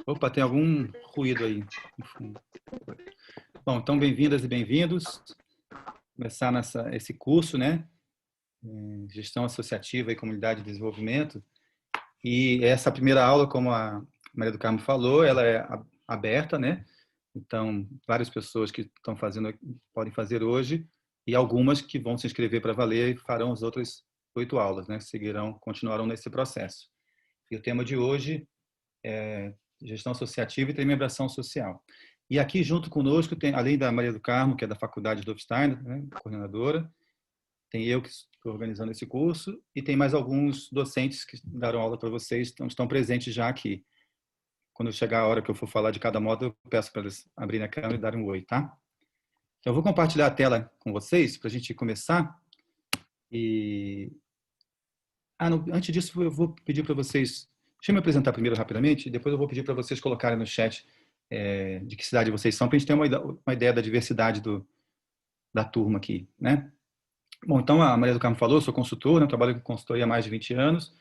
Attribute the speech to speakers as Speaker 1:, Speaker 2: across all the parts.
Speaker 1: Opa, tem algum ruído aí no fundo. Bom, então bem-vindas e bem-vindos. Começar esse curso, né? Gestão Associativa e Comunidade de Desenvolvimento. E essa primeira aula, como a Maria do Carmo falou, ela é aberta, né? Então, várias pessoas que estão fazendo podem fazer hoje e algumas que vão se inscrever para valer e farão as outras 8 aulas, né? Continuarão nesse processo. E o tema de hoje é gestão associativa e desmembração social. E aqui junto conosco tem, além da Maria do Carmo, que é da Faculdade de Hofstein, né, coordenadora, tem eu que estou organizando esse curso e tem mais alguns docentes que darão aula para vocês, estão presentes já aqui. Quando chegar a hora que eu for falar de cada módulo, eu peço para eles abrirem a câmera e darem um oi, tá? Então, eu vou compartilhar a tela com vocês para a gente começar. Antes disso, eu vou pedir para vocês... Deixa eu me apresentar primeiro rapidamente, depois eu vou pedir para vocês colocarem no chat de que cidade vocês são, para a gente ter uma ideia da diversidade da turma aqui, né? Bom, então a Maria do Carmo falou, eu sou consultor, né, trabalho com consultoria há mais de 20 anos,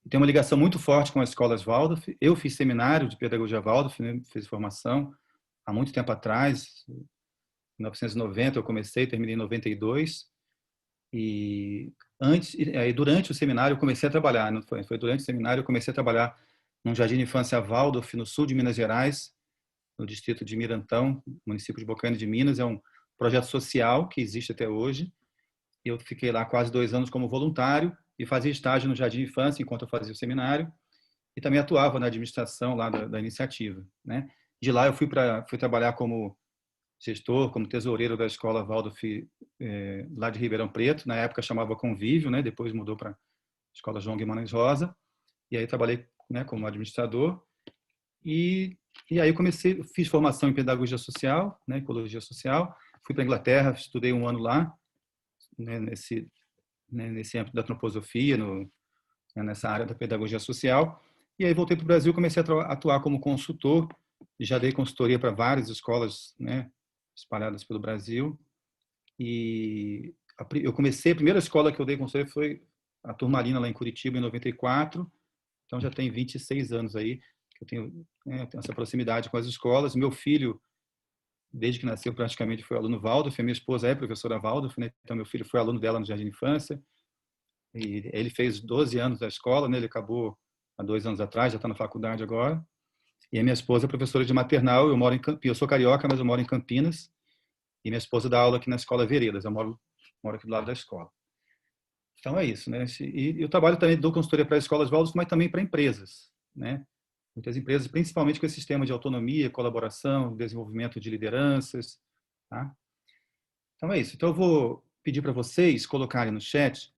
Speaker 1: e tenho uma ligação muito forte com as escolas Waldorf. Eu fiz seminário de pedagogia Waldorf, né, fiz formação há muito tempo atrás, em 1990 eu comecei, terminei em 92, e durante o seminário eu comecei a trabalhar, não foi durante o seminário eu comecei a trabalhar num jardim de infância Waldorf, no sul de Minas Gerais, no distrito de Mirantão, município de Bocaina de Minas. É um projeto social que existe até hoje. Eu fiquei lá quase 2 anos como voluntário e fazia estágio no jardim de infância enquanto eu fazia o seminário e também atuava na administração lá da iniciativa, né? De lá eu fui trabalhar como gestor, como tesoureiro da escola Waldorf lá de Ribeirão Preto. Na época chamava Convívio, né? Depois mudou para a escola João Guimarães Rosa. E aí trabalhei, né, como administrador. E aí fiz formação em pedagogia social, né, ecologia social. Fui para a Inglaterra, estudei 1 ano lá, né, nesse âmbito da antroposofia, nessa área da pedagogia social. E aí voltei para o Brasil, comecei a atuar como consultor. Já dei consultoria para várias escolas, né, espalhadas pelo Brasil. E a primeira escola que eu dei consultoria foi a Turmalina, lá em Curitiba, em 94. Então já tem 26 anos aí que eu tenho essa proximidade com as escolas. Meu filho, desde que nasceu, praticamente foi aluno Waldorf. A minha esposa é professora Waldorf, né? Então meu filho foi aluno dela no jardim de infância. E ele fez 12 anos da escola, né? Ele acabou há 2 anos atrás, já está na faculdade agora. E a minha esposa é professora de maternal. Eu sou carioca, mas eu moro em Campinas. E minha esposa dá aula aqui na escola Veredas. Eu moro aqui do lado da escola. Então é isso, né? E eu trabalho também, dou consultoria para escolas Waldorf, mas também para empresas, né? Muitas empresas, principalmente com esse sistema de autonomia, colaboração, desenvolvimento de lideranças, tá? Então é isso. Então eu vou pedir para vocês colocarem no chat,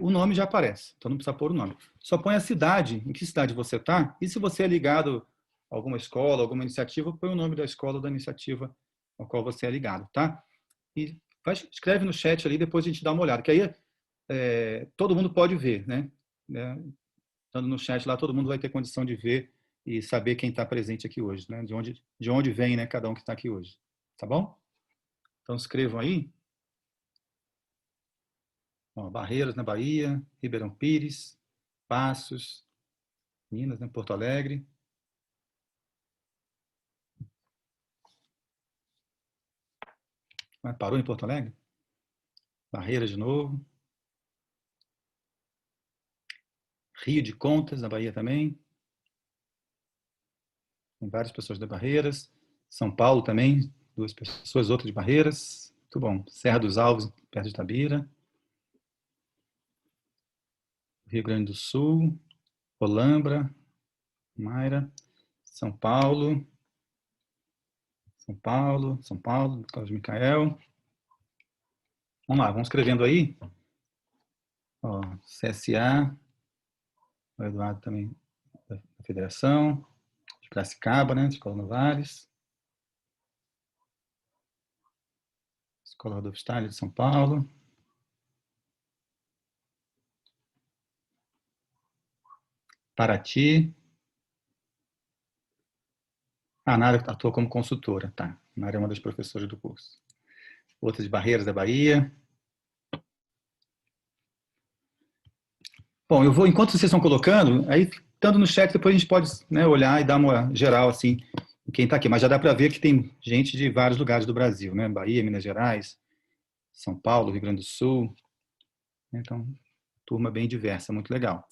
Speaker 1: o nome já aparece, então não precisa pôr o nome. Só põe a cidade, em que cidade você está, e se você é ligado a alguma escola, alguma iniciativa, põe o nome da escola ou da iniciativa ao qual você é ligado, tá? E escreve no chat ali, depois a gente dá uma olhada, que aí todo mundo pode ver, né? Estando no chat lá, todo mundo vai ter condição de ver e saber quem está presente aqui hoje, né? De onde vem, né, cada um que está aqui hoje. Tá bom? Então, escrevam aí. Ó, Barreiras, na Bahia, Ribeirão Pires, Passos, Minas, né, Porto Alegre. Parou em Porto Alegre? Barreiras de novo. Rio de Contas, na Bahia também. Tem várias pessoas de Barreiras. São Paulo também, 2 pessoas, outra de Barreiras. Muito bom. Serra dos Alves, perto de Itabira. Rio Grande do Sul, Olambra, Mayra, São Paulo, Carlos Micael. Vamos lá, vamos escrevendo aí. Ó, CSA, o Eduardo também da Federação, de Piracicaba, né, Escola Novares, Escola Rodolfo Stalin de São Paulo. Paraty. A Nara atua como consultora, tá? A Nara é uma das professoras do curso. Outra de Barreiras da Bahia. Bom, eu vou, enquanto vocês estão colocando, aí estando no chat, depois a gente pode, né, olhar e dar uma geral, assim, em quem está aqui. Mas já dá para ver que tem gente de vários lugares do Brasil, né? Bahia, Minas Gerais, São Paulo, Rio Grande do Sul. Então, turma bem diversa, muito legal.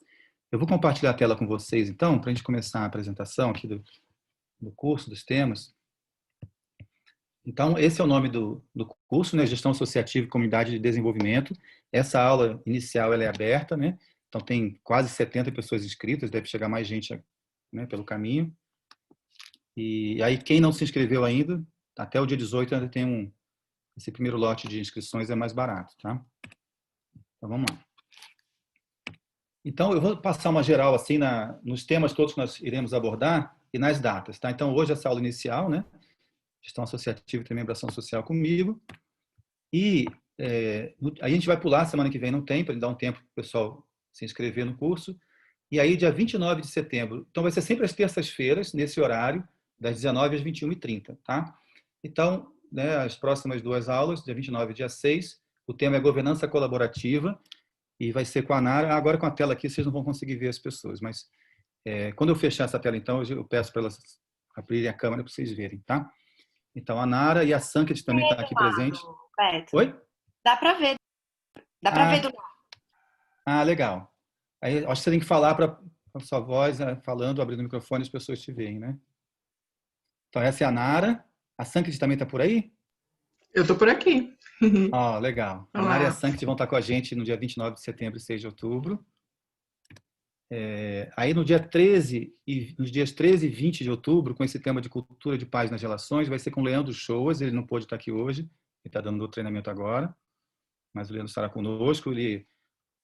Speaker 1: Eu vou compartilhar a tela com vocês, então, para a gente começar a apresentação aqui do curso, dos temas. Então, esse é o nome do curso, né? Gestão Associativa e Comunidade de Desenvolvimento. Essa aula inicial ela é aberta, né? Então, tem quase 70 pessoas inscritas, deve chegar mais gente, né, pelo caminho. E aí, quem não se inscreveu ainda, até o dia 18 ainda tem esse primeiro lote de inscrições é mais barato, tá? Então, vamos lá. Então, eu vou passar uma geral assim nos temas todos que nós iremos abordar e nas datas, tá? Então, hoje essa aula inicial, né? Gestão associativa e remembração social comigo. E aí a gente vai pular, semana que vem não tem, para dar um tempo para o pessoal se inscrever no curso. E aí, dia 29 de setembro, então vai ser sempre às terças-feiras, nesse horário, das 19 às 21h30, tá? Então, né, as próximas duas aulas, dia 29 e dia 6, o tema é governança colaborativa, e vai ser com a Nara. Agora com a tela aqui, vocês não vão conseguir ver as pessoas, mas quando eu fechar essa tela, então, eu peço para elas abrirem a câmera para vocês verem, tá? Então, a Nara e a Sanket também está aqui presente.
Speaker 2: Beto.
Speaker 1: Oi?
Speaker 2: Dá para ver. Dá para ver do lado.
Speaker 1: Legal. Aí, acho que você tem que falar para a sua voz, falando, abrindo o microfone, as pessoas te veem, né? Então, essa é a Nara. A Sanket também está por aí?
Speaker 3: Eu estou por aqui.
Speaker 1: Legal. A
Speaker 3: Olá.
Speaker 1: Nara e a Sanket vão estar com a gente no dia 29 de setembro e 6 de outubro. Aí, no dia 13 nos dias 13 e 20 de outubro, com esse tema de cultura de paz nas relações, vai ser com o Leandro Shoas. Ele não pôde estar aqui hoje, ele está dando o treinamento agora, mas o Leandro estará conosco.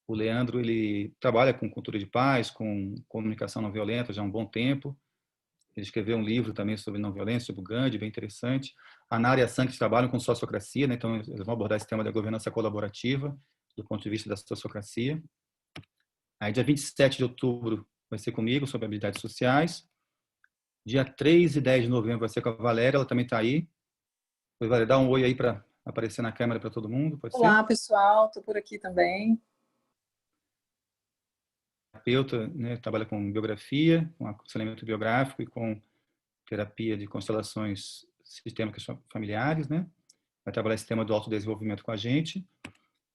Speaker 1: O Leandro ele trabalha com cultura de paz, com comunicação não violenta já há um bom tempo. Ele escreveu um livro também sobre não violência, sobre o Gandhi, bem interessante. A Nara e a Sanket trabalham com sociocracia, né? Então eles vão abordar esse tema da governança colaborativa do ponto de vista da sociocracia. Aí, dia 27 de outubro, vai ser comigo, sobre habilidades sociais. Dia 3 e 10 de novembro vai ser com a Valéria, ela também está aí. Valéria, dá um oi aí para aparecer na câmera para todo mundo, pode ser?
Speaker 4: Olá, pessoal, estou por aqui também.
Speaker 1: Terapeuta, né, trabalha com biografia, com aconselhamento biográfico e com terapia de constelações sistêmicas familiares, né? Vai trabalhar esse tema do autodesenvolvimento com a gente.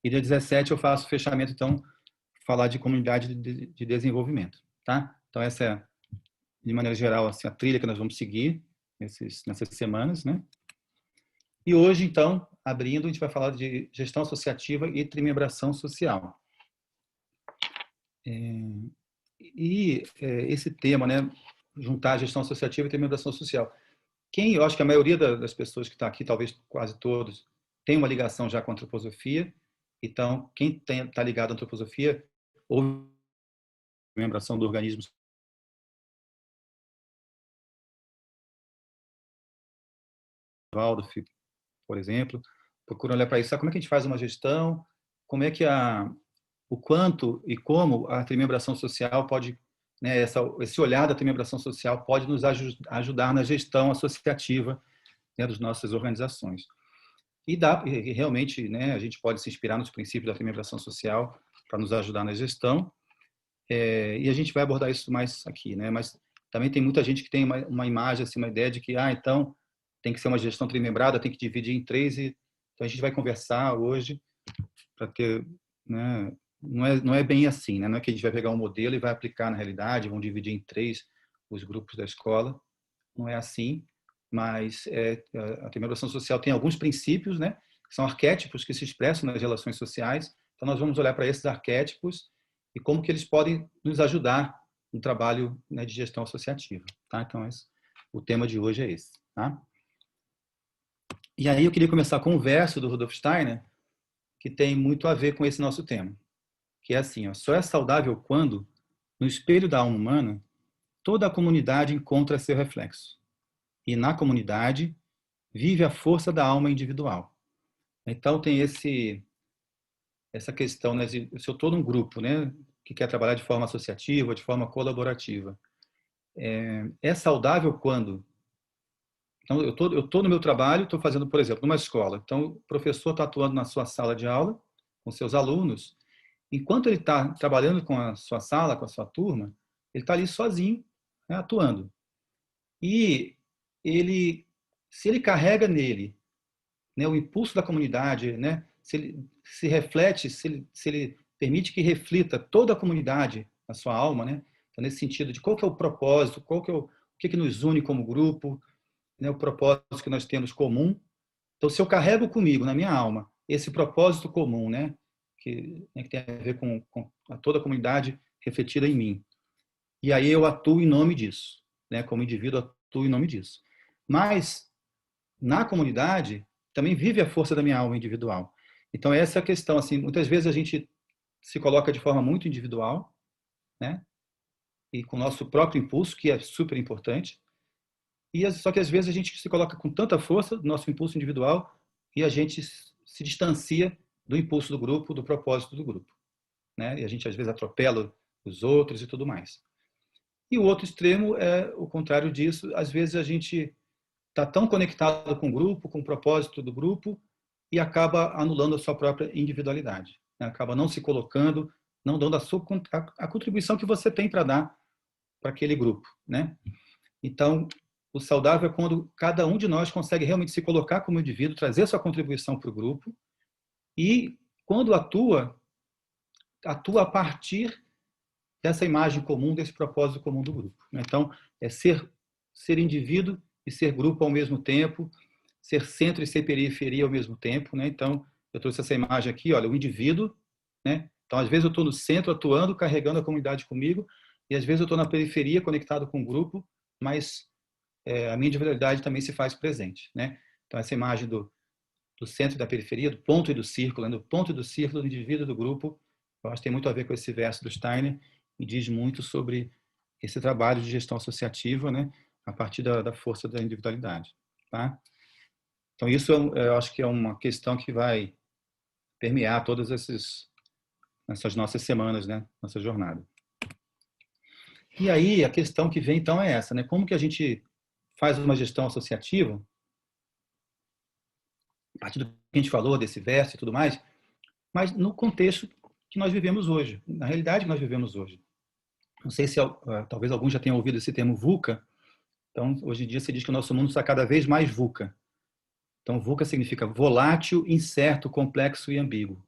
Speaker 1: E dia 17 eu faço fechamento, então, falar de comunidade de desenvolvimento, tá? Então, essa é, de maneira geral, assim, a trilha que nós vamos seguir nessas semanas, né? E hoje, então, abrindo, a gente vai falar de gestão associativa e trimembração social. Esse tema, né, juntar a gestão associativa e trimembração social. Eu acho que a maioria das pessoas que está aqui, talvez quase todos, tem uma ligação já com a antroposofia. Então, quem está ligado à antroposofia, houve trimembração do organismo, Waldorf, por exemplo, procura olhar para isso. Sabe como é que a gente faz uma gestão? Como é que o quanto e como a trimembração social pode, né, esse olhar da trimembração social pode nos ajudar na gestão associativa, né, das nossas organizações. E realmente, né, a gente pode se inspirar nos princípios da trimembração social para nos ajudar na gestão. E a gente vai abordar isso mais aqui, né? Mas também tem muita gente que tem uma imagem, assim, uma ideia de que, então, tem que ser uma gestão trimembrada, tem que dividir em 3. Então, a gente vai conversar hoje para ter, né, não é bem assim, né? Não é que a gente vai pegar um modelo e vai aplicar na realidade, vão dividir em 3 os grupos da escola. Não é assim, mas a trimembração social tem alguns princípios, né? Que são arquétipos que se expressam nas relações sociais. Então, nós vamos olhar para esses arquétipos e como que eles podem nos ajudar no trabalho, né, de gestão associativa, tá? Então, o tema de hoje é esse, tá? E aí eu queria começar com um verso do Rudolf Steiner, que tem muito a ver com esse nosso tema, que é assim, só é saudável quando, no espelho da alma humana, toda a comunidade encontra seu reflexo. E na comunidade vive a força da alma individual. Então tem essa questão, né, se eu estou num grupo, né, que quer trabalhar de forma associativa, de forma colaborativa, é saudável quando... Então, eu tô no meu trabalho, estou fazendo, por exemplo, numa escola. Então, o professor está atuando na sua sala de aula, com seus alunos. Enquanto ele está trabalhando com a sua sala, com a sua turma, Ele está ali sozinho, né, atuando. E se ele carrega nele, né, o impulso da comunidade, né, se ele se reflete, se ele permite que reflita toda a comunidade na sua alma, né, então, nesse sentido de qual que é o propósito, o que nos une como grupo, né, o propósito que nós temos comum. Então, se eu carrego comigo, na minha alma, esse propósito comum, né, que tem a ver com toda a comunidade refletida em mim, e aí eu atuo em nome disso, né, como indivíduo atuo em nome disso. Mas, na comunidade, também vive a força da minha alma individual. Então, essa é a questão. Assim, muitas vezes a gente se coloca de forma muito individual, né, e com o nosso próprio impulso, que é super importante, só que às vezes a gente se coloca com tanta força do nosso impulso individual e a gente se distancia do impulso do grupo, do propósito do grupo, né? E a gente às vezes atropela os outros e tudo mais. E o outro extremo é o contrário disso. Às vezes a gente está tão conectado com o grupo, com o propósito do grupo, e acaba anulando a sua própria individualidade, né? Acaba não se colocando, não dando a contribuição que você tem para dar para aquele grupo, né? Então, o saudável é quando cada um de nós consegue realmente se colocar como indivíduo, trazer sua contribuição para o grupo e, quando atua a partir dessa imagem comum, desse propósito comum do grupo. Então, é ser indivíduo e ser grupo ao mesmo tempo, ser centro e ser periferia ao mesmo tempo, né? Então, eu trouxe essa imagem aqui, olha, o indivíduo, né? Então, às vezes eu estou no centro atuando, carregando a comunidade comigo, e às vezes eu estou na periferia, conectado com o grupo, mas a minha individualidade também se faz presente, né? Então, essa imagem do centro e da periferia, do ponto e do círculo, né? Do ponto e do círculo, do indivíduo e do grupo, eu acho que tem muito a ver com esse verso do Steiner e diz muito sobre esse trabalho de gestão associativa, né? A partir da força da individualidade, tá? Então, isso eu acho que é uma questão que vai permear todas essas nossas semanas, né? Nossa jornada. E aí, a questão que vem, então, é essa, né? Como que a gente faz uma gestão associativa, a partir do que a gente falou, desse verso e tudo mais, mas no contexto que nós vivemos hoje, na realidade que nós vivemos hoje. Não sei se talvez alguns já tenham ouvido esse termo VUCA. Então, hoje em dia se diz que o nosso mundo está cada vez mais VUCA. Então, VUCA significa volátil, incerto, complexo e ambíguo.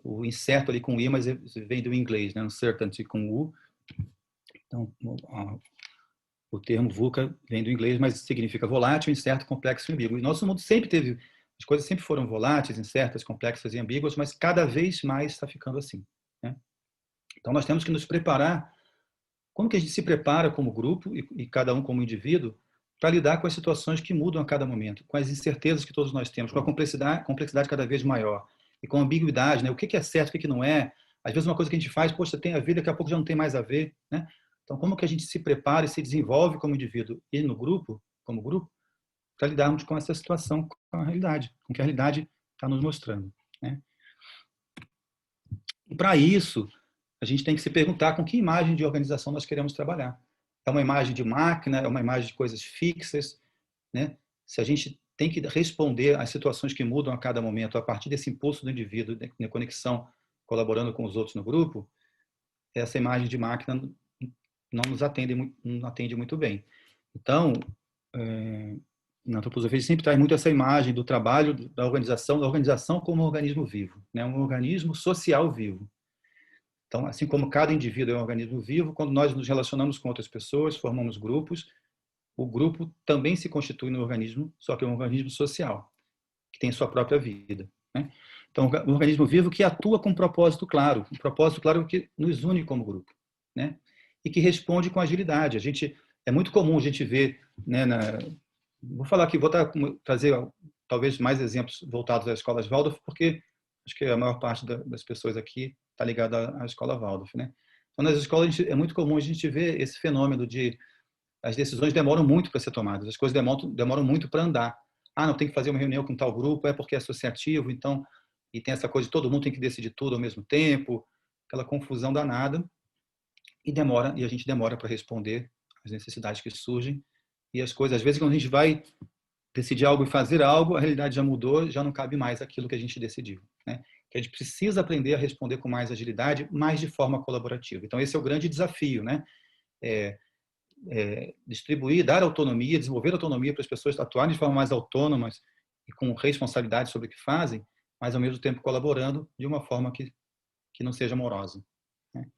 Speaker 1: O incerto ali com I, mas vem do inglês, né? Uncertainty com U. Então, o termo VUCA vem do inglês, mas significa volátil, incerto, complexo e ambíguo. E nosso mundo sempre teve, as coisas sempre foram voláteis, incertas, complexas e ambíguas, mas cada vez mais está ficando assim, né? Então, nós temos que nos preparar. Como que a gente se prepara como grupo e cada um como indivíduo para lidar com as situações que mudam a cada momento, com as incertezas que todos nós temos, com a complexidade cada vez maior e com a ambiguidade, né? O que é certo, o que não é? Às vezes uma coisa que a gente faz, poxa, tem a ver, daqui a pouco já não tem mais a ver, né? Então, como que a gente se prepara e se desenvolve como indivíduo e no grupo, como grupo, para lidarmos com essa situação, com a realidade, com o que a realidade está nos mostrando, né? E para isso, a gente tem que se perguntar com que imagem de organização nós queremos trabalhar. É uma imagem de máquina? É uma imagem de coisas fixas, né? Se a gente tem que responder às situações que mudam a cada momento a partir desse impulso do indivíduo, de conexão, colaborando com os outros no grupo, essa imagem de máquina não nos atende muito bem. Então, na antroposofia sempre traz muito essa imagem do trabalho da organização como um organismo vivo, né? Um organismo social vivo. Então, assim como cada indivíduo é um organismo vivo, quando nós nos relacionamos com outras pessoas, formamos grupos, o grupo também se constitui no organismo, só que é um organismo social, que tem sua própria vida, né? Então, um organismo vivo que atua com um propósito claro que nos une como grupo, né? E que responde com agilidade. É muito comum a gente ver, né, vou trazer talvez mais exemplos voltados às escolas Waldorf, porque acho que a maior parte das pessoas aqui está ligada à escola Waldorf, né? Então, nas escolas é muito comum a gente ver esse fenômeno de as decisões demoram muito para ser tomadas, as coisas demoram muito para andar. Ah, não tem que fazer uma reunião com tal grupo, é porque é associativo, então, e tem essa coisa de todo mundo tem que decidir tudo ao mesmo tempo, aquela confusão danada, e a gente demora para responder às necessidades que surgem, e as coisas, às vezes, quando a gente vai decidir algo e fazer algo, a realidade já mudou, já não cabe mais aquilo que a gente decidiu, né? Que a gente precisa aprender a responder com mais agilidade, mas de forma colaborativa. Então, esse é o grande desafio, né? distribuir, dar autonomia, desenvolver autonomia para as pessoas atuarem de forma mais autônomas e com responsabilidade sobre o que fazem, mas ao mesmo tempo colaborando de uma forma que não seja morosa, né?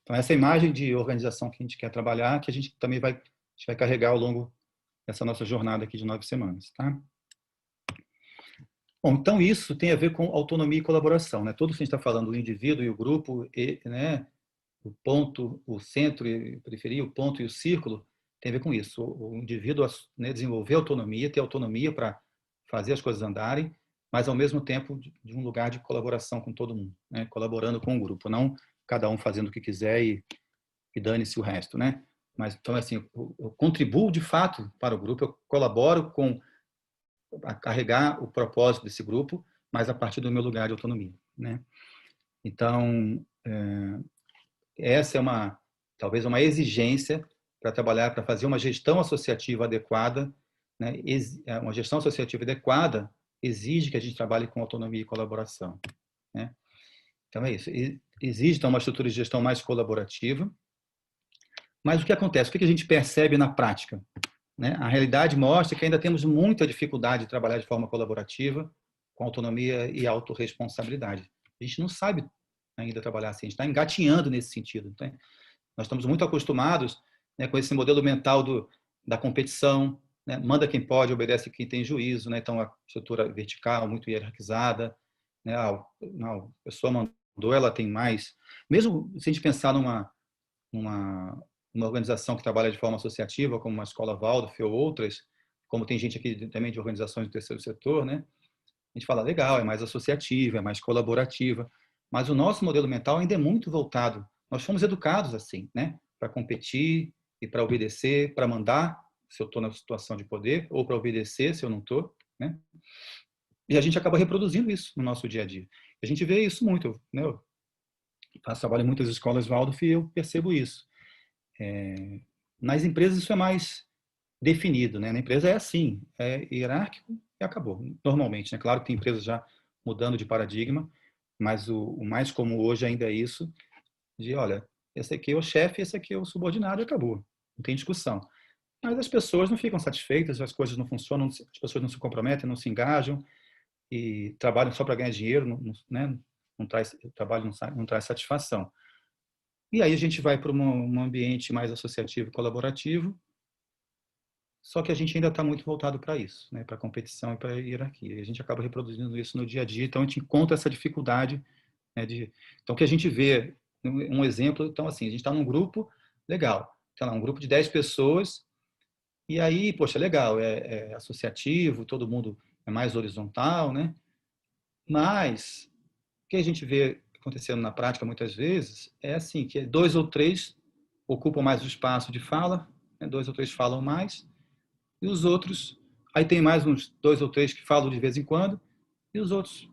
Speaker 1: Então, essa imagem de organização que a gente quer trabalhar, que a gente também vai carregar ao longo dessa nossa jornada aqui de 9 semanas, tá? Bom, então isso tem a ver com autonomia e colaboração, né? Tudo que a gente está falando, o indivíduo e o grupo, né? O ponto, o centro e a periferia, o ponto e o círculo, tem a ver com isso. O indivíduo, né, desenvolver autonomia, ter autonomia para fazer as coisas andarem, mas ao mesmo tempo de um lugar de colaboração com todo mundo, né? Colaborando com o grupo, não cada um fazendo o que quiser e dane-se o resto, né? Mas então assim, eu contribuo de fato para o grupo, eu colaboro a carregar o propósito desse grupo, mas a partir do meu lugar de autonomia, né? Então, essa é talvez uma exigência para trabalhar, para fazer uma gestão associativa adequada, né? Uma gestão associativa adequada exige que a gente trabalhe com autonomia e colaboração, né? Então é isso. Exige então uma estrutura de gestão mais colaborativa. Mas o que acontece? O que a gente percebe na prática, né? A realidade mostra que ainda temos muita dificuldade de trabalhar de forma colaborativa, com autonomia e autorresponsabilidade. A gente não sabe ainda trabalhar assim, a gente está engatinhando nesse sentido. Então, nós estamos muito acostumados, né, com esse modelo mental da competição, né? Manda quem pode, obedece quem tem juízo, né? Então, a estrutura vertical, muito hierarquizada, né? A pessoa mandou, ela tem mais. Mesmo se a gente pensar numa organização que trabalha de forma associativa, como uma escola Waldorf ou outras, como tem gente aqui também de organizações do terceiro setor, né? A gente fala, legal, é mais associativa, é mais colaborativa, mas o nosso modelo mental ainda é muito voltado. Nós fomos educados assim, né? Para competir e para obedecer, para mandar, se eu estou na situação de poder, ou para obedecer, se eu não estou, né? E a gente acaba reproduzindo isso no nosso dia a dia. A gente vê isso muito, né? Eu faço trabalho em muitas escolas Waldorf e eu percebo isso. Nas empresas isso é mais definido, né? Na empresa é assim, é hierárquico e acabou. Normalmente, né? Claro que tem empresas já mudando de paradigma, mas o mais comum hoje ainda é isso, de, olha, esse aqui é o chefe, esse aqui é o subordinado e acabou. Não tem discussão. Mas as pessoas não ficam satisfeitas, as coisas não funcionam, as pessoas não se comprometem, não se engajam e trabalham só para ganhar dinheiro, né? O trabalho não traz satisfação. E aí a gente vai para um ambiente mais associativo e colaborativo, só que a gente ainda está muito voltado para isso, né? Para a competição e para a hierarquia. E a gente acaba reproduzindo isso no dia a dia, então a gente encontra essa dificuldade, né? Então, o que a gente vê, um exemplo, então assim, a gente está num grupo, legal, sei lá, um grupo de 10 pessoas, e aí, poxa, legal, é associativo, todo mundo é mais horizontal, né? Mas o que a gente vê acontecendo na prática muitas vezes é assim, que 2 ou 3 ocupam mais o espaço de fala, né? 2 ou 3 falam mais, e os outros, aí tem mais uns 2 ou 3 que falam de vez em quando, e os outros,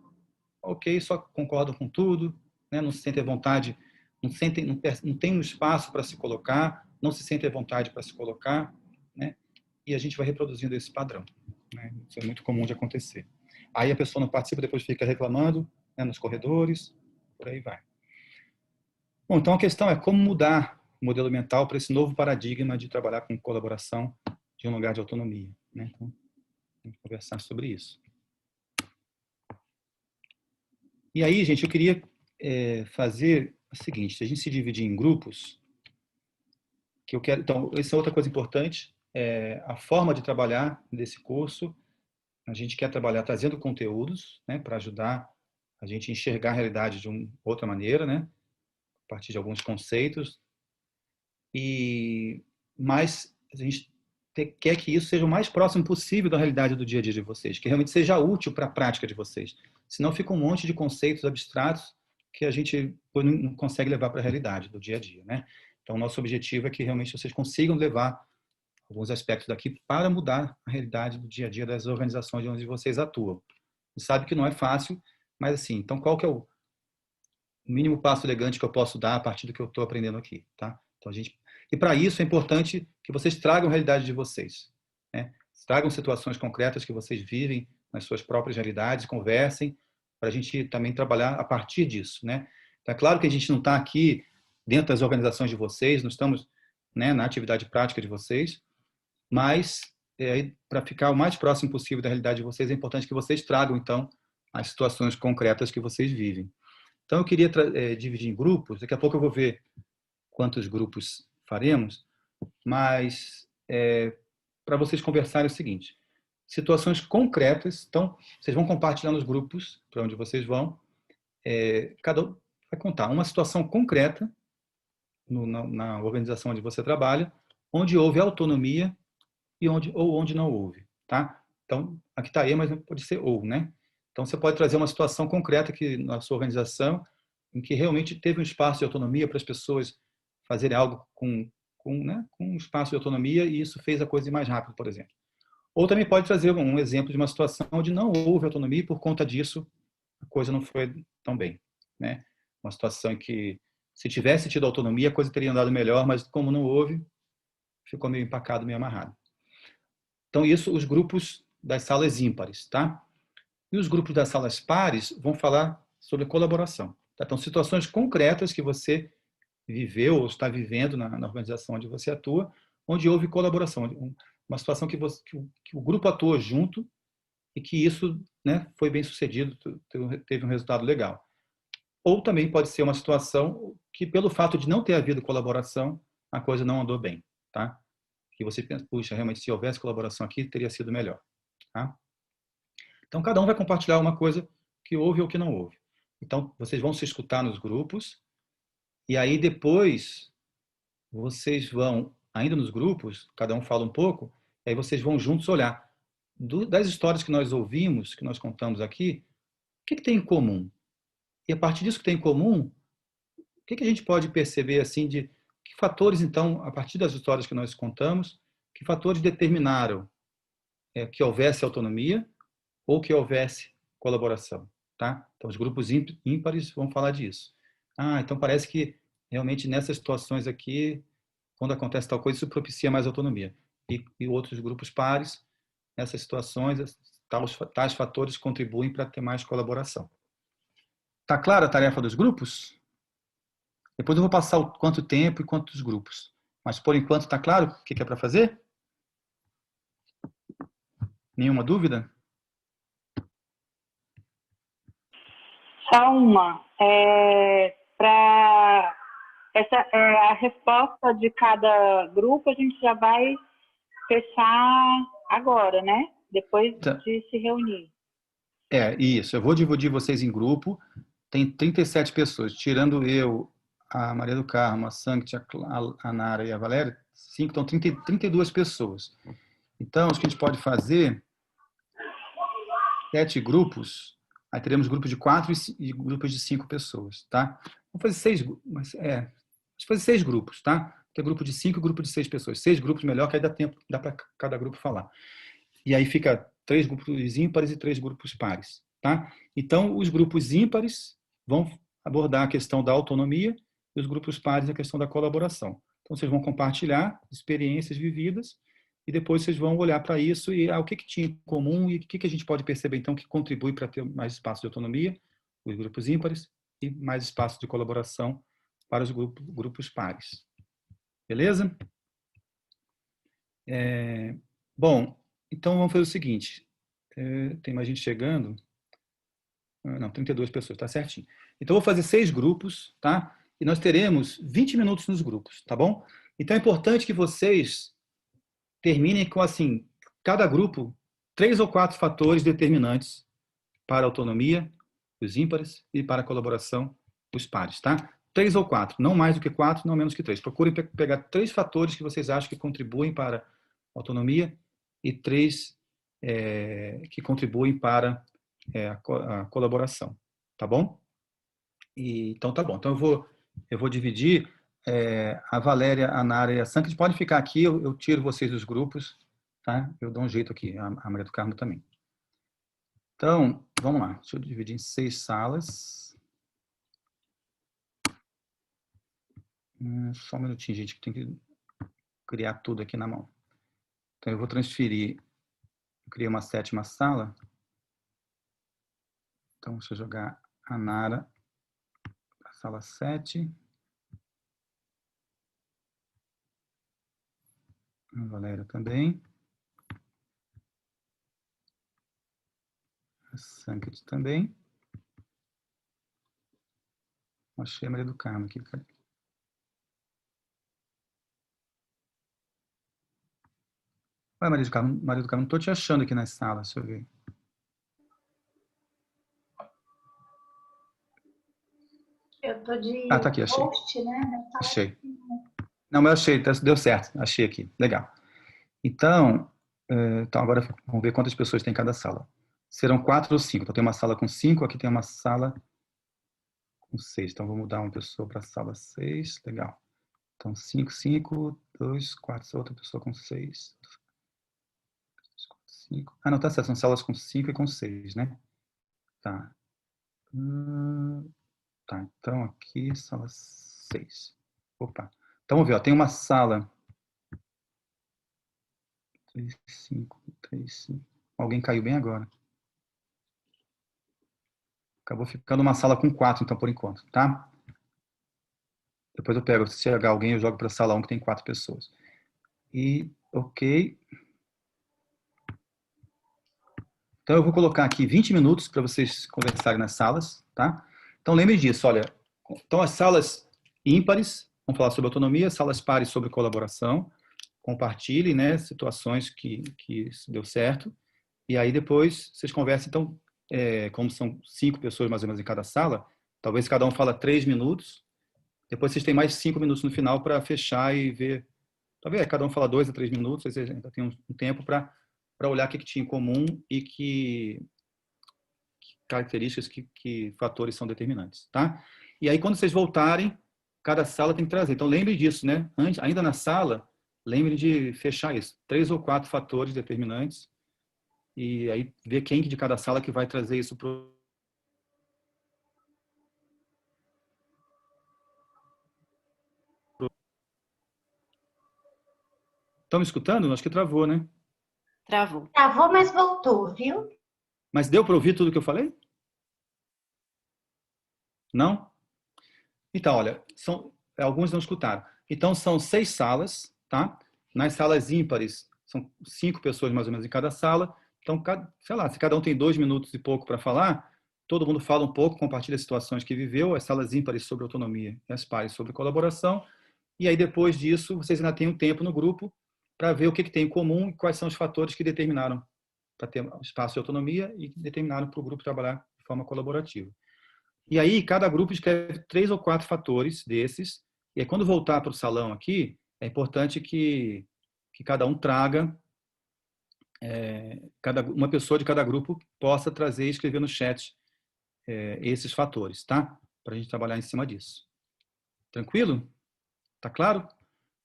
Speaker 1: ok, só concordam com tudo, né? Não se sentem à vontade, não tem um espaço para se colocar, não se sentem à vontade para se colocar, né? E a gente vai reproduzindo esse padrão, né? Isso é muito comum de acontecer. Aí a pessoa não participa, depois fica reclamando, né, nos corredores, por aí vai. Bom, então a questão é como mudar o modelo mental para esse novo paradigma de trabalhar com colaboração de um lugar de autonomia, né? Então, vamos conversar sobre isso. E aí, gente, eu queria fazer o seguinte: a gente se dividir em grupos, que eu quero. Então, essa é outra coisa importante, a forma de trabalhar desse curso. A gente quer trabalhar trazendo conteúdos, né, para ajudar a gente a enxergar a realidade de uma outra maneira, né, a partir de alguns conceitos. Mas a gente quer que isso seja o mais próximo possível da realidade do dia a dia de vocês, que realmente seja útil para a prática de vocês. Senão fica um monte de conceitos abstratos que a gente não consegue levar para a realidade do dia a dia, né? Então, nosso objetivo é que realmente vocês consigam levar alguns aspectos daqui para mudar a realidade do dia a dia das organizações onde vocês atuam. A gente sabe que não é fácil, mas assim, então qual que é o mínimo passo elegante que eu posso dar a partir do que eu estou aprendendo aqui, tá? Então, e para isso é importante que vocês tragam a realidade de vocês, né? Tragam situações concretas que vocês vivem nas suas próprias realidades, conversem, para a gente também trabalhar a partir disso, né? Então, é claro que a gente não está aqui dentro das organizações de vocês, não estamos né, na atividade prática de vocês, mas para ficar o mais próximo possível da realidade de vocês, é importante que vocês tragam, então, as situações concretas que vocês vivem. Então, eu queria dividir em grupos, daqui a pouco eu vou ver quantos grupos faremos, mas para vocês conversarem é o seguinte: situações concretas, então, vocês vão compartilhar nos grupos para onde vocês vão, cada um vai contar uma situação concreta na organização onde você trabalha, onde houve autonomia e onde não houve, tá? Então, aqui está mas pode ser ou, né? Então, você pode trazer uma situação concreta que na sua organização, em que realmente teve um espaço de autonomia para as pessoas fazerem algo com um espaço de autonomia e isso fez a coisa ir mais rápido, por exemplo. Ou também pode trazer um exemplo de uma situação onde não houve autonomia e por conta disso a coisa não foi tão bem, né? Uma situação em que se tivesse tido autonomia a coisa teria andado melhor, mas como não houve, ficou meio empacado, meio amarrado. Então, isso, os grupos das salas ímpares, tá? E os grupos das salas pares vão falar sobre colaboração. Tá? Então, situações concretas que você viveu ou está vivendo na organização onde você atua, onde houve colaboração, uma situação que o grupo atuou junto e que isso, né, foi bem sucedido, teve um resultado legal. Ou também pode ser uma situação que, pelo fato de não ter havido colaboração, a coisa não andou bem, tá? Que você pensa, puxa, realmente, se houvesse colaboração aqui, teria sido melhor. Tá? Então, cada um vai compartilhar uma coisa que houve ou que não houve. Então, vocês vão se escutar nos grupos, e aí depois vocês vão, ainda nos grupos, cada um fala um pouco, e aí vocês vão juntos olhar das histórias que nós ouvimos, que nós contamos aqui, o que tem em comum? E a partir disso que tem em comum, o que a gente pode perceber assim de que fatores, então, a partir das histórias que nós contamos, que fatores determinaram que houvesse autonomia ou que houvesse colaboração, tá? Então, os grupos ímpares vão falar disso. Então parece que realmente nessas situações aqui, quando acontece tal coisa, isso propicia mais autonomia. E outros grupos pares, nessas situações, tais fatores contribuem para ter mais colaboração. Tá clara a tarefa dos grupos? Depois eu vou passar o quanto tempo e quantos grupos. Mas, por enquanto, está claro o que é para fazer? Nenhuma dúvida?
Speaker 2: Só uma. Para a resposta de cada grupo, a gente já vai fechar agora, né? Depois de se reunir.
Speaker 1: Isso. Eu vou dividir vocês em grupo. Tem 37 pessoas, tirando eu, a Maria do Carmo, a Sanct, a Nara e a Valéria, 5, então 32 pessoas. Então, o que a gente pode fazer, 7 grupos, aí teremos grupos de 4 e grupos de 5 pessoas, tá? Vamos fazer 6, vamos fazer 6 grupos, tá? Tem grupo de 5 e grupo de 6 pessoas. 6 grupos melhor, que aí dá tempo, dá para cada grupo falar. E aí fica 3 grupos ímpares e 3 grupos pares, tá? Então, os grupos ímpares vão abordar a questão da autonomia e os grupos pares a questão da colaboração. Então, vocês vão compartilhar experiências vividas e depois vocês vão olhar para isso e o que tinha em comum e o que a gente pode perceber, então, que contribui para ter mais espaço de autonomia, os grupos ímpares, e mais espaço de colaboração para os grupos pares. Beleza? Bom, então vamos fazer o seguinte. Tem mais gente chegando. Não, 32 pessoas, tá certinho. Então, eu vou fazer 6 grupos, tá? E nós teremos 20 minutos nos grupos, tá bom? Então, é importante que vocês terminem com, assim, cada grupo, 3 ou 4 fatores determinantes para a autonomia, os ímpares, e para a colaboração, os pares, tá? 3 ou 4, não mais do que 4, não menos que 3. Procurem pegar 3 fatores que vocês acham que contribuem para a autonomia e 3 que contribuem para a colaboração, tá bom? Então tá bom. Então eu vou dividir a Valéria, a Nara e a Santos podem ficar aqui. Eu tiro vocês dos grupos, tá? Eu dou um jeito aqui. A Maria do Carmo também. Então vamos lá. Deixa eu dividir em 6 salas. Só um minutinho, gente, que tem que criar tudo aqui na mão. Então eu vou transferir. Eu criei uma 7ª sala. Então deixa eu jogar a Nara para a sala 7. A Valéria também. A Sanket também. Achei a Maria do Carmo aqui. Ué, Maria do Carmo, não estou te achando aqui nas salas, deixa eu ver.
Speaker 5: Eu tô de
Speaker 1: tá aqui, achei.
Speaker 5: host, né?
Speaker 1: Achei. Não, mas achei, deu certo. Achei aqui, legal. Então agora vamos ver quantas pessoas tem em cada sala. Serão 4 ou 5. Então tem uma sala com 5, aqui tem uma sala com 6. Então vou mudar uma pessoa para a sala 6, legal. Então 5, 5, 2, 4, outra pessoa com 6. 5. Ah, não, tá certo, são salas com 5 e com 6, né? Tá. Tá, então aqui, sala 6. Opa. Então vamos ver, ó, tem uma sala 3, 5, 3, 5. Alguém caiu bem agora. Acabou ficando uma sala com 4, então, por enquanto, tá? Depois eu pego, se chegar alguém, eu jogo para a sala 1, que tem 4 pessoas. E, ok. Então, eu vou colocar aqui 20 minutos para vocês conversarem nas salas, tá? Então, lembrem disso, olha. Então, as salas ímpares, vamos falar sobre autonomia, salas pares sobre colaboração. Compartilhem, né, situações que deu certo. E aí, depois, vocês conversam. Então, como são 5 pessoas mais ou menos em cada sala, talvez cada um fala 3 minutos. Depois, vocês têm mais 5 minutos no final para fechar e ver. Talvez cada um fala 2 a 3 minutos, aí vocês ainda tem um tempo para olhar o que tinha em comum e que características, que fatores são determinantes, tá? E aí, quando vocês voltarem, cada sala tem que trazer. Então, lembre disso, né? Ainda na sala, lembre de fechar isso. 3 ou 4 fatores determinantes e aí ver quem de cada sala que vai trazer isso para o... Estão me escutando? Acho que travou, né?
Speaker 2: Travou.
Speaker 5: Travou, mas voltou, viu?
Speaker 1: Mas deu para ouvir tudo que eu falei? Não? Então, olha, alguns não escutaram. Então, são 6 salas, tá? Nas salas ímpares, são 5 pessoas mais ou menos em cada sala. Então, sei lá, se cada um tem 2 minutos e pouco para falar, todo mundo fala um pouco, compartilha as situações que viveu, as salas ímpares sobre autonomia e as pares sobre colaboração. E aí, depois disso, vocês ainda têm um tempo no grupo para ver o que tem em comum e quais são os fatores que determinaram para ter espaço de autonomia e que determinaram para o grupo trabalhar de forma colaborativa. E aí, cada grupo escreve 3 ou 4 fatores desses. E aí, quando voltar para o salão aqui, é importante que cada um traga, uma pessoa de cada grupo possa trazer e escrever no chat esses fatores, tá? Para a gente trabalhar em cima disso. Tranquilo? Tá claro?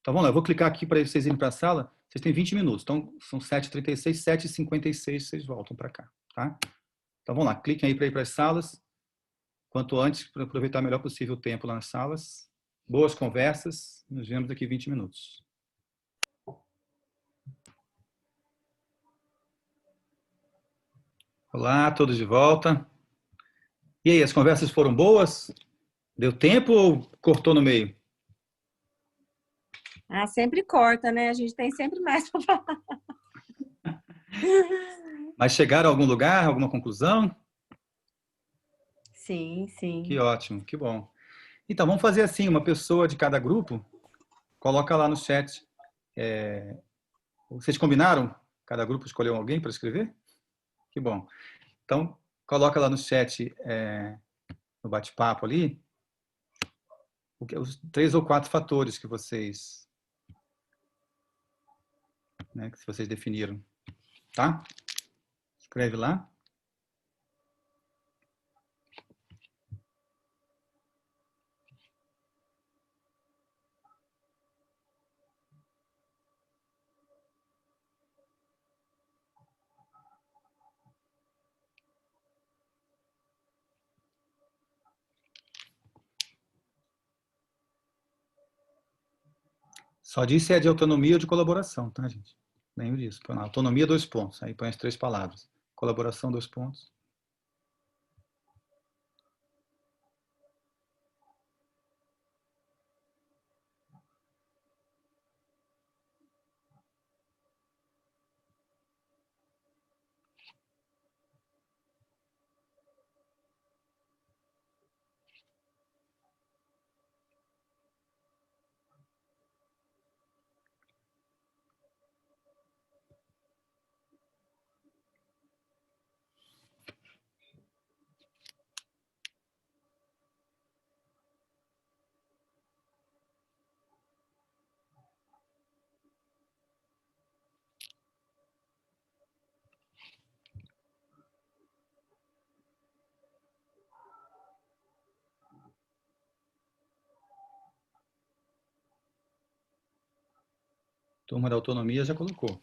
Speaker 1: Então vamos lá, eu vou clicar aqui para vocês irem para a sala. Vocês têm 20 minutos, então são 7h36, 7h56 vocês voltam para cá, tá? Então vamos lá, cliquem aí para ir para as salas. Quanto antes, para aproveitar o melhor possível o tempo lá nas salas. Boas conversas. Nos vemos daqui 20 minutos. Olá, todos de volta. E aí, as conversas foram boas? Deu tempo ou cortou no meio?
Speaker 4: Ah, sempre corta, né? A gente tem sempre mais para falar.
Speaker 1: Mas chegaram a algum lugar, alguma conclusão?
Speaker 4: Sim, sim.
Speaker 1: Que ótimo, que bom. Então, vamos fazer assim, uma pessoa de cada grupo, coloca lá no chat. Vocês combinaram? Cada grupo escolheu alguém para escrever? Que bom. Então, coloca lá no chat, no bate-papo ali, os 3 ou 4 fatores que vocês, que vocês definiram, tá? Escreve lá. Só diz se é de autonomia ou de colaboração, tá, gente? Nem disso. Põe lá, autonomia, 2 pontos. Aí põe as 3 palavras. Colaboração, 2 pontos. Turma da autonomia já colocou.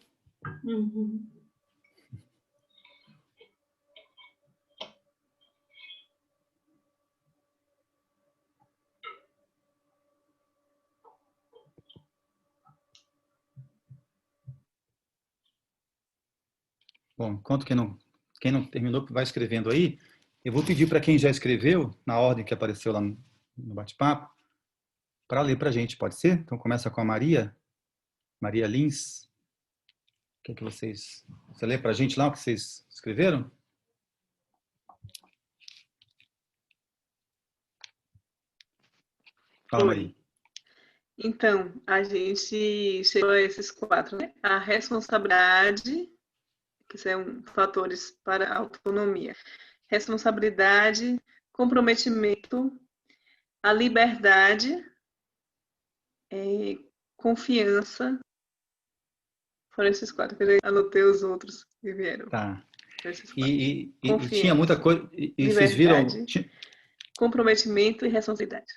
Speaker 5: Uhum.
Speaker 1: Bom, enquanto quem não terminou vai escrevendo aí, eu vou pedir para quem já escreveu, na ordem que apareceu lá no bate-papo, para ler para a gente, pode ser? Então começa com a Maria Lins. O que é que você lê para a gente lá o que vocês escreveram? Fala, Maria.
Speaker 3: Então, a gente chegou a esses 4, né? A responsabilidade, que são fatores para a autonomia. Responsabilidade, comprometimento, a liberdade, confiança. Foram esses 4, que eu anotei os outros que vieram.
Speaker 1: Tá.
Speaker 3: Esses 4.
Speaker 1: E tinha muita coisa. E vocês viram?
Speaker 3: Comprometimento e responsabilidade.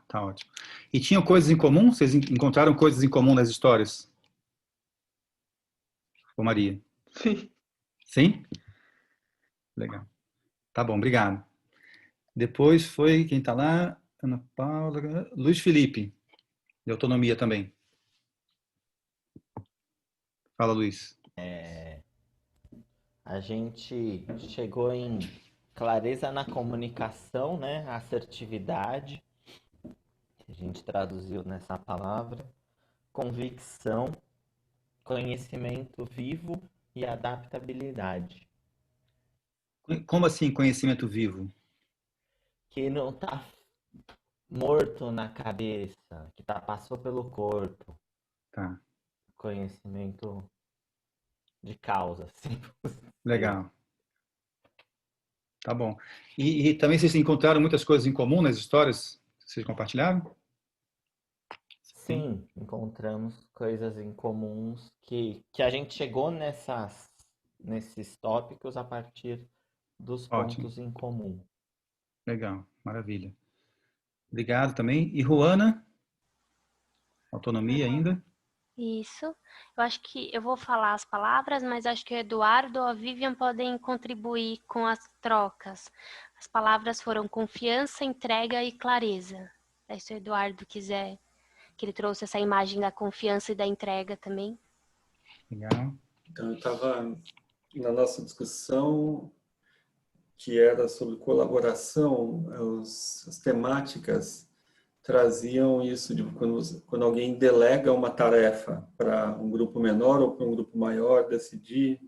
Speaker 1: Tá ótimo. E tinham coisas em comum? Vocês encontraram coisas em comum nas histórias? Ô, Maria?
Speaker 3: Sim.
Speaker 1: Sim? Legal. Tá bom, obrigado. Depois foi, quem está lá? Ana Paula, Luiz Felipe, de autonomia também. Fala, Luiz.
Speaker 6: A gente chegou em clareza na comunicação, né? Assertividade, que a gente traduziu nessa palavra, convicção, conhecimento vivo e adaptabilidade.
Speaker 1: Como assim conhecimento vivo?
Speaker 6: Que não tá morto na cabeça, que passou pelo corpo.
Speaker 1: Tá.
Speaker 6: Conhecimento de causa, sim.
Speaker 1: Legal. Tá bom. E também vocês encontraram muitas coisas em comum nas histórias que vocês compartilharam?
Speaker 6: Sim, encontramos coisas em comuns que a gente chegou nesses tópicos a partir dos
Speaker 1: Ótimo.
Speaker 6: pontos em comum.
Speaker 1: Legal, maravilha. Obrigado também. E Ruana? Autonomia ainda?
Speaker 7: Isso. Eu acho que eu vou falar as palavras, mas acho que o Eduardo ou a Vivian podem contribuir com as trocas. As palavras foram confiança, entrega e clareza. Aí, se o Eduardo quiser, que ele trouxe essa imagem da confiança e da entrega também.
Speaker 1: Legal.
Speaker 8: Então, eu estava na nossa discussão, que era sobre colaboração, as temáticas traziam isso de quando alguém delega uma tarefa para um grupo menor ou para um grupo maior decidir.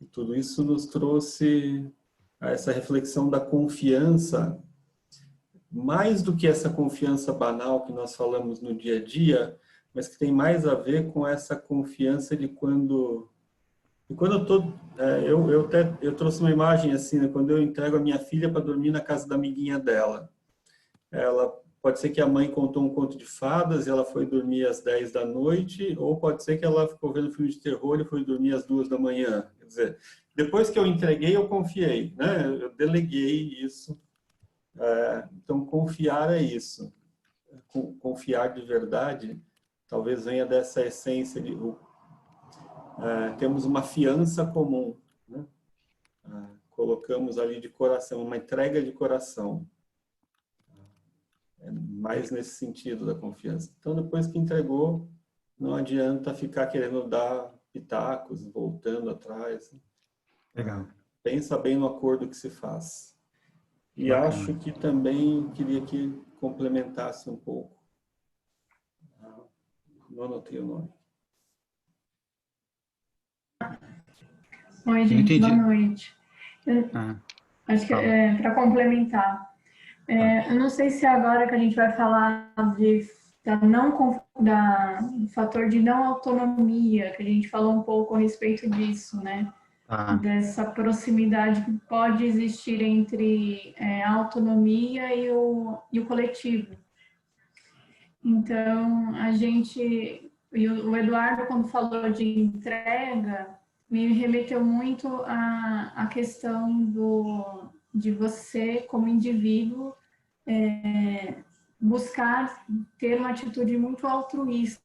Speaker 8: E tudo isso nos trouxe a essa reflexão da confiança, mais do que essa confiança banal que nós falamos no dia a dia, mas que tem mais a ver com essa confiança de quando eu trouxe uma imagem assim, né? Quando eu entrego a minha filha para dormir na casa da amiguinha dela. Ela pode ser que a mãe contou um conto de fadas e ela foi dormir às 10 da noite, ou pode ser que ela ficou vendo filme de terror e foi dormir às 2 da manhã. Quer dizer, depois que eu entreguei, eu confiei, né? Eu deleguei isso. Então, confiar é isso. Confiar de verdade talvez venha dessa essência de temos uma fiança comum, né? Colocamos ali de coração, uma entrega de coração. É mais nesse sentido da confiança. Então, depois que entregou, não adianta ficar querendo dar pitacos, voltando atrás.
Speaker 1: Legal.
Speaker 8: Pensa bem no acordo que se faz. E
Speaker 1: Bacana.
Speaker 8: acho que também queria que complementasse um pouco. Não anotei o nome.
Speaker 9: Oi, gente, boa noite. Acho que para complementar, eu não sei se agora que a gente vai falar do fator de não autonomia, que a gente falou um pouco a respeito disso, né? Dessa proximidade que pode existir entre a autonomia e o coletivo. Então, o Eduardo, quando falou de entrega, me remeteu muito à questão de você, como indivíduo, buscar ter uma atitude muito altruísta,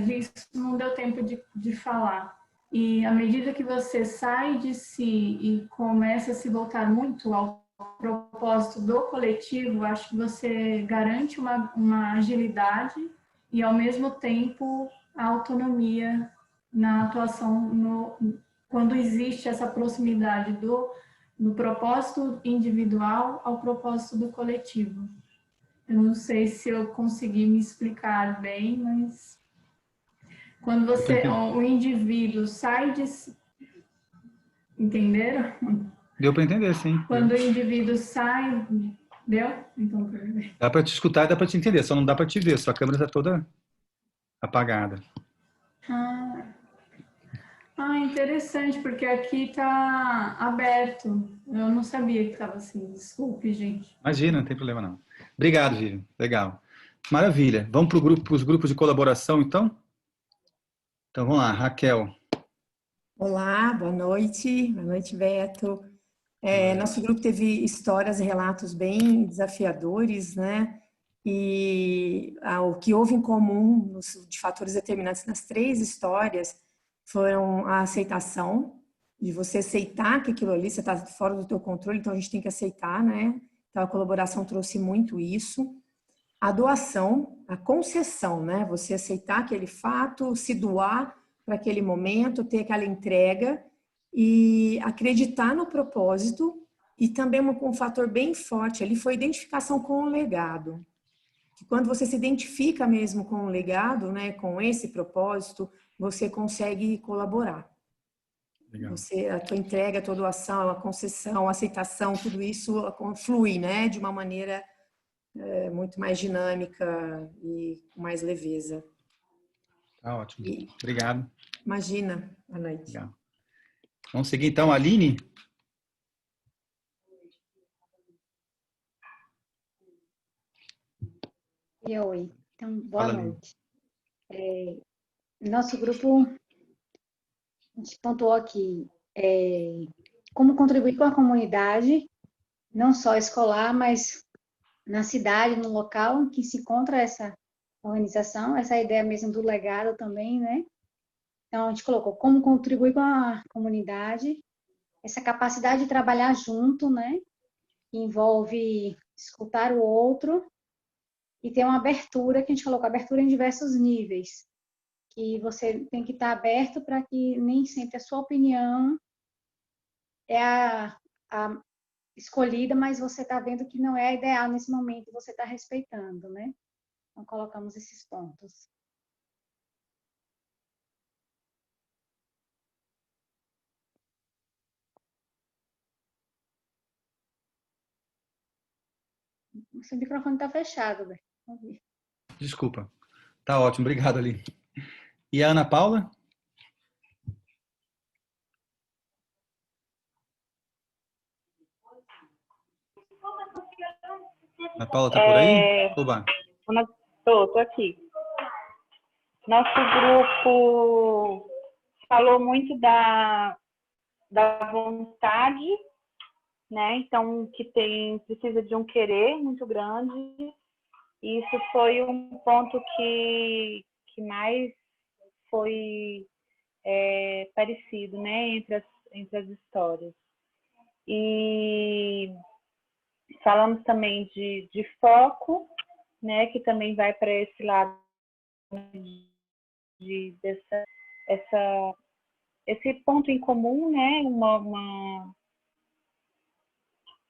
Speaker 9: disso, não deu tempo de falar. E à medida que você sai de si e começa a se voltar muito ao propósito do coletivo, acho que você garante uma agilidade e, ao mesmo tempo, a autonomia na atuação quando existe essa proximidade do propósito individual ao propósito do coletivo. Eu não sei se eu consegui me explicar bem, mas quando o indivíduo sai de si, entenderam?
Speaker 1: Deu para entender, sim.
Speaker 9: Quando o indivíduo sai, deu? Então,
Speaker 1: dá para te escutar e dá para te entender, só não dá para te ver, sua câmera está toda apagada.
Speaker 9: Interessante, porque aqui está aberto. Eu não sabia que estava assim. Desculpe, gente.
Speaker 1: Imagina, não tem problema não. Obrigado, Vivian. Legal. Maravilha. Vamos para os grupos de colaboração, então? Então, vamos lá. Raquel.
Speaker 10: Olá, boa noite. Boa noite, Beto. Nosso grupo teve histórias e relatos bem desafiadores, né? E o que houve em comum de fatores determinantes nas 3 histórias foram a aceitação, de você aceitar que aquilo ali, você está fora do teu controle, então a gente tem que aceitar, né? Então a colaboração trouxe muito isso. A doação, a concessão, né? Você aceitar aquele fato, se doar para aquele momento, ter aquela entrega e acreditar no propósito. E também um fator bem forte ali foi a identificação com o legado. Que quando você se identifica mesmo com o legado, né, com esse propósito, você consegue colaborar.
Speaker 1: Legal.
Speaker 10: A tua entrega, a tua doação, a concessão, a aceitação, tudo isso flui, né, de uma maneira muito mais dinâmica e com mais leveza.
Speaker 1: Tá ótimo. Obrigado.
Speaker 10: Imagina. Boa noite.
Speaker 1: Legal. Vamos seguir então, Aline.
Speaker 11: Oi, então, boa noite. Nosso grupo, a gente pontuou aqui como contribuir com a comunidade, não só escolar, mas na cidade, no local em que se encontra essa organização, essa ideia mesmo do legado também, né? Então, a gente colocou como contribuir com a comunidade, essa capacidade de trabalhar junto, né? Que envolve escutar o outro, e tem uma abertura, que a gente colocou abertura em diversos níveis, que você tem que estar aberto para que nem sempre a sua opinião é a escolhida, mas você está vendo que não é a ideal nesse momento, você está respeitando, né? Então, colocamos esses pontos. O seu microfone está fechado, Beto.
Speaker 1: Desculpa. Tá ótimo, obrigado, Aline. E a Ana Paula? Ana Paula tá por aí? Oba.
Speaker 2: Tô aqui. Nosso grupo falou muito da vontade, né? Então, precisa de um querer muito grande. E isso foi um ponto que mais foi parecido, né? Entre as histórias. E falamos também de foco, né? Que também vai para esse lado esse ponto em comum, né?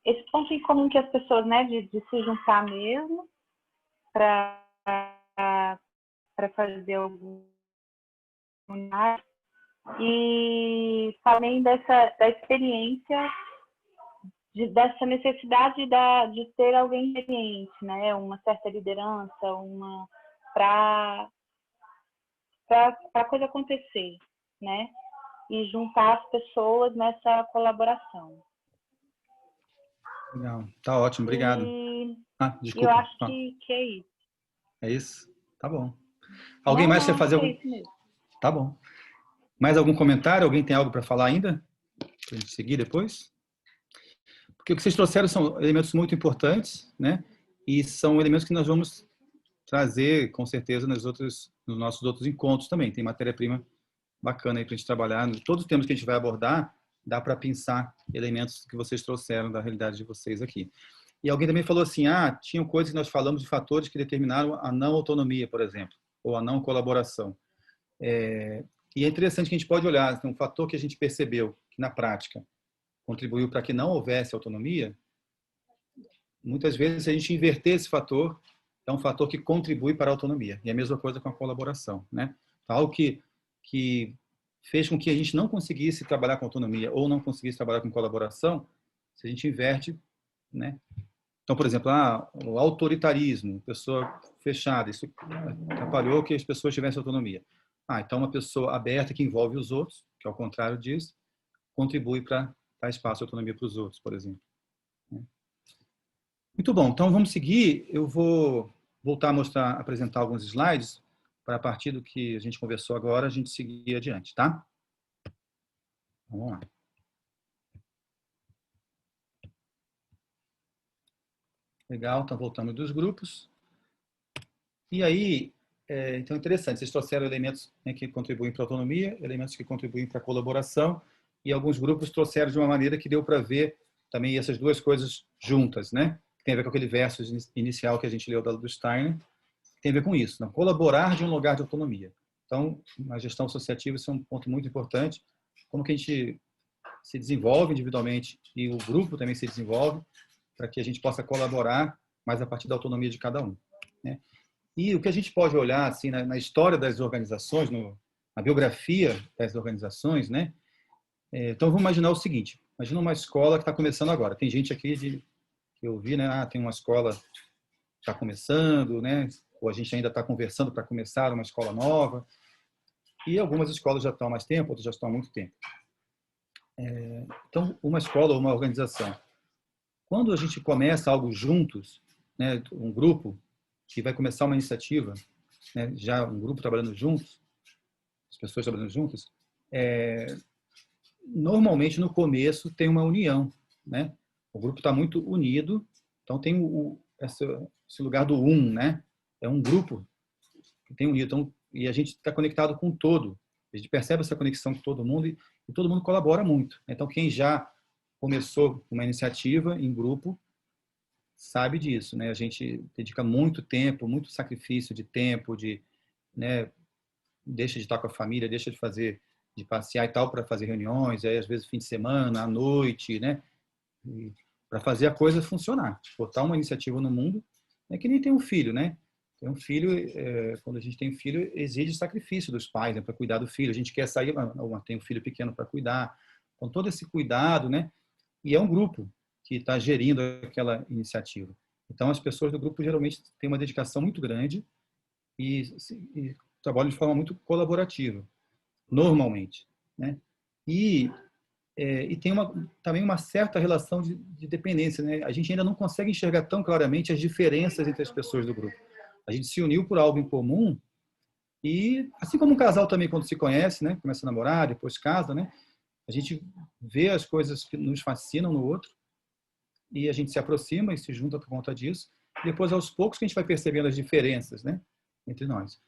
Speaker 2: Esse ponto em comum que as pessoas, né? De se juntar mesmo para fazer algum. E também da experiência, dessa necessidade de ter alguém experiente, né? Uma certa liderança, para a coisa acontecer, né? E juntar as pessoas nessa colaboração.
Speaker 1: Legal, tá ótimo, obrigado. Desculpa.
Speaker 2: Eu acho que é isso.
Speaker 1: É isso? Tá bom. Alguém mais quer fazer algum?
Speaker 2: É isso mesmo.
Speaker 1: Tá bom. Mais algum comentário? Alguém tem algo para falar ainda? Para a gente seguir depois? Porque o que vocês trouxeram são elementos muito importantes, né? E são elementos que nós vamos trazer, com certeza, nos outros nos nossos outros encontros também. Tem matéria-prima bacana aí para a gente trabalhar. Todos os temas que a gente vai abordar, dá para pensar elementos que vocês trouxeram da realidade de vocês aqui. E alguém também falou assim, tinham coisas que nós falamos de fatores que determinaram a não autonomia, por exemplo, ou a não colaboração. E é interessante que a gente pode olhar, um fator que a gente percebeu que na prática contribuiu para que não houvesse autonomia, muitas vezes, se a gente inverter esse fator, é um fator que contribui para a autonomia. E a mesma coisa com a colaboração, né? Algo que fez com que a gente não conseguisse trabalhar com autonomia ou não conseguisse trabalhar com colaboração, se a gente inverte, né? Então, por exemplo, o autoritarismo, pessoa fechada, isso atrapalhou que as pessoas tivessem autonomia. Então uma pessoa aberta que envolve os outros, que ao contrário disso, contribui para dar espaço e autonomia para os outros, por exemplo. Muito bom, então vamos seguir. Eu vou voltar a apresentar alguns slides para, a partir do que a gente conversou agora, a gente seguir adiante, tá? Vamos lá. Legal, então voltamos dos grupos. E aí, então é interessante, vocês trouxeram elementos, né, que contribuem para a autonomia, elementos que contribuem para a colaboração, e alguns grupos trouxeram de uma maneira que deu para ver também essas duas coisas juntas, né? Tem a ver com aquele verso inicial que a gente leu do Steiner, tem a ver com isso, não? Colaborar de um lugar de autonomia. Então, na gestão associativa, isso é um ponto muito importante, como que a gente se desenvolve individualmente e o grupo também se desenvolve, para que a gente possa colaborar mais a partir da autonomia de cada um, né? E o que a gente pode olhar assim na história das organizações, na biografia das organizações, né? Então vamos imaginar o seguinte: imagina uma escola que está começando agora. Tem gente aqui que eu vi, né? Tem uma escola que está começando, né? Ou a gente ainda está conversando para começar uma escola nova. E algumas escolas já estão há mais tempo, outras já estão há muito tempo. Então, uma escola ou uma organização, quando a gente começa algo juntos, né? Um grupo que vai começar uma iniciativa, né, já um grupo trabalhando juntos, as pessoas trabalhando juntas, normalmente no começo tem uma união, né? O grupo está muito unido, então tem esse lugar do né? É um grupo que tem unido, então, e a gente está conectado com o todo, a gente percebe essa conexão com todo mundo e todo mundo colabora muito. Então, quem já começou uma iniciativa em grupo sabe disso, né? A gente dedica muito tempo, muito sacrifício de tempo, né? Deixa de estar com a família, deixa de passear e tal para fazer reuniões, aí às vezes fim de semana, à noite, né? Para fazer a coisa funcionar, botar uma iniciativa no mundo, é que nem tem um filho, né? Tem um filho, quando a gente tem um filho, exige sacrifício dos pais, né, para cuidar do filho. A gente quer sair, tem um filho pequeno para cuidar, então todo esse cuidado, né? E é um grupo que está gerindo aquela iniciativa. Então, as pessoas do grupo geralmente têm uma dedicação muito grande e trabalham de forma muito colaborativa, normalmente, né? E tem também uma certa relação de dependência, né? A gente ainda não consegue enxergar tão claramente as diferenças entre as pessoas do grupo. A gente se uniu por algo em comum e, assim como um casal também, quando se conhece, né? Começa a namorar, depois casa, né? A gente vê as coisas que nos fascinam no outro e a gente se aproxima e se junta por conta disso. Depois, aos poucos, que a gente vai percebendo as diferenças, né, entre nós.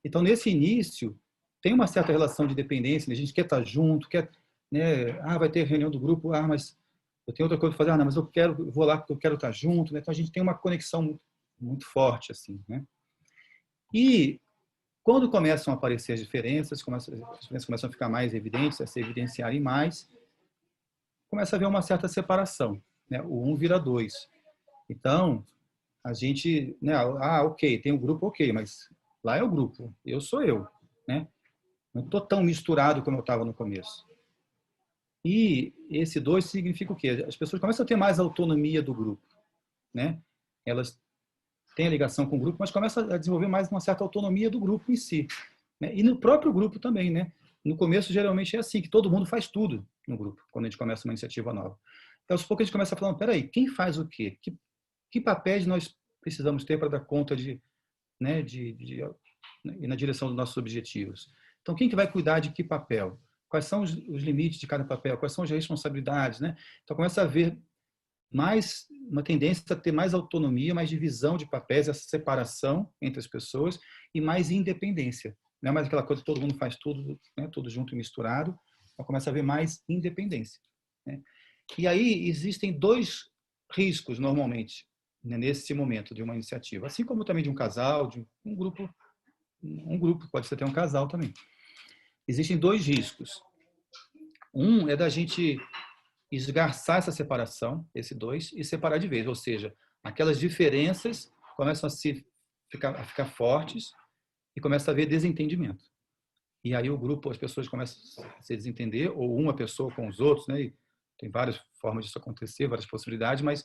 Speaker 1: Então, nesse início, tem uma certa relação de dependência, né? A gente quer estar junto, quer, né? Vai ter reunião do grupo, mas eu tenho outra coisa para fazer, não, mas eu vou lá porque eu quero estar junto, né? Então, a gente tem uma conexão muito, muito forte, assim, né? E quando começam a aparecer as diferenças começam a ficar mais evidentes, a se evidenciarem mais, começa a haver uma certa separação, né? O 1 vira 2. Então, a gente, né? Ok, tem um grupo, ok, mas lá é o grupo, eu sou eu, né? Não estou tão misturado como eu estava no começo. E esse 2 significa o quê? As pessoas começam a ter mais autonomia do grupo, né? Elas têm a ligação com o grupo, mas começam a desenvolver mais uma certa autonomia do grupo em si, né? E no próprio grupo também, né? No começo, geralmente, é assim, que todo mundo faz tudo no grupo, quando a gente começa uma iniciativa nova. Então, aos poucos, a gente começa a falar, peraí, quem faz o quê? Que papéis nós precisamos ter para dar conta né, ir na direção dos nossos objetivos? Então, quem que vai cuidar de que papel? Quais são os limites de cada papel? Quais são as responsabilidades, né? Então, começa a haver mais uma tendência a ter mais autonomia, mais divisão de papéis, essa separação entre as pessoas e mais independência. Não é mais aquela coisa que todo mundo faz tudo, né, tudo junto e misturado, então começa a haver mais independência, né? E aí existem dois riscos, normalmente, né, nesse momento de uma iniciativa, assim como também de um casal, de um grupo, pode ser até um casal também. Existem dois riscos. Um é da gente esgarçar essa separação, esse dois, e separar de vez, ou seja, aquelas diferenças começam a ficar fortes e começa a haver desentendimento. E aí o grupo, as pessoas começam a se desentender, ou uma pessoa com os outros, né? E tem várias formas disso acontecer, várias possibilidades, mas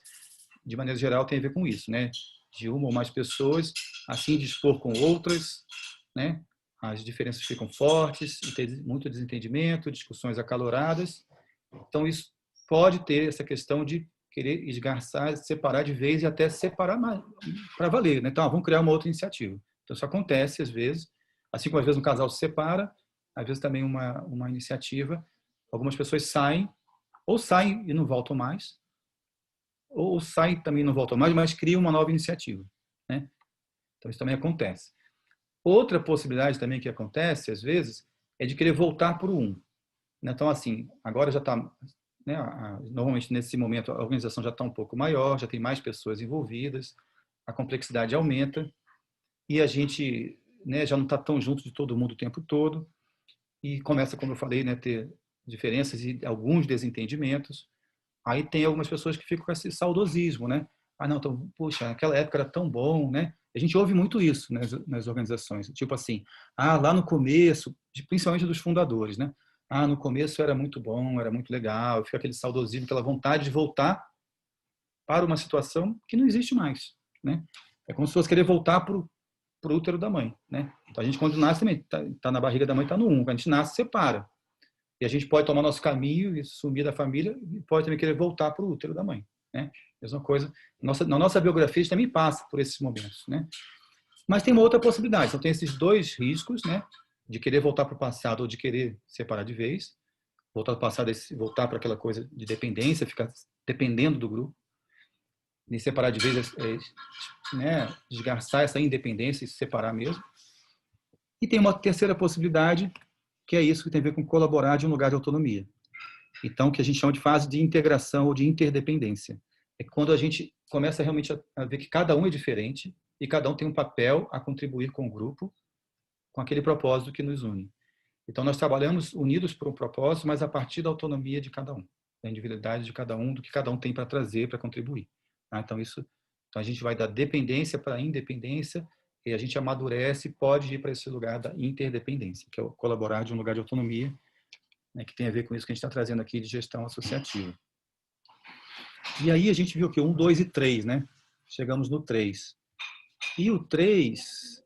Speaker 1: de maneira geral tem a ver com isso, né? De uma ou mais pessoas assim dispor com outras, né? As diferenças ficam fortes, e tem muito desentendimento, discussões acaloradas. Então isso pode ter essa questão de querer esgarçar, separar de vez e até separar para valer, né? Então, vamos criar uma outra iniciativa. Então, isso acontece às vezes, assim como às vezes um casal se separa, às vezes também uma iniciativa, algumas pessoas saem, ou saem e não voltam mais, ou saem também e não voltam mais, mas criam uma nova iniciativa, né? Então, isso também acontece. Outra possibilidade também que acontece, às vezes, é de querer voltar para o um. Então, assim, agora já está, né, normalmente nesse momento a organização já está um pouco maior, já tem mais pessoas envolvidas, a complexidade aumenta e a gente, né, já não está tão junto de todo mundo o tempo todo e começa, como eu falei, né, ter diferenças e alguns desentendimentos. Aí tem algumas pessoas que ficam com esse saudosismo, né? Ah, não, então, puxa, naquela época era tão bom, né? A gente ouve muito isso nas organizações, tipo assim, lá no começo, principalmente dos fundadores, né? No começo era muito bom, era muito legal, fica aquele saudosismo, aquela vontade de voltar para uma situação que não existe mais, né? É como se fosse querer voltar para o útero da mãe, né? Então a gente quando nasce também tá na barriga da mãe, tá no quando a gente nasce separa. E a gente pode tomar nosso caminho e sumir da família e pode também querer voltar para o útero da mãe, né? Mesma coisa, na nossa biografia a gente também passa por esses momentos, né? Mas tem uma outra possibilidade, então tem esses dois riscos, né? De querer voltar para o passado ou de querer separar de vez, voltar para o passado e voltar para aquela coisa de dependência, ficar dependendo do grupo, e separar de vez, né? Desgarçar essa independência e se separar mesmo. E tem uma terceira possibilidade, que é isso que tem a ver com colaborar de um lugar de autonomia. Então, que a gente chama de fase de integração ou de interdependência. É quando a gente começa realmente a ver que cada um é diferente e cada um tem um papel a contribuir com o grupo, com aquele propósito que nos une. Então, nós trabalhamos unidos por um propósito, mas a partir da autonomia de cada um, da individualidade de cada um, do que cada um tem para trazer, para contribuir. Então, a gente vai da dependência para a independência e a gente amadurece e pode ir para esse lugar da interdependência, que é colaborar de um lugar de autonomia, né, que tem a ver com isso que a gente está trazendo aqui de gestão associativa. E aí a gente viu que 1, 2 e 3, né? Chegamos no 3. E o 3,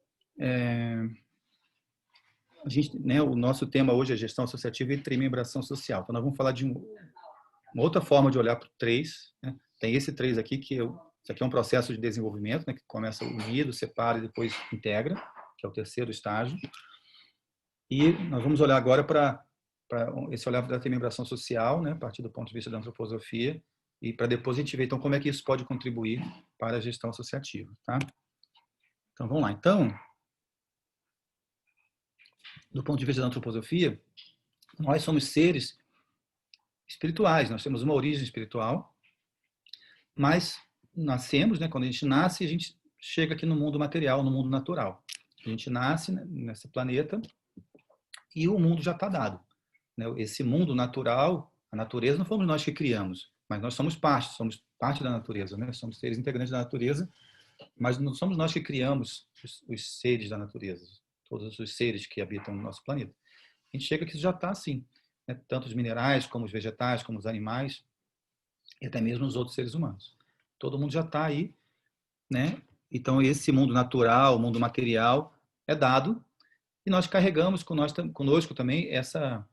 Speaker 1: a gente, né, o nosso tema hoje é gestão associativa e trimembração social. Então nós vamos falar de uma outra forma de olhar para o 3, né? Tem esse 3 aqui, isso aqui é um processo de desenvolvimento, né, que começa unido, separa e depois integra, que é o terceiro estágio. E nós vamos olhar agora para esse olhar da trimembração social, né, a partir do ponto de vista da antroposofia, e para depois a gente ver então como é que isso pode contribuir para a gestão associativa, tá? Então vamos lá. Então, do ponto de vista da antroposofia, nós somos seres espirituais, nós temos uma origem espiritual, mas nascemos, né, quando a gente nasce, a gente chega aqui no mundo material, no mundo natural. A gente nasce nesse planeta e o mundo já está dado, né? Esse mundo natural, a natureza não fomos nós que criamos, mas nós somos parte da natureza, né? Somos seres integrantes da natureza, mas não somos nós que criamos os seres da natureza, todos os seres que habitam no nosso planeta. A gente chega que já está assim, né? Tanto os minerais, como os vegetais, como os animais, e até mesmo os outros seres humanos. Todo mundo já está aí, né? Então, esse mundo natural, o mundo material, é dado, e nós carregamos conosco também essa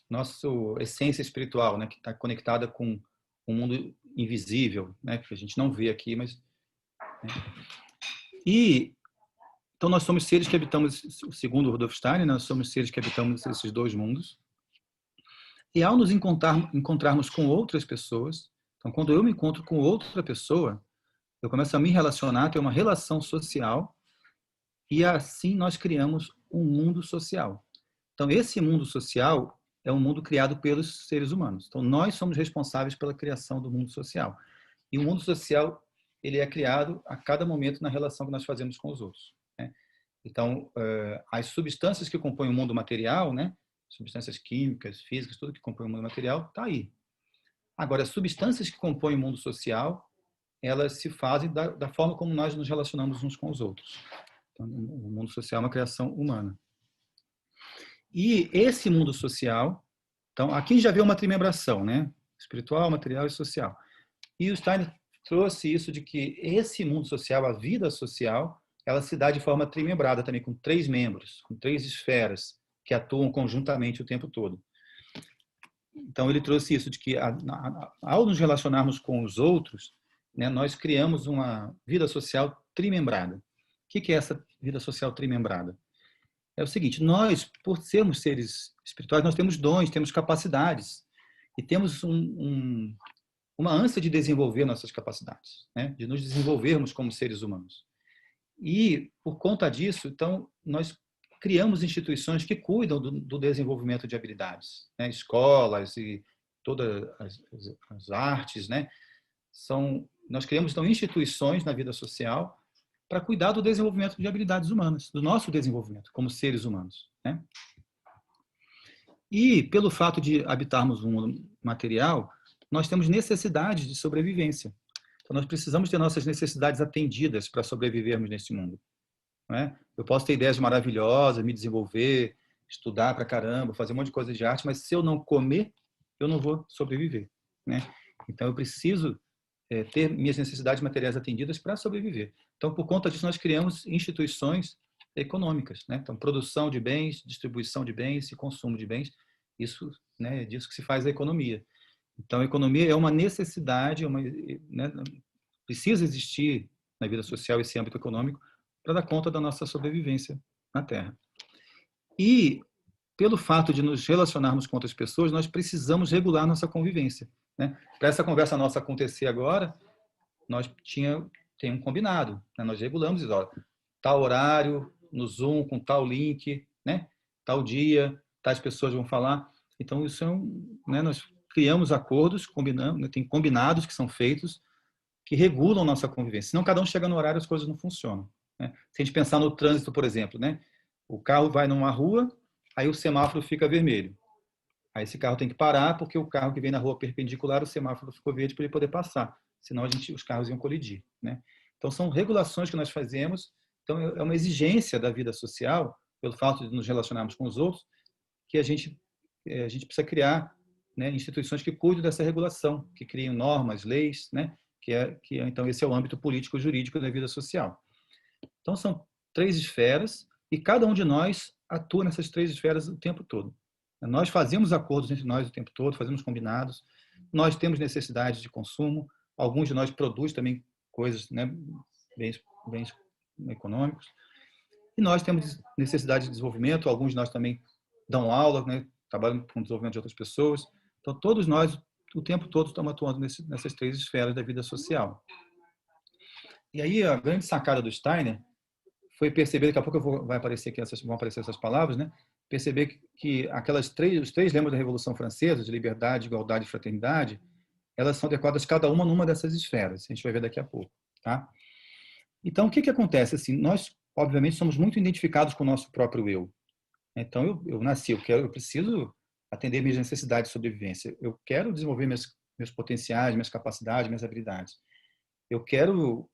Speaker 1: nossa essência espiritual, né? Que está conectada com o mundo invisível, né? Que a gente não vê aqui, mas... né? E, então, nós somos seres que habitamos, segundo o Rudolf Steiner, nós somos seres que habitamos esses dois mundos. E ao nos encontrarmos com outras pessoas, Então, quando eu me encontro com outra pessoa, eu começo a me relacionar, ter uma relação social, e assim nós criamos um mundo social. Então, esse mundo social é um mundo criado pelos seres humanos. Então, nós somos responsáveis pela criação do mundo social. E o mundo social, ele é criado a cada momento na relação que nós fazemos com os outros, né? Então, as substâncias que compõem o mundo material, né? Substâncias químicas, físicas, tudo que compõe o mundo material, está aí. Agora, as substâncias que compõem o mundo social, elas se fazem da forma como nós nos relacionamos uns com os outros. Então, o mundo social é uma criação humana. E esse mundo social, então, aqui já vê uma trimembração, né? Espiritual, material e social. E o Steiner trouxe isso de que esse mundo social, a vida social, ela se dá de forma trimembrada também, com 3 membros, com 3 esferas que atuam conjuntamente o tempo todo. Então, ele trouxe isso de que, ao nos relacionarmos com os outros, né, nós criamos uma vida social trimembrada. O que é essa vida social trimembrada? É o seguinte, nós, por sermos seres espirituais, nós temos dons, temos capacidades, e temos uma ânsia de desenvolver nossas capacidades, né, de nos desenvolvermos como seres humanos. E, por conta disso, então, nós criamos instituições que cuidam do desenvolvimento de habilidades, né? Escolas e todas as artes, né? Nós criamos, então, instituições na vida social para cuidar do desenvolvimento de habilidades humanas, do nosso desenvolvimento como seres humanos, né? E, pelo fato de habitarmos um mundo material, nós temos necessidades de sobrevivência. Então, nós precisamos ter nossas necessidades atendidas para sobrevivermos nesse mundo, não é? Eu posso ter ideias maravilhosas, me desenvolver, estudar pra caramba, fazer um monte de coisa de arte, mas se eu não comer, eu não vou sobreviver, né? Então, eu preciso ter minhas necessidades materiais atendidas para sobreviver. Então, por conta disso, nós criamos instituições econômicas, né? Então, produção de bens, distribuição de bens e consumo de bens. Isso, né, é disso que se faz a economia. Então, a economia é uma necessidade, né, precisa existir na vida social esse âmbito econômico para dar conta da nossa sobrevivência na Terra. E, pelo fato de nos relacionarmos com outras pessoas, nós precisamos regular nossa convivência, né? Para essa conversa nossa acontecer agora, nós tem um combinado, né? Nós regulamos, ó, tal horário, no Zoom, com tal link, né? Tal dia, tais pessoas vão falar. Então, isso né? Nós criamos acordos, combinamos, tem combinados que são feitos que regulam nossa convivência. Senão, cada um chega no horário, as coisas não funcionam, né? Se a gente pensar no trânsito, por exemplo, né? O carro vai numa rua, aí o semáforo fica vermelho. Aí esse carro tem que parar, porque o carro que vem na rua perpendicular, o semáforo ficou verde para ele poder passar. Senão os carros iam colidir, né? Então, são regulações que nós fazemos. Então, é uma exigência da vida social, pelo fato de nos relacionarmos com os outros, que a gente precisa criar, né, instituições que cuidem dessa regulação, que criem normas, leis, né? Então, esse é o âmbito político-jurídico da vida social. Então, são 3 esferas e cada um de nós atua nessas 3 esferas o tempo todo. Nós fazemos acordos entre nós o tempo todo, fazemos combinados, nós temos necessidades de consumo, alguns de nós produzem também coisas, né, bens econômicos, e nós temos necessidade de desenvolvimento, alguns de nós também dão aula, né, trabalham com o desenvolvimento de outras pessoas. Então, todos nós, o tempo todo, estamos atuando nessas 3 esferas da vida social. E aí, a grande sacada do Steiner foi perceber, daqui a pouco vão aparecer essas palavras, né? Perceber que os 3 lemas da Revolução Francesa, de liberdade, igualdade e fraternidade, elas são adequadas cada uma numa dessas esferas. A gente vai ver daqui a pouco, tá? Então, o que acontece? Assim, nós, obviamente, somos muito identificados com o nosso próprio eu. Então, eu nasci, eu preciso atender minhas necessidades de sobrevivência. Eu quero desenvolver meus potenciais, minhas capacidades, minhas habilidades. Eu quero,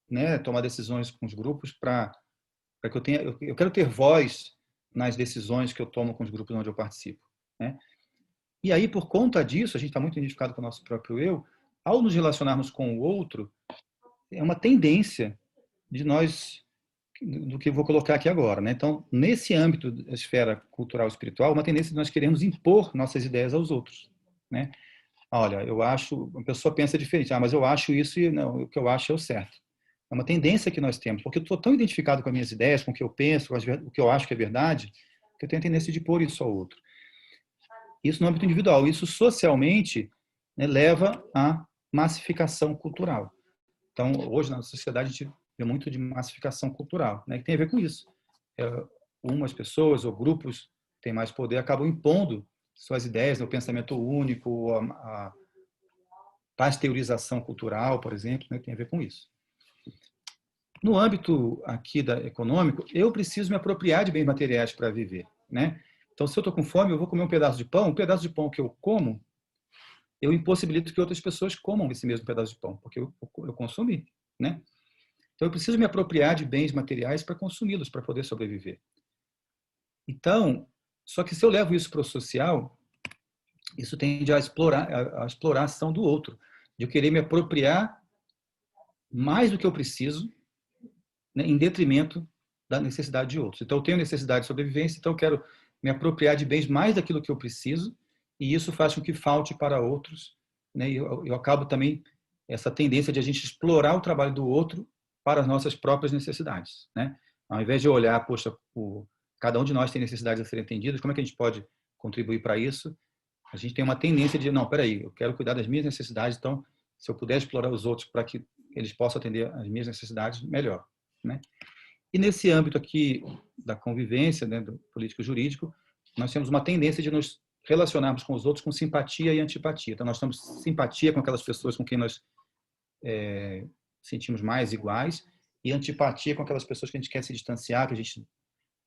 Speaker 1: né, tomar decisões com os grupos para que eu quero ter voz nas decisões que eu tomo com os grupos onde eu participo, né? E aí, por conta disso, a gente está muito identificado com o nosso próprio eu. Ao nos relacionarmos com o outro, é uma tendência de nós, do que eu vou colocar aqui agora, né? Então, nesse âmbito da esfera cultural e espiritual, uma tendência de nós queremos impor nossas ideias aos outros, né? Olha, eu acho, a pessoa pensa diferente, mas eu acho isso e não, o que eu acho é o certo. É uma tendência que nós temos, porque eu estou tão identificado com as minhas ideias, com o que eu penso, com o que eu acho que é verdade, que eu tenho a tendência de impor isso ao outro. Isso no âmbito individual. Isso socialmente, né, leva a massificação cultural. Então, hoje na sociedade a gente vê muito de massificação cultural, né, que tem a ver com isso. Umas pessoas ou grupos que têm mais poder acabam impondo suas ideias, o pensamento único, a pasteurização cultural, por exemplo, né, tem a ver com isso. No âmbito aqui econômico, eu preciso me apropriar de bens materiais para viver, né? Então, se eu estou com fome, eu vou comer um pedaço de pão. Um pedaço de pão que eu como, eu impossibilito que outras pessoas comam esse mesmo pedaço de pão, porque eu consumi, né? Então, eu preciso me apropriar de bens materiais para consumi-los, para poder sobreviver. Então, só que se eu levo isso para o social, isso tende a explorar a ação do outro, de eu querer me apropriar mais do que eu preciso, né, em detrimento da necessidade de outros. Então, eu tenho necessidade de sobrevivência, então eu quero me apropriar de bens mais daquilo que eu preciso, e isso faz com que falte para outros, né? E eu acabo também essa tendência de a gente explorar o trabalho do outro para as nossas próprias necessidades, né? Ao invés de olhar, poxa, cada um de nós tem necessidades a serem atendidas, como é que a gente pode contribuir para isso? A gente tem uma tendência de, não, peraí, eu quero cuidar das minhas necessidades, então, se eu puder explorar os outros para que eles possam atender as minhas necessidades, melhor, né? E nesse âmbito aqui da convivência, né, do político-jurídico, nós temos uma tendência de nos relacionarmos com os outros com simpatia e antipatia. Então, nós temos simpatia com aquelas pessoas com quem nós sentimos mais iguais e antipatia com aquelas pessoas que a gente quer se distanciar, que a gente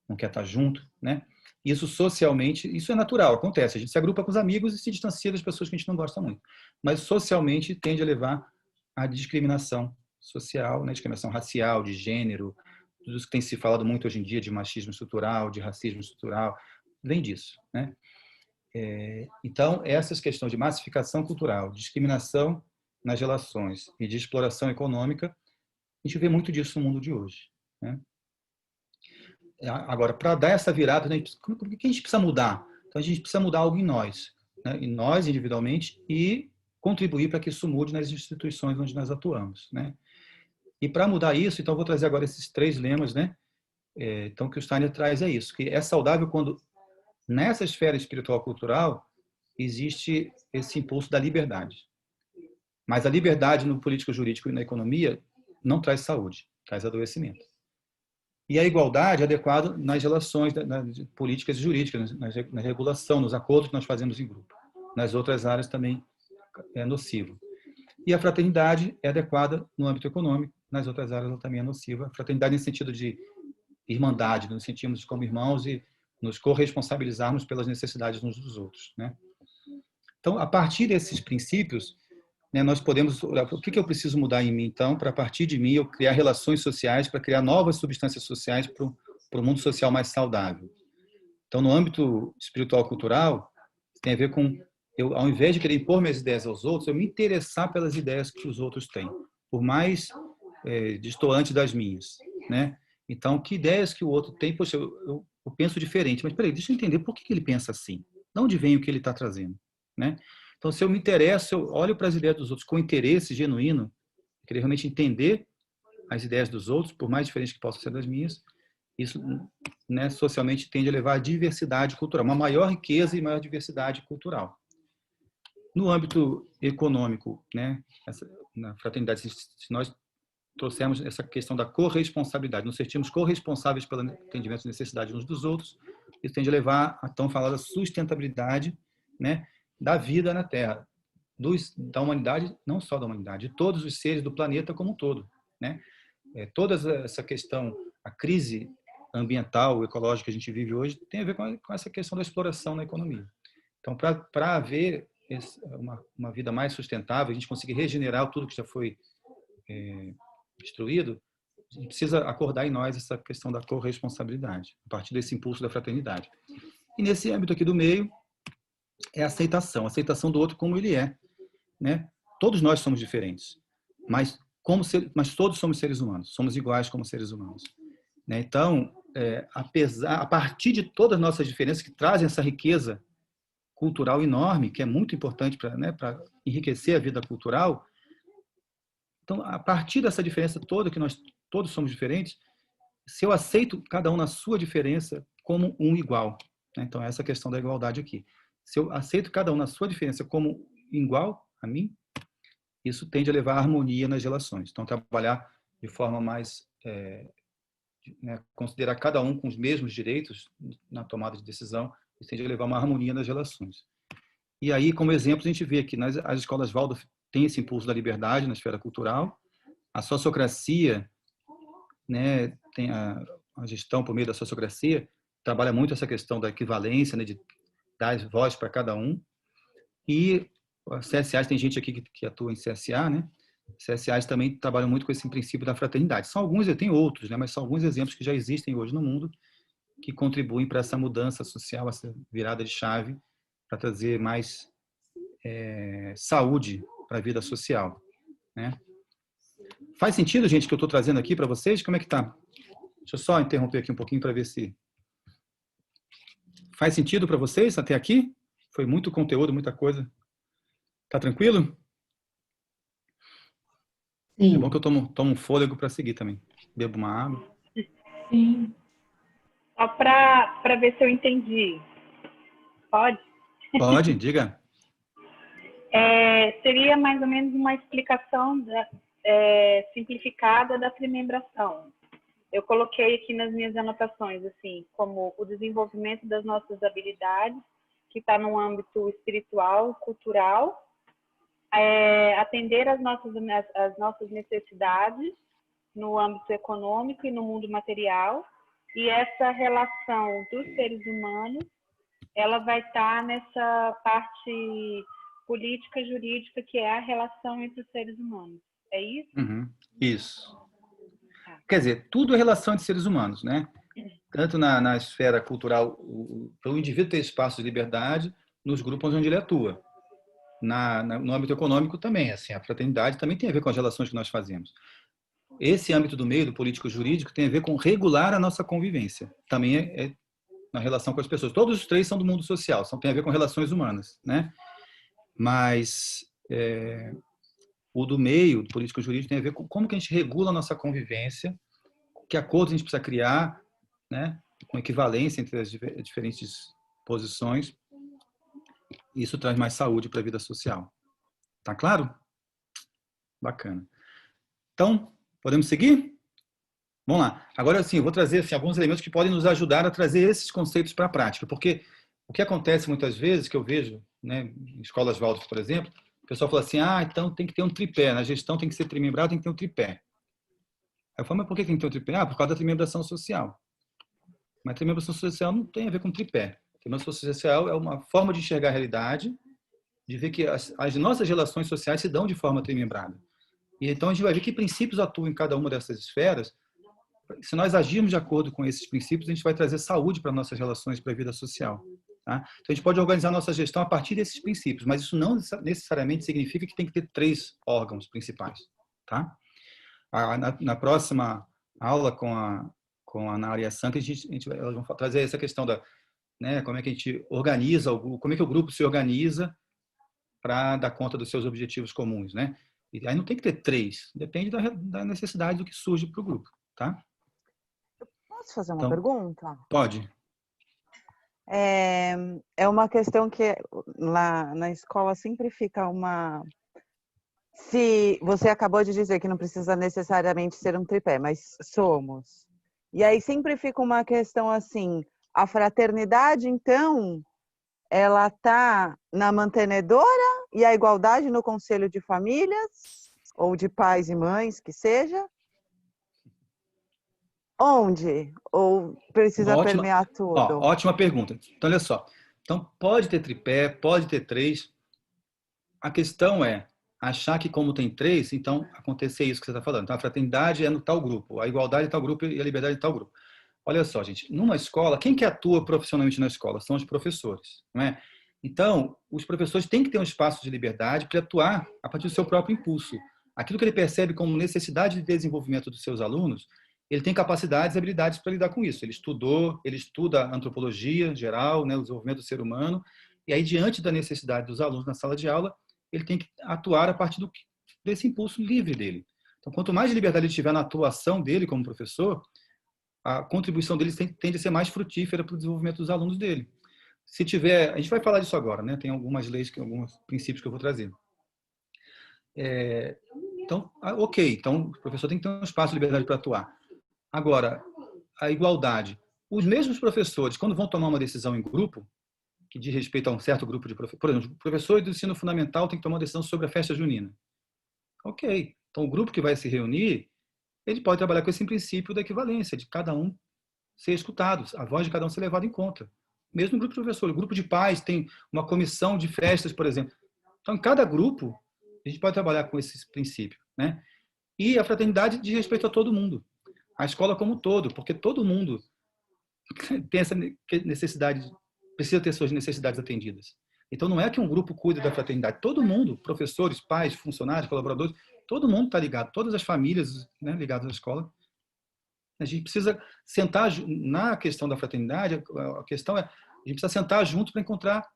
Speaker 1: não quer estar junto, né? Isso socialmente, isso é natural, acontece. A gente se agrupa com os amigos e se distancia das pessoas que a gente não gosta muito. Mas socialmente tende a levar à discriminação social, né? Discriminação racial, de gênero, tudo isso que tem se falado muito hoje em dia de machismo estrutural, de racismo estrutural, vem disso, né? Então, essas questões de massificação cultural, discriminação nas relações e de exploração econômica, a gente vê muito disso no mundo de hoje, né? Agora, para dar essa virada, né, o que a gente precisa mudar? Então, a gente precisa mudar algo em nós, né? Em nós individualmente, e contribuir para que isso mude nas instituições onde nós atuamos, né? E para mudar isso, então, eu vou trazer agora esses 3 lemas, né? Então, o que o Steiner traz é isso, que é saudável quando, nessa esfera espiritual cultural, existe esse impulso da liberdade. Mas a liberdade no político-jurídico e na economia não traz saúde, traz adoecimento. E a igualdade é adequada nas relações nas políticas e jurídicas, na regulação, nos acordos que nós fazemos em grupo. Nas outras áreas também é nocivo. E a fraternidade é adequada no âmbito econômico, nas outras áreas ela também é nociva. A fraternidade no sentido de irmandade, nos sentimos como irmãos e nos corresponsabilizarmos pelas necessidades uns dos outros, né? Então, a partir desses princípios, né, nós podemos olhar o que eu preciso mudar em mim, então, para a partir de mim eu criar relações sociais, para criar novas substâncias sociais para o mundo social mais saudável. Então, no âmbito espiritual cultural, tem a ver com eu, ao invés de querer impor minhas ideias aos outros, eu me interessar pelas ideias que os outros têm, por mais distoantes das minhas, né? Então, que ideias que o outro tem? Poxa, eu penso diferente, mas peraí, deixa eu entender por que ele pensa assim. De onde vem o que ele está trazendo, né? Então, se eu me interesso, eu olho para as ideias dos outros com interesse genuíno, querer realmente entender as ideias dos outros, por mais diferentes que possam ser das minhas, isso, né, socialmente tende a levar à diversidade cultural, uma maior riqueza e maior diversidade cultural. No âmbito econômico, né, na fraternidade, se nós trouxermos essa questão da corresponsabilidade, nos sentimos corresponsáveis pelo atendimento das necessidades uns dos outros, isso tende a levar à tão falada sustentabilidade, né, da vida na Terra, da humanidade, não só da humanidade, de todos os seres do planeta como um todo, né? Toda essa questão, a crise ambiental, ecológica que a gente vive hoje, tem a ver com essa questão da exploração na economia. Então, para haver uma vida mais sustentável, a gente conseguir regenerar tudo que já foi destruído, a gente precisa acordar em nós essa questão da corresponsabilidade, a partir desse impulso da fraternidade. E nesse âmbito aqui do meio, é a aceitação do outro como ele é, né? Todos nós somos diferentes, mas todos somos seres humanos, somos iguais como seres humanos, né? Então, a partir de todas as nossas diferenças que trazem essa riqueza cultural enorme, que é muito importante para enriquecer a vida cultural, então, a partir dessa diferença toda, que nós todos somos diferentes, se eu aceito cada um na sua diferença como um igual, né? Então, essa questão da igualdade aqui. Se eu aceito cada um na sua diferença como igual a mim, isso tende a levar à harmonia nas relações. Então, trabalhar de forma mais... considerar cada um com os mesmos direitos na tomada de decisão, isso tende a levar a uma harmonia nas relações. E aí, como exemplo, a gente vê que as escolas Waldorf têm esse impulso da liberdade na esfera cultural, a sociocracia, né, tem a gestão por meio da sociocracia, trabalha muito essa questão da equivalência, né, de dar voz para cada um, e as CSAs, tem gente aqui que atua em CSA, né? CSAs também trabalham muito com esse princípio da fraternidade. São alguns, e tem outros, né? Mas são alguns exemplos que já existem hoje no mundo que contribuem para essa mudança social, essa virada de chave, para trazer mais saúde para a vida social, né? Faz sentido, gente, que eu estou trazendo aqui para vocês? Como é que tá? Deixa eu só interromper aqui um pouquinho para ver se... Faz sentido para vocês até aqui? Foi muito conteúdo, muita coisa. Tá tranquilo?
Speaker 11: Sim.
Speaker 1: É bom que eu tomo um fôlego para seguir também. Bebo uma água.
Speaker 2: Sim. Só para ver se eu entendi. Pode?
Speaker 1: Pode, diga.
Speaker 2: Seria mais ou menos uma explicação simplificada da trimembração. Eu coloquei aqui nas minhas anotações, assim, como o desenvolvimento das nossas habilidades, que está no âmbito espiritual, cultural, atender às nossas necessidades no âmbito econômico e no mundo material, e essa relação dos seres humanos, ela vai estar nessa parte política, jurídica, que é a relação entre os seres humanos. É isso?
Speaker 1: Isso. Quer dizer, tudo é relação entre seres humanos, né? Tanto na esfera cultural, para o indivíduo ter espaço de liberdade nos grupos onde ele atua. No âmbito econômico também, assim, a fraternidade também tem a ver com as relações que nós fazemos. Esse âmbito do meio, do político-jurídico, tem a ver com regular a nossa convivência. Também é na relação com as pessoas. Todos os três são do mundo social, tem a ver com relações humanas, né? Mas o do meio, do político-jurídico, tem a ver com como que a gente regula a nossa convivência, que acordos a gente precisa criar, né? Com equivalência entre as diferentes posições. Isso traz mais saúde para a vida social. Tá claro? Bacana. Então, podemos seguir? Vamos lá. Agora, assim, eu vou trazer alguns elementos que podem nos ajudar a trazer esses conceitos para a prática, porque o que acontece muitas vezes, que eu vejo, né, em escolas Waldorf, por exemplo, o pessoal fala assim, então tem que ter um tripé, na gestão tem que ser trimembrado, tem que ter um tripé. Aí eu falo, mas por que tem que ter um tripé? Por causa da trimembração social. Mas a trimembração social não tem a ver com tripé. A trimembração social é uma forma de enxergar a realidade, de ver que as nossas relações sociais se dão de forma trimembrada. E então a gente vai ver que princípios atuam em cada uma dessas esferas. Se nós agirmos de acordo com esses princípios, a gente vai trazer saúde para nossas relações, para a vida social. Tá? Então a gente pode organizar nossa gestão a partir desses princípios, mas isso não necessariamente significa que tem que ter 3 órgãos principais. Tá? Na próxima aula com a Ana Maria Santos, elas vão trazer essa questão da, né, como é que a gente organiza, como é que o grupo se organiza para dar conta dos seus objetivos comuns, né? E aí não tem que ter 3, depende da necessidade do que surge para o grupo, tá?
Speaker 12: Posso fazer uma pergunta?
Speaker 1: Pode.
Speaker 12: É uma questão que lá na escola sempre fica uma... Se você acabou de dizer que não precisa necessariamente ser um tripé, mas somos. E aí sempre fica uma questão assim, a fraternidade, então, ela está na mantenedora e a igualdade no conselho de famílias, ou de pais e mães, que seja? Onde? Ou precisa permear tudo?
Speaker 1: Ótima pergunta. Então, olha só. Então, pode ter tripé, pode ter 3. A questão é achar que como tem 3, então acontecer isso que você está falando. Então, a fraternidade é no tal grupo, a igualdade é tal grupo e a liberdade é tal grupo. Olha só, gente, numa escola, quem que atua profissionalmente na escola? São os professores, não é? Então, os professores têm que ter um espaço de liberdade para atuar a partir do seu próprio impulso. Aquilo que ele percebe como necessidade de desenvolvimento dos seus alunos, ele tem capacidades e habilidades para lidar com isso. Ele estuda antropologia geral, né, o desenvolvimento do ser humano, e aí, diante da necessidade dos alunos na sala de aula, ele tem que atuar a partir desse impulso livre dele. Então, quanto mais liberdade ele tiver na atuação dele como professor, a contribuição dele tende a ser mais frutífera para o desenvolvimento dos alunos dele. Se tiver, a gente vai falar disso agora, né? Tem algumas leis, alguns princípios que eu vou trazer. Então, ok, então o professor tem que ter um espaço de liberdade para atuar. Agora, a igualdade. Os mesmos professores, quando vão tomar uma decisão em grupo, que diz respeito a um certo grupo de professores, por exemplo, o professor do ensino fundamental tem que tomar uma decisão sobre a festa junina. Ok, então o grupo que vai se reunir, ele pode trabalhar com esse princípio da equivalência, de cada um ser escutado, a voz de cada um ser levada em conta. Mesmo o grupo de professores, o grupo de pais tem uma comissão de festas, por exemplo. Então, em cada grupo, a gente pode trabalhar com esse princípio, né? E a fraternidade diz respeito a todo mundo. A escola como um todo, porque todo mundo tem essa necessidade, precisa ter suas necessidades atendidas. Então, não é que um grupo cuida da fraternidade. Todo mundo, professores, pais, funcionários, colaboradores, todo mundo está ligado. Todas as famílias, né, ligadas à escola. A gente precisa sentar na questão da fraternidade. A questão é, a gente precisa sentar junto para encontrar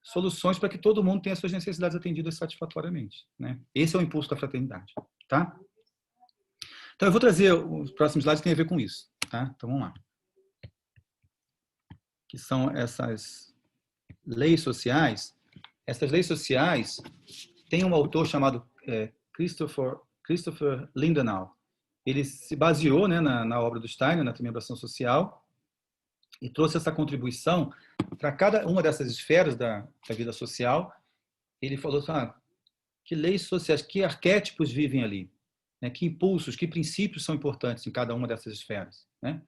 Speaker 1: soluções para que todo mundo tenha suas necessidades atendidas satisfatoriamente, né? Esse é o impulso da fraternidade, tá? Então, eu vou trazer os próximos slides que tem a ver com isso, tá? Então, vamos lá. Que são essas leis sociais. Essas leis sociais tem um autor chamado Christopher Lindenau. Ele se baseou, né, na obra do Steiner, na transmembração social, e trouxe essa contribuição para cada uma dessas esferas da vida social. Ele falou assim, que leis sociais, que arquétipos vivem ali, né, que impulsos, que princípios são importantes em cada uma dessas esferas, né?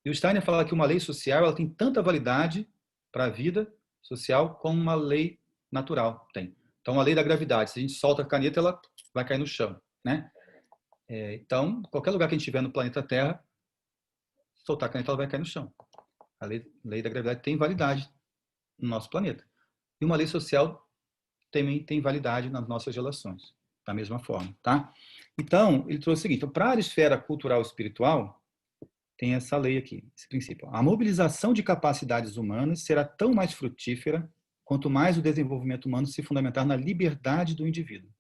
Speaker 1: E o Steiner fala que uma lei social ela tem tanta validade para a vida social como uma lei natural tem. Então, a lei da gravidade, se a gente solta a caneta, ela vai cair no chão, né? Então, qualquer lugar que a gente estiver no planeta Terra, soltar a caneta, ela vai cair no chão. A lei da gravidade tem validade no nosso planeta. E uma lei social também tem validade nas nossas relações, da mesma forma, tá? Então, ele trouxe o seguinte, então, para a esfera cultural e espiritual, tem essa lei aqui, esse princípio. A mobilização de capacidades humanas será tão mais frutífera quanto mais o desenvolvimento humano se fundamentar na liberdade do indivíduo.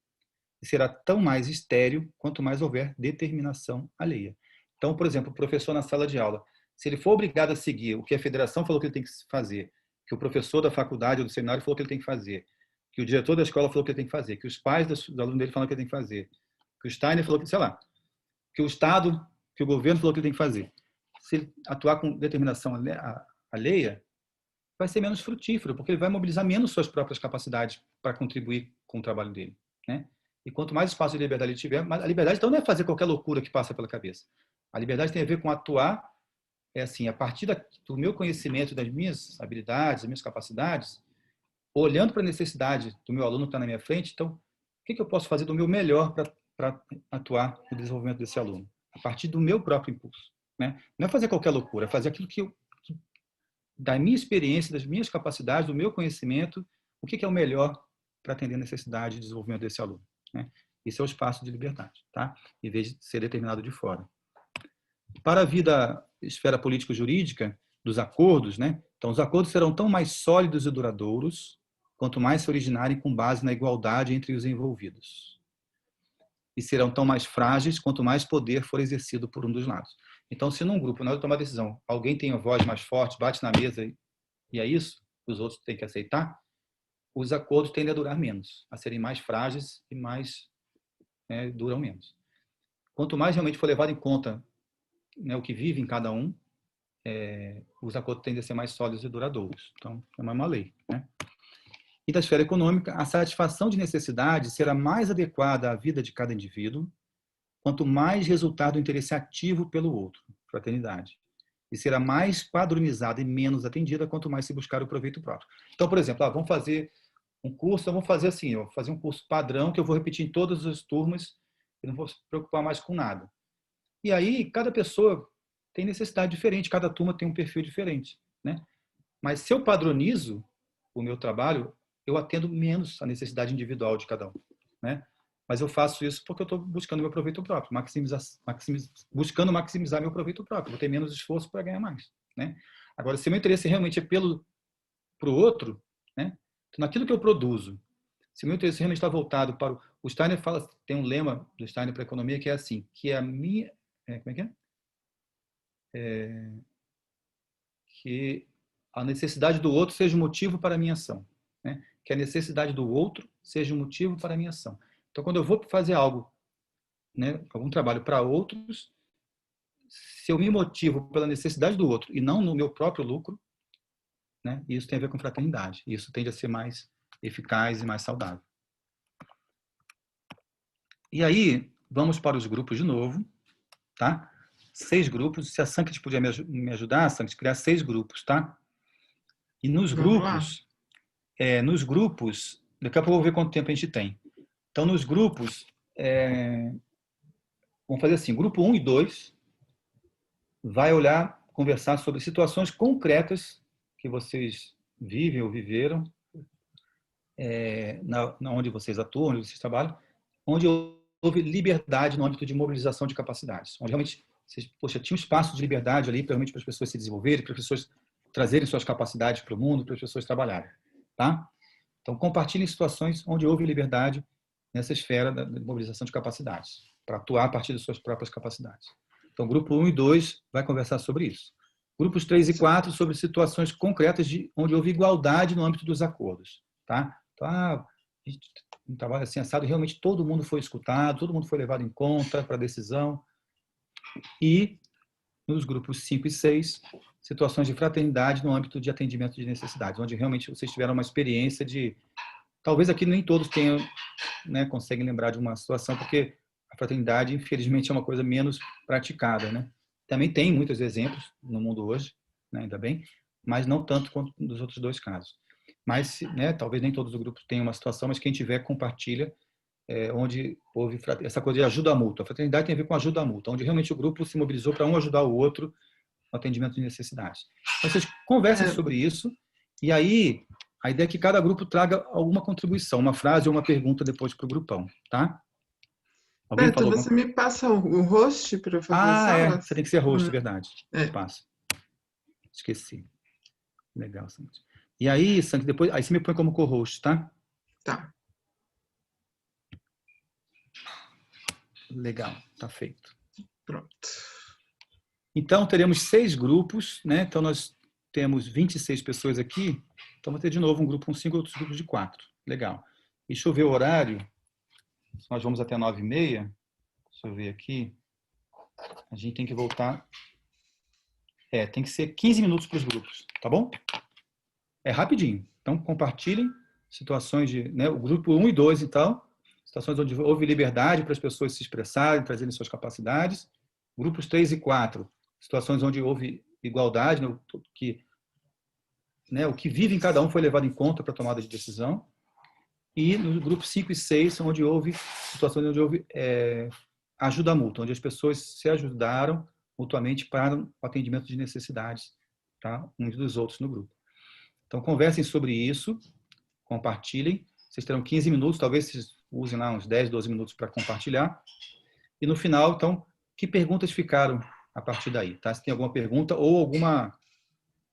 Speaker 1: E será tão mais estéril quanto mais houver determinação alheia. Então, por exemplo, o professor na sala de aula, se ele for obrigado a seguir o que a federação falou que ele tem que fazer, que o professor da faculdade ou do seminário falou que ele tem que fazer, que o diretor da escola falou que ele tem que fazer, que os pais dos alunos dele falaram que ele tem que fazer, que o Steiner falou que, sei lá, que o Estado, que o governo falou que ele tem que fazer. Se ele atuar com determinação alheia, vai ser menos frutífero, porque ele vai mobilizar menos suas próprias capacidades para contribuir com o trabalho dele, né? E quanto mais espaço de liberdade ele tiver, a liberdade então não é fazer qualquer loucura que passa pela cabeça. A liberdade tem a ver com atuar, assim, a partir do meu conhecimento, das minhas habilidades, das minhas capacidades, olhando para a necessidade do meu aluno que está na minha frente, então, o que eu posso fazer do meu melhor para atuar no desenvolvimento desse aluno? A partir do meu próprio impulso, né? Não é fazer qualquer loucura, é fazer aquilo que da minha experiência, das minhas capacidades, do meu conhecimento, o que é o melhor para atender a necessidade de desenvolvimento desse aluno, né? Esse é o espaço de liberdade, tá? Em vez de ser determinado de fora. Para a vida, esfera político-jurídica, dos acordos, né? Então, os acordos serão tão mais sólidos e duradouros quanto mais se originarem com base na igualdade entre os envolvidos. E serão tão mais frágeis quanto mais poder for exercido por um dos lados. Então, se num grupo, na hora de tomar decisão, alguém tem a voz mais forte, bate na mesa e é isso, os outros têm que aceitar, os acordos tendem a durar menos, a serem mais frágeis e mais, né, duram menos. Quanto mais realmente for levado em conta, né, o que vive em cada um, os acordos tendem a ser mais sólidos e duradouros. Então, é uma lei, né? E da esfera econômica, a satisfação de necessidades será mais adequada à vida de cada indivíduo, quanto mais resultar do interesse ativo pelo outro, fraternidade. E será mais padronizada e menos atendida quanto mais se buscar o proveito próprio. Então, por exemplo, vamos fazer um curso, vamos fazer assim, eu vou fazer um curso padrão que eu vou repetir em todas as turmas e não vou se preocupar mais com nada. E aí, cada pessoa tem necessidade diferente, cada turma tem um perfil diferente, né? Mas se eu padronizo o meu trabalho, eu atendo menos a necessidade individual de cada um, né? Mas eu faço isso porque eu estou buscando meu proveito próprio, buscando maximizar meu proveito próprio. Vou ter menos esforço para ganhar mais, né? Agora, se meu interesse realmente é pro outro, né? Então, naquilo que eu produzo, se meu interesse realmente está voltado para o Steiner fala, tem um lema do Steiner para a economia que é assim, que é a minha, como é que é? Que a necessidade do outro seja o motivo para a minha ação, né? Que a necessidade do outro seja o motivo para a minha ação. Então, quando eu vou fazer algo, né, algum trabalho para outros, se eu me motivo pela necessidade do outro e não no meu próprio lucro, né, isso tem a ver com fraternidade. Isso tende a ser mais eficaz e mais saudável. E aí, vamos para os grupos de novo, tá? 6 grupos. Se a Sankt podia me ajudar, Sankt, criar 6 grupos, tá? E nos grupos, daqui a pouco eu vou ver quanto tempo a gente tem. Então, nos grupos, vamos fazer assim, grupo 1 e 2 vai olhar, conversar sobre situações concretas que vocês vivem ou viveram, onde vocês atuam, onde vocês trabalham, onde houve liberdade no âmbito de mobilização de capacidades, onde realmente vocês, tinha um espaço de liberdade ali, realmente para as pessoas se desenvolverem, para as pessoas trazerem suas capacidades para o mundo, para as pessoas trabalharem, tá? Então, compartilhem situações onde houve liberdade nessa esfera da mobilização de capacidades, para atuar a partir de suas próprias capacidades. Então, grupo 1 e 2 vai conversar sobre isso. Grupos 3 e 4 sobre situações concretas onde houve igualdade no âmbito dos acordos, tá? Então, a gente um trabalho assim assado, realmente todo mundo foi escutado, todo mundo foi levado em conta para a decisão. E nos grupos 5 e 6, situações de fraternidade no âmbito de atendimento de necessidades, onde realmente vocês tiveram uma experiência de... Talvez aqui nem todos tenham, né, conseguem lembrar de uma situação, porque a fraternidade, infelizmente, é uma coisa menos praticada, né? Também tem muitos exemplos no mundo hoje, né, ainda bem, mas não tanto quanto nos outros 2 casos. Mas, né, talvez nem todos os grupos tenham uma situação, mas quem tiver, compartilha, onde houve essa coisa de ajuda mútua. A fraternidade tem a ver com ajuda mútua, onde realmente o grupo se mobilizou para um ajudar o outro no atendimento de necessidades. Então, vocês conversem sobre isso, e aí a ideia é que cada grupo traga alguma contribuição, uma frase ou uma pergunta depois para o grupão, tá?
Speaker 3: Alguém Beto, você me passa o host para eu fazer as
Speaker 1: você tem que ser host, verdade. Passa. Esqueci. Legal, Santi. E aí, Santi, depois, aí você me põe como co-host, tá?
Speaker 3: Tá.
Speaker 1: Legal, tá feito.
Speaker 3: Pronto.
Speaker 1: Então, teremos 6 grupos, né? Então, nós temos 26 pessoas aqui. Então, vou ter de novo um grupo com 5, outros grupos de 4. Legal. Deixa eu ver o horário. Nós vamos até 9h30. Deixa eu ver aqui. A gente tem que voltar. Tem que ser 15 minutos para os grupos, tá bom? É rapidinho. Então, compartilhem situações de... Né, o grupo 1 e 2, então, situações onde houve liberdade para as pessoas se expressarem, trazerem suas capacidades. Grupos 3 e 4, situações onde houve igualdade, o que vive em cada um foi levado em conta para a tomada de decisão. E no grupo 5 e 6, onde houve situações onde houve ajuda mútua, onde as pessoas se ajudaram mutuamente para o atendimento de necessidades, tá? Uns dos outros no grupo. Então, conversem sobre isso, compartilhem. Vocês terão 15 minutos, talvez vocês usem lá uns 10, 12 minutos para compartilhar. E no final, então, que perguntas ficaram a partir daí? Tá? Se tem alguma pergunta ou alguma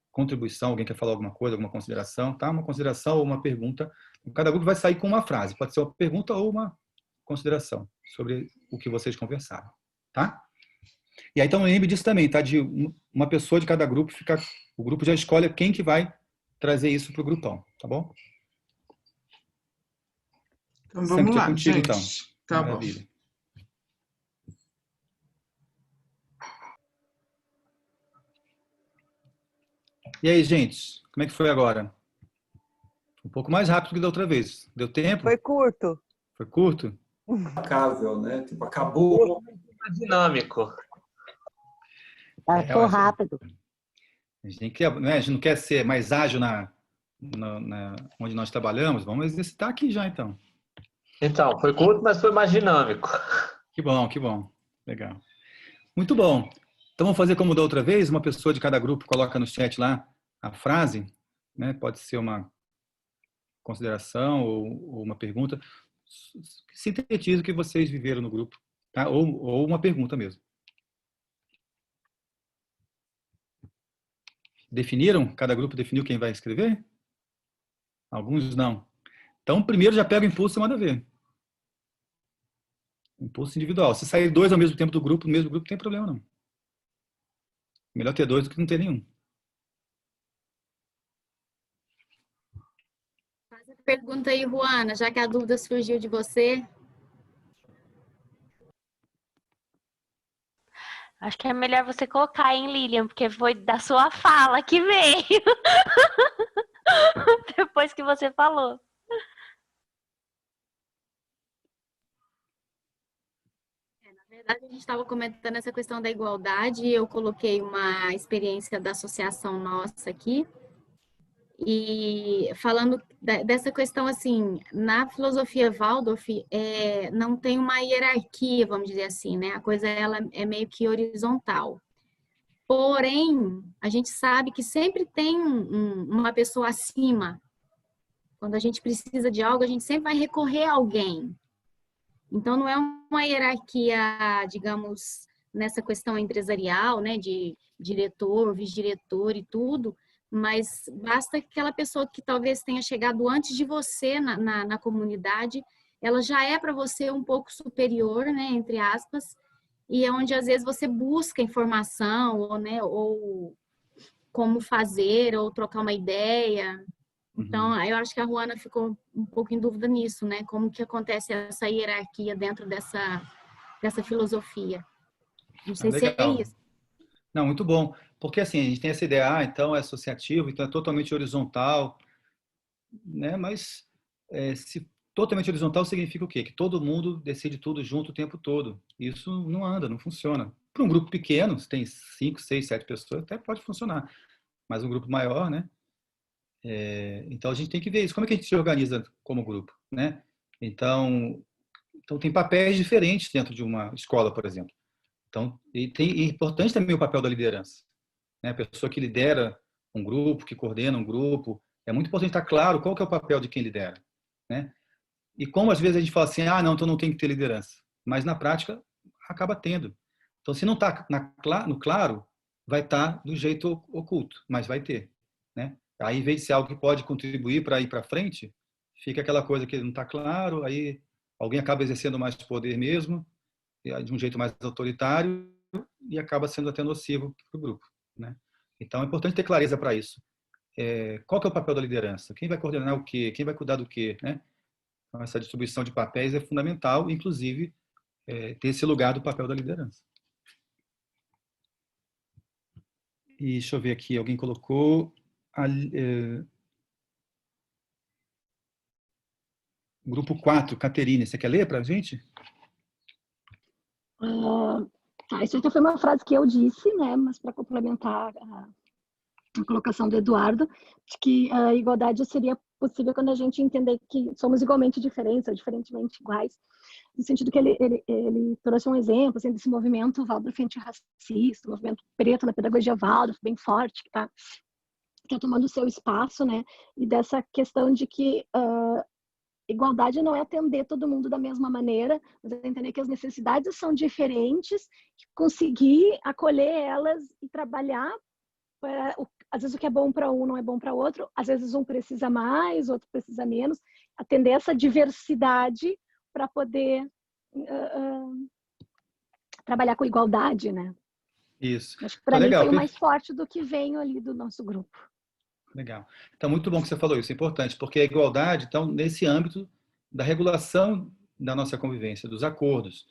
Speaker 1: contribuição, alguém quer falar alguma coisa, alguma consideração, tá? Uma consideração ou uma pergunta. Cada grupo vai sair com uma frase. Pode ser uma pergunta ou uma consideração sobre o que vocês conversaram, tá? E aí, então, lembre disso também, tá? De uma pessoa de cada grupo ficar... O grupo já escolhe quem que vai trazer isso para o grupão, tá bom?
Speaker 3: Então, vamos lá,
Speaker 1: contigo,
Speaker 3: gente.
Speaker 1: Então.
Speaker 3: Tá
Speaker 1: Maravilha.
Speaker 3: bom.
Speaker 1: E aí, gente? Como é que foi agora? Um pouco mais rápido que da outra vez. Deu tempo?
Speaker 12: Foi curto.
Speaker 1: Foi curto?
Speaker 8: Impecável, né? Tipo, acabou.
Speaker 13: Dinâmico.
Speaker 12: Passou rápido.
Speaker 1: A gente não quer ser mais ágil onde nós trabalhamos. Vamos exercitar aqui já, então.
Speaker 13: Então, foi curto, mas foi mais dinâmico.
Speaker 1: Que bom, que bom. Legal. Muito bom. Então, vamos fazer como da outra vez. Uma pessoa de cada grupo coloca no chat lá a frase, né? Pode ser uma consideração ou uma pergunta. Sintetiza o que vocês viveram no grupo, tá? Ou uma pergunta mesmo. Definiram? Cada grupo definiu quem vai escrever? Alguns não. Então, primeiro já pega o impulso e manda ver. Impulso individual. Se sair 2 ao mesmo tempo do grupo, no mesmo grupo, não tem problema não. Melhor ter 2 do que não ter nenhum.
Speaker 14: Faz a pergunta aí, Juana, já que a dúvida surgiu de você.
Speaker 7: Acho que é melhor você colocar, hein, Lilian, porque foi da sua fala que veio. Depois que você falou.
Speaker 14: Na verdade, a gente estava comentando essa questão da igualdade, eu coloquei uma experiência da associação nossa aqui, e falando dessa questão, assim, na filosofia Waldorf, não tem uma hierarquia, vamos dizer assim, né? A coisa, ela é meio que horizontal. Porém, a gente sabe que sempre tem uma pessoa acima. Quando a gente precisa de algo, a gente sempre vai recorrer a alguém. Então, não é uma hierarquia, digamos, nessa questão empresarial, né, de diretor, vice-diretor e tudo, mas basta que aquela pessoa que talvez tenha chegado antes de você na comunidade, ela já é para você um pouco superior, né, entre aspas, e é onde às vezes você busca informação, ou, né, ou como fazer, ou trocar uma ideia. Então, eu acho que a Ruana ficou um pouco em dúvida nisso, né? Como que acontece essa hierarquia dentro dessa filosofia. Não sei se é isso.
Speaker 1: Não, muito bom. Porque assim, a gente tem essa ideia, então é associativo, então é totalmente horizontal, né? Mas se totalmente horizontal significa o quê? Que todo mundo decide tudo junto o tempo todo. Isso não anda, não funciona. Para um grupo pequeno, se tem 5, 6, 7 pessoas, até pode funcionar. Mas um grupo maior, né? Então a gente tem que ver isso. Como é que a gente se organiza como grupo, né? Então tem papéis diferentes dentro de uma escola, por exemplo. Então, é importante também o papel da liderança, né? A pessoa que lidera um grupo, que coordena um grupo, é muito importante estar claro qual que é o papel de quem lidera, né? E como às vezes a gente fala assim, não, então não tem que ter liderança, mas na prática acaba tendo. Então, se não está no claro, vai estar do jeito oculto, mas vai ter, né? Aí, em vez de ser algo que pode contribuir para ir para frente, fica aquela coisa que não está claro, aí alguém acaba exercendo mais poder mesmo, de um jeito mais autoritário, e acaba sendo até nocivo para o grupo, né? Então, é importante ter clareza para isso. Qual que é o papel da liderança? Quem vai coordenar o quê? Quem vai cuidar do quê, né? Então, essa distribuição de papéis é fundamental, inclusive, ter esse lugar do papel da liderança. E deixa eu ver aqui, alguém colocou... Grupo 4, Caterine, você quer ler para a gente?
Speaker 15: Isso já foi uma frase que eu disse, né? Mas para complementar a colocação do Eduardo, de que a igualdade seria possível quando a gente entender que somos igualmente diferentes, ou diferentemente iguais, no sentido que ele trouxe um exemplo assim, desse movimento Waldorf antirracista, o movimento preto na pedagogia Waldorf, bem forte, que está tomando o seu espaço, né? E dessa questão de que igualdade não é atender todo mundo da mesma maneira, mas é entender que as necessidades são diferentes, conseguir acolher elas e trabalhar para, às vezes o que é bom para um não é bom para outro, às vezes um precisa mais, outro precisa menos, atender essa diversidade para poder trabalhar com igualdade, né?
Speaker 1: Isso.
Speaker 15: Acho que para mim foi o mais forte do que veio ali do nosso grupo.
Speaker 1: Legal. Então, muito bom que você falou isso, é importante, porque a igualdade, então, nesse âmbito da regulação da nossa convivência, dos acordos.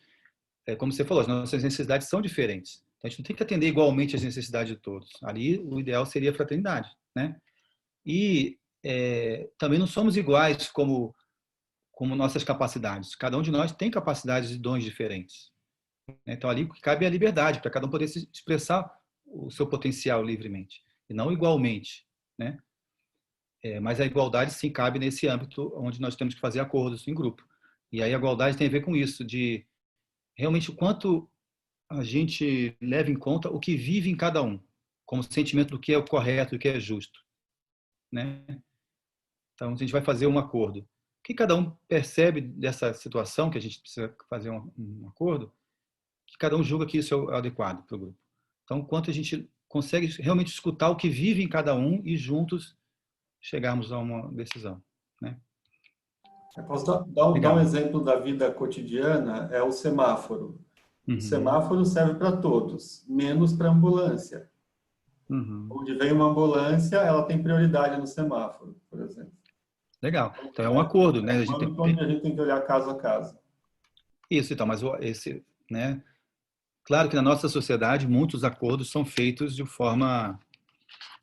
Speaker 1: Como você falou, as nossas necessidades são diferentes. Então, a gente não tem que atender igualmente as necessidades de todos. Ali, o ideal seria a fraternidade, né? E também não somos iguais como nossas capacidades. Cada um de nós tem capacidades e dons diferentes. Então, ali cabe a liberdade, para cada um poder se expressar o seu potencial livremente, e não igualmente, né? Mas a igualdade, sim, cabe nesse âmbito onde nós temos que fazer acordos em grupo. E aí a igualdade tem a ver com isso, de realmente o quanto a gente leva em conta o que vive em cada um, como sentimento do que é o correto, do que é justo, né? Então, a gente vai fazer um acordo. O que cada um percebe dessa situação, que a gente precisa fazer um acordo, que cada um julga que isso é o adequado para o grupo. Então, o quanto a gente consegue realmente escutar o que vive em cada um e juntos chegarmos a uma decisão, né?
Speaker 8: Eu posso dar um exemplo da vida cotidiana, é o semáforo. O semáforo serve para todos, menos para a ambulância. Onde vem uma ambulância, ela tem prioridade no semáforo, por exemplo.
Speaker 1: Legal. Então é um acordo, né?
Speaker 8: A gente tem que olhar caso a caso.
Speaker 1: Isso, então, mas esse, né? Claro que na nossa sociedade muitos acordos são feitos de forma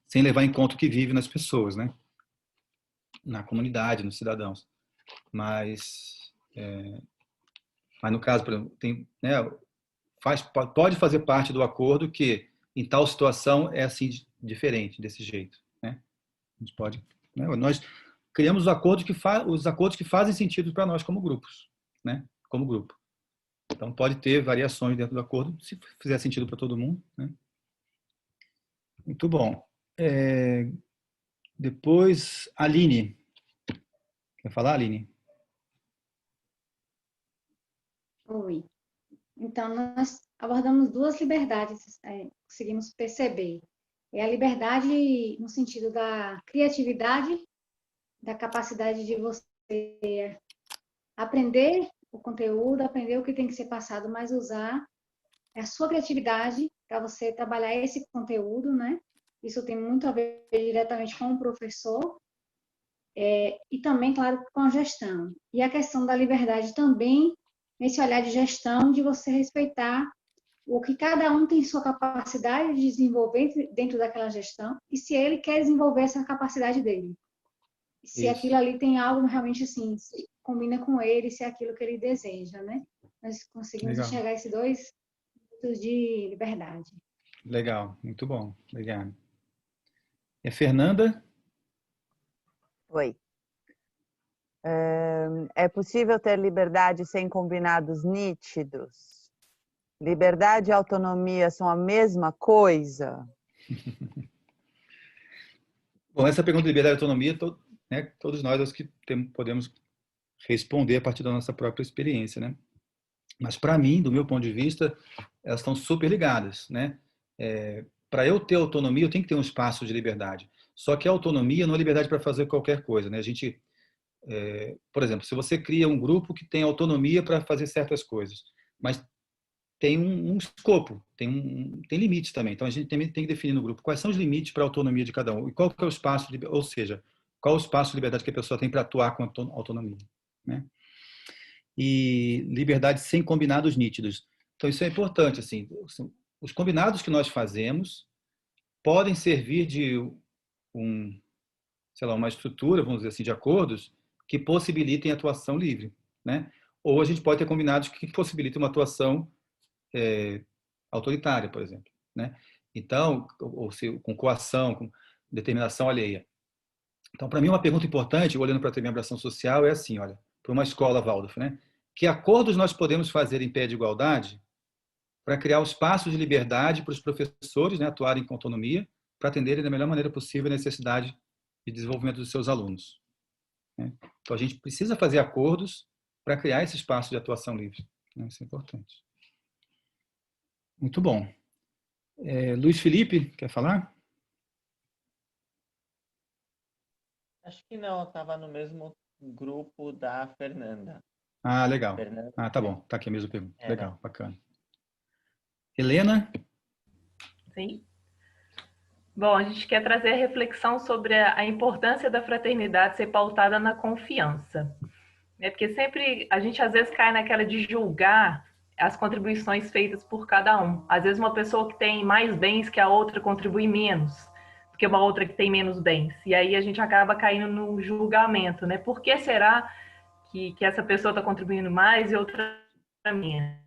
Speaker 1: sem levar em conta o que vive nas pessoas, né? Na comunidade, nos cidadãos. Mas no caso, por exemplo, né, pode fazer parte do acordo que em tal situação é assim diferente, desse jeito, né? A gente pode, né? Nós criamos os acordos que fazem sentido para nós como grupos, né? Como grupo. Então pode ter variações dentro do acordo, se fizer sentido para todo mundo, né? Muito bom. Depois, Aline. Quer falar, Aline?
Speaker 11: Oi. Então, nós abordamos duas liberdades, conseguimos perceber. É a liberdade no sentido da criatividade, da capacidade de você aprender o conteúdo, aprender o que tem que ser passado, mas usar a sua criatividade para você trabalhar esse conteúdo, né? Isso tem muito a ver diretamente com o professor e também, claro, com a gestão. E a questão da liberdade também, nesse olhar de gestão, de você respeitar o que cada um tem sua capacidade de desenvolver dentro daquela gestão e se ele quer desenvolver essa capacidade dele. Se
Speaker 1: Isso.
Speaker 11: aquilo ali tem algo realmente assim, se combina com ele, se é aquilo que ele deseja, né? Nós conseguimos enxergar esses dois pontos de liberdade.
Speaker 1: Legal, muito bom. Obrigado. E a Fernanda?
Speaker 12: Oi. É possível ter liberdade sem combinados nítidos? Liberdade e autonomia são a mesma coisa?
Speaker 1: Bom, essa pergunta de liberdade e autonomia, né, todos nós acho que podemos responder a partir da nossa própria experiência, né? Mas para mim, do meu ponto de vista, elas estão super ligadas, né? Para eu ter autonomia, eu tenho que ter um espaço de liberdade. Só que a autonomia não é liberdade para fazer qualquer coisa, né? A gente, por exemplo, se você cria um grupo que tem autonomia para fazer certas coisas, mas tem um escopo, tem limites também. Então a gente também tem que definir no grupo quais são os limites para a autonomia de cada um e qual que é o espaço, ou seja, qual o espaço de liberdade que a pessoa tem para atuar com autonomia, né? E liberdade sem combinados nítidos. Então isso é importante, assim, os combinados que nós fazemos podem servir de uma estrutura, vamos dizer assim, de acordos que possibilitem atuação livre, né? Ou a gente pode ter combinados que possibilitem uma atuação autoritária, por exemplo, né? Então, com coação, com determinação alheia. Então, para mim, uma pergunta importante, olhando para a membração social, é assim, olha, para uma escola Waldorf, né? Que acordos nós podemos fazer em pé de igualdade para criar um espaço de liberdade para os professores, né, atuarem com autonomia, para atenderem da melhor maneira possível a necessidade de desenvolvimento dos seus alunos, né? Então, a gente precisa fazer acordos para criar esse espaço de atuação livre, né? Isso é importante. Muito bom. Luiz Felipe, quer falar?
Speaker 6: Acho que não, estava no mesmo grupo da Fernanda.
Speaker 1: Ah, legal.
Speaker 6: Fernanda,
Speaker 1: tá bom. Tá aqui a mesma pergunta. Legal,
Speaker 6: não.
Speaker 1: bacana. Helena?
Speaker 16: Sim. Bom, a gente quer trazer a reflexão sobre a importância da fraternidade ser pautada na confiança. Porque sempre a gente às vezes cai naquela de julgar as contribuições feitas por cada um. Às vezes uma pessoa que tem mais bens que a outra contribui menos do que uma outra que tem menos bens. E aí a gente acaba caindo no julgamento, né? Por que será que essa pessoa está contribuindo mais e outra menos?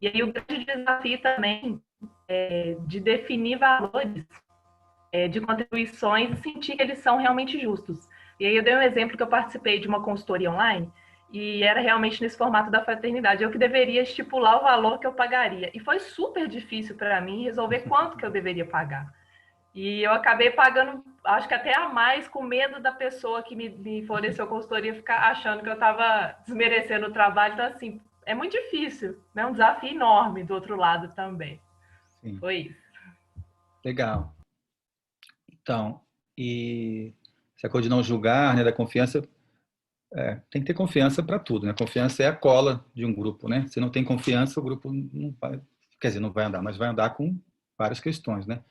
Speaker 16: E aí o grande desafio também é de definir valores de contribuições e sentir que eles são realmente justos. E aí eu dei um exemplo que eu participei de uma consultoria online e era realmente nesse formato da fraternidade. Eu que deveria estipular o valor que eu pagaria. E foi super difícil para mim resolver quanto que eu deveria pagar. E eu acabei pagando, acho que até a mais, com medo da pessoa que me forneceu consultoria ficar achando que eu estava desmerecendo o trabalho. Então, assim, é muito difícil, né? Um desafio enorme do outro lado também.
Speaker 1: Sim.
Speaker 16: Foi isso.
Speaker 1: Legal. Então, e essa coisa de não julgar, né, da confiança, tem que ter confiança para tudo, né? Confiança é a cola de um grupo, né? Se não tem confiança, o grupo não vai, quer dizer, não vai andar, mas vai andar com várias questões, né?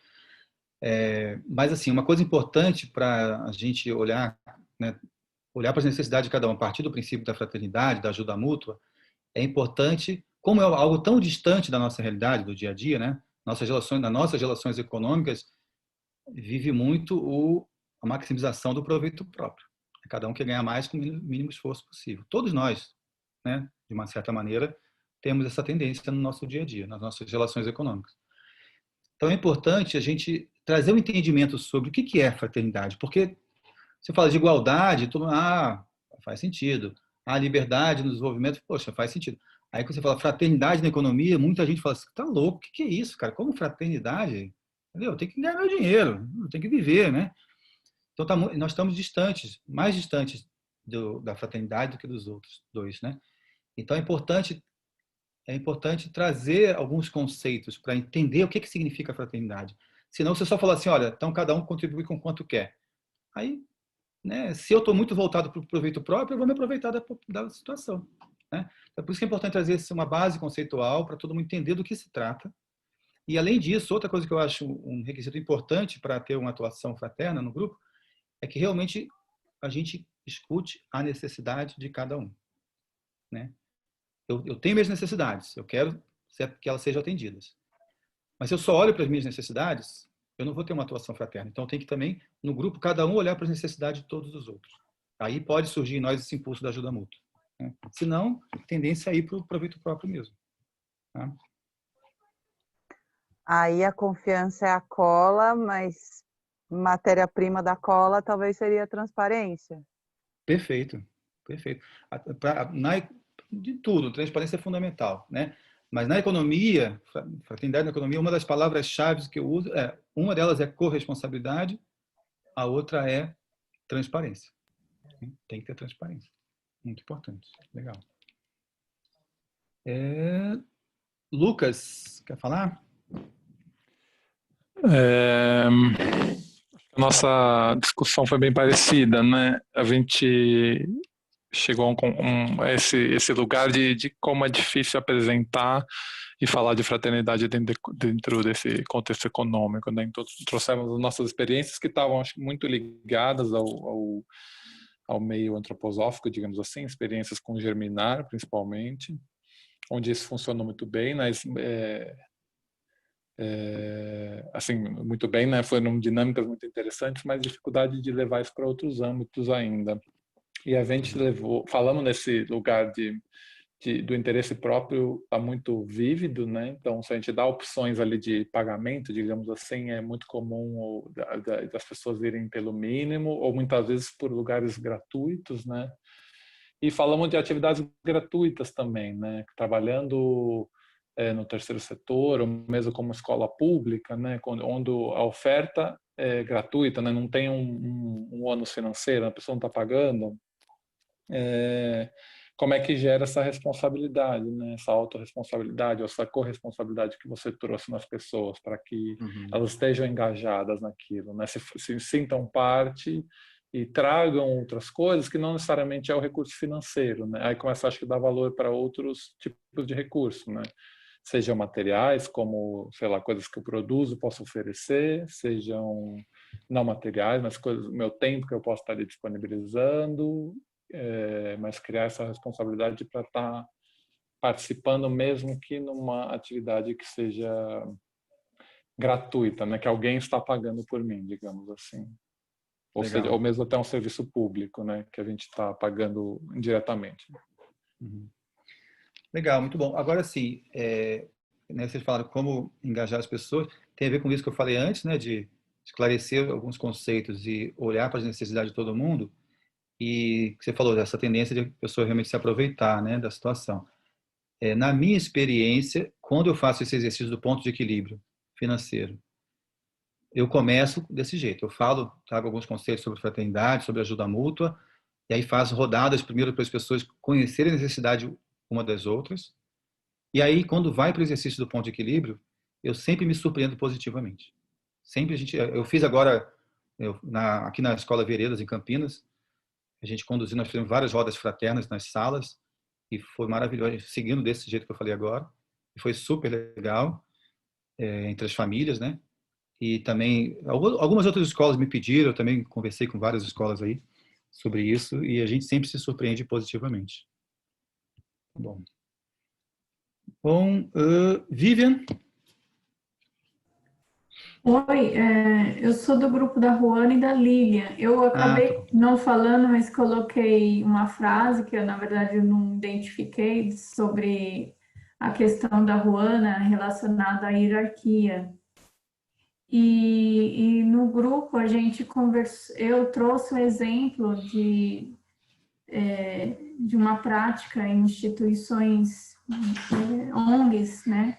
Speaker 1: Mas, assim, uma coisa importante para a gente olhar, né, olhar para as necessidades de cada um, a partir do princípio da fraternidade, da ajuda mútua, é importante como é algo tão distante da nossa realidade, do dia a dia, né? Nas nossas relações econômicas, vive muito a maximização do proveito próprio. Cada um quer ganhar mais com o mínimo esforço possível. Todos nós, né, de uma certa maneira, temos essa tendência no nosso dia a dia, nas nossas relações econômicas. Então é importante a gente trazer um entendimento sobre o que é fraternidade, porque você fala de igualdade, faz sentido. A liberdade no desenvolvimento, poxa, faz sentido. Aí quando você fala fraternidade na economia, muita gente fala assim, tá louco, o que é isso, cara? Como fraternidade? Entendeu? Tem que ganhar meu dinheiro, tem que viver, né? Então nós estamos distantes, mais distantes da fraternidade do que dos outros dois, né? Então é importante trazer alguns conceitos para entender o que significa fraternidade. Senão você só fala assim, olha, então cada um contribui com quanto quer. Aí, né, se eu estou muito voltado para o proveito próprio, eu vou me aproveitar da situação. Né? Então, por isso que é importante trazer uma base conceitual para todo mundo entender do que se trata. E, além disso, outra coisa que eu acho um requisito importante para ter uma atuação fraterna no grupo é que realmente a gente escute a necessidade de cada um. Né? Eu tenho minhas necessidades, eu quero que elas sejam atendidas. Mas se eu só olho para as minhas necessidades, eu não vou ter uma atuação fraterna. Então, tem que também, no grupo, cada um olhar para as necessidades de todos os outros. Aí pode surgir em nós esse impulso da ajuda mútua. Né? Senão, a tendência é ir para o proveito próprio mesmo. Tá?
Speaker 12: Aí a confiança é a cola, mas matéria-prima da cola talvez seria a transparência.
Speaker 1: Perfeito, perfeito. De tudo, transparência é fundamental, né? Mas na economia, fraternidade na economia, uma das palavras-chave que eu uso uma delas é corresponsabilidade, a outra é transparência. Tem que ter transparência. Muito importante. Legal. Lucas, quer falar?
Speaker 17: A nossa discussão foi bem parecida, né? A gente chegou a esse lugar de como é difícil apresentar e falar de fraternidade dentro desse contexto econômico, né? Então, trouxemos as nossas experiências que estavam, acho, muito ligadas ao meio antroposófico, digamos assim, experiências com Germinar, principalmente, onde isso funcionou muito bem, mas assim, muito bem, né? Foram dinâmicas muito interessantes, mas dificuldade de levar isso para outros âmbitos ainda. E a gente falamos nesse lugar do interesse próprio, está muito vívido, né? Então, se a gente dá opções ali de pagamento, digamos assim, é muito comum das pessoas irem pelo mínimo, ou muitas vezes por lugares gratuitos, né? E falamos de atividades gratuitas também, né? Trabalhando no terceiro setor, ou mesmo como escola pública, né? Onde a oferta é gratuita, né? Não tem um ônus financeiro, a pessoa não está pagando. Como é que gera essa responsabilidade, né? Essa autorresponsabilidade, ou essa corresponsabilidade que você trouxe nas pessoas, para que elas estejam engajadas naquilo, né? Se sintam parte e tragam outras coisas que não necessariamente é o recurso financeiro, né? Aí começa, acho que, a dar valor para outros tipos de recurso, né? Sejam materiais, como, sei lá, coisas que eu produzo, posso oferecer, sejam não materiais, mas coisas, meu tempo que eu posso estar ali disponibilizando, mas criar essa responsabilidade para estar participando, mesmo que numa atividade que seja gratuita, né? Que alguém está pagando por mim, digamos assim. Ou seja, ou mesmo até um serviço público, né? Que a gente está pagando indiretamente.
Speaker 1: Legal, muito bom. Agora sim, né, vocês falaram como engajar as pessoas, tem a ver com isso que eu falei antes, né? De esclarecer alguns conceitos e olhar para as necessidades de todo mundo. E você falou dessa tendência de a pessoa realmente se aproveitar, né, da situação. Na minha experiência, quando eu faço esse exercício do ponto de equilíbrio financeiro, eu começo desse jeito. Eu trago alguns conceitos sobre fraternidade, sobre ajuda mútua, e aí faço rodadas primeiro para as pessoas conhecerem a necessidade uma das outras. E aí, quando vai para o exercício do ponto de equilíbrio, eu sempre me surpreendo positivamente. Sempre eu fiz agora, aqui na Escola Veredas, em Campinas, a gente conduziu, nós fizemos várias rodas fraternas nas salas, e foi maravilhoso, seguindo desse jeito que eu falei agora. E foi super legal, entre as famílias, né? E também, algumas outras escolas me pediram, eu também conversei com várias escolas aí sobre isso, e a gente sempre se surpreende positivamente. Bom. Bom, Vivian?
Speaker 9: Oi, eu sou do grupo da Ruana e da Lilian. Eu acabei não falando, mas coloquei uma frase que eu, na verdade, eu não identifiquei sobre a questão da Ruana relacionada à hierarquia. E no grupo a gente conversou, eu trouxe um exemplo de uma prática em instituições ONGs, né?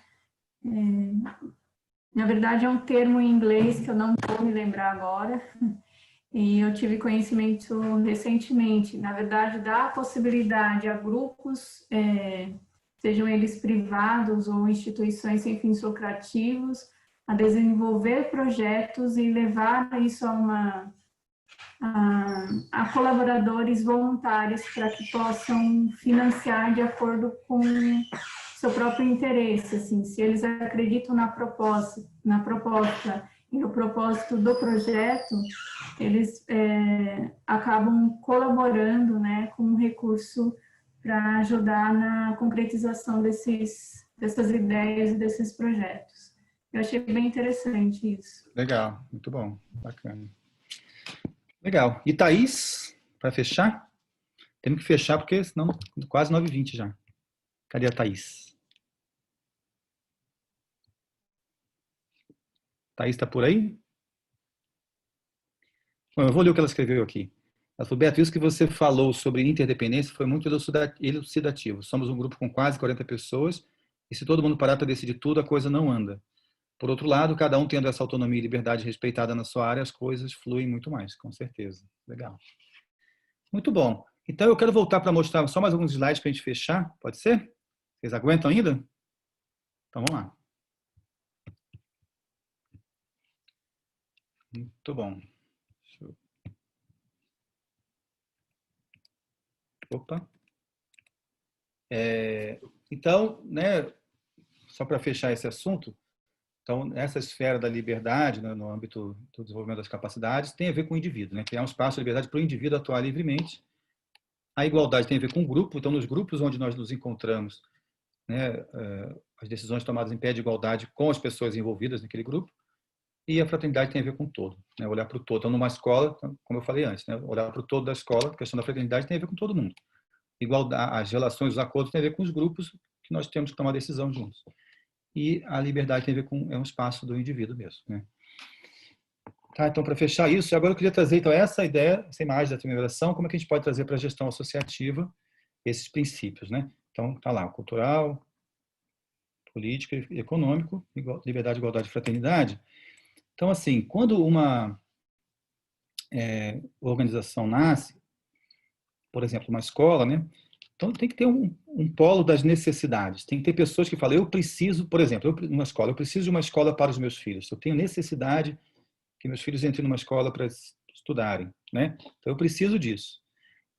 Speaker 9: Na verdade, é um termo em inglês que eu não vou me lembrar agora, e eu tive conhecimento recentemente. Na verdade, dá a possibilidade a grupos, sejam eles privados ou instituições sem fins lucrativos, a desenvolver projetos e levar isso a colaboradores voluntários para que possam financiar de acordo com seu próprio interesse, assim, se eles acreditam na proposta e no propósito do projeto, eles acabam colaborando, né, com um recurso para ajudar na concretização dessas ideias e desses projetos. Eu achei bem interessante isso.
Speaker 1: Legal, muito bom, bacana. Legal. E Thaís, para fechar? Temos que fechar porque senão quase 9h20 já. Cadê a Thaís? Thaís está por aí? Bom, eu vou ler o que ela escreveu aqui. Ela falou, Beto, isso que você falou sobre interdependência foi muito elucidativo. Somos um grupo com quase 40 pessoas e se todo mundo parar para decidir tudo, a coisa não anda. Por outro lado, cada um tendo essa autonomia e liberdade respeitada na sua área, as coisas fluem muito mais, com certeza. Legal. Muito bom. Então, eu quero voltar para mostrar só mais alguns slides para a gente fechar. Pode ser? Vocês aguentam ainda? Então, vamos lá. Muito bom. Opa. Então, né, só para fechar esse assunto, então, essa esfera da liberdade, né, no âmbito do desenvolvimento das capacidades, tem a ver com o indivíduo, né? Criar um espaço de liberdade para o indivíduo atuar livremente. A igualdade tem a ver com o grupo, então, nos grupos onde nós nos encontramos, né, as decisões tomadas em pé de igualdade com as pessoas envolvidas naquele grupo. E a fraternidade tem a ver com o todo, né? Olhar para o todo. Então, numa escola, como eu falei antes, né? Olhar para o todo da escola, a questão da fraternidade tem a ver com todo mundo. Igualdade, as relações, os acordos têm a ver com os grupos que nós temos que tomar decisão juntos. E a liberdade tem a ver com um espaço do indivíduo mesmo, né? Tá, então, para fechar isso, agora eu queria trazer então, essa ideia, essa imagem da triangulação, como é que a gente pode trazer para a gestão associativa esses princípios, né? Então, tá lá, cultural, político e econômico, liberdade, igualdade e fraternidade. Então, assim, quando uma organização nasce, por exemplo, uma escola, né? Então, tem que ter um polo das necessidades. Tem que ter pessoas que falam, eu preciso, por exemplo, numa escola, eu preciso de uma escola para os meus filhos. Eu tenho necessidade que meus filhos entrem numa escola para estudarem, né? Então, eu preciso disso.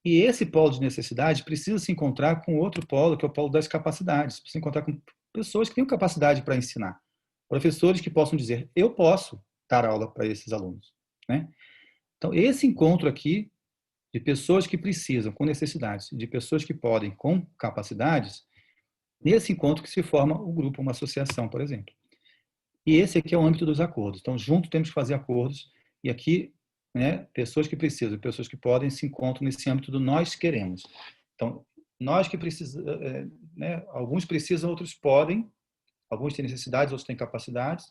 Speaker 1: E esse polo de necessidade precisa se encontrar com outro polo, que é o polo das capacidades. Precisa se encontrar com pessoas que têm capacidade para ensinar. Professores que possam dizer, eu posso dar aula para esses alunos, né? Então, esse encontro aqui de pessoas que precisam, com necessidades, de pessoas que podem, com capacidades, nesse encontro que se forma o grupo, uma associação, por exemplo. E esse aqui é o âmbito dos acordos. Então, junto temos que fazer acordos, e aqui, né, pessoas que precisam, pessoas que podem, se encontram nesse âmbito do nós queremos. Então, nós que precisamos, né, alguns precisam, outros podem, alguns têm necessidades, outros têm capacidades,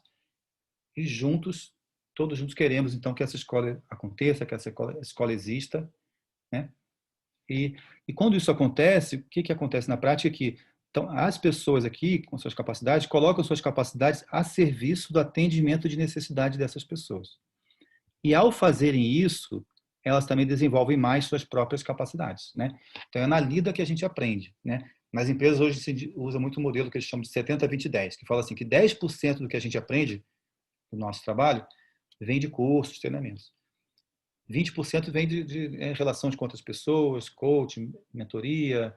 Speaker 1: e juntos, todos juntos queremos, então, que essa escola aconteça, que essa escola exista, né? E quando isso acontece, o que acontece na prática é que então, as pessoas aqui, com suas capacidades, colocam suas capacidades a serviço do atendimento de necessidade dessas pessoas. E ao fazerem isso, elas também desenvolvem mais suas próprias capacidades, né? Então, é na lida que a gente aprende, né? Nas empresas hoje se usa muito o modelo que eles chamam de 70-20-10, que fala assim que 10% do que a gente aprende no nosso trabalho vem de cursos, treinamentos. 20% vem de relações com outras pessoas, coaching, mentoria,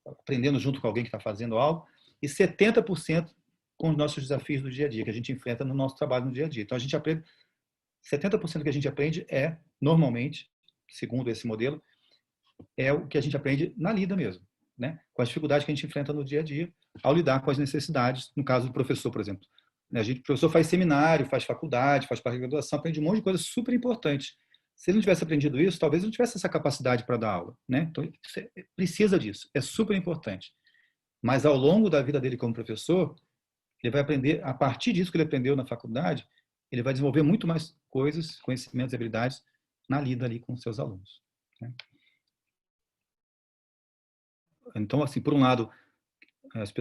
Speaker 1: aprendendo junto com alguém que está fazendo algo, e 70% com os nossos desafios do dia a dia, que a gente enfrenta no nosso trabalho no dia a dia. Então, a gente aprende, 70% do que a gente aprende normalmente, segundo esse modelo, é o que a gente aprende na lida mesmo. né, com as dificuldades que a gente enfrenta no dia a dia, ao lidar com as necessidades, no caso do professor, por exemplo. O professor faz seminário, faz faculdade, faz pós-graduação, aprende um monte de coisas super importantes. Se ele não tivesse aprendido isso, talvez ele não tivesse essa capacidade para dar aula, né? Então, precisa disso, é super importante. Mas ao longo da vida dele como professor, ele vai aprender, a partir disso que ele aprendeu na faculdade, ele vai desenvolver muito mais coisas, conhecimentos e habilidades na lida ali com os seus alunos, né? Então, assim, por um lado, os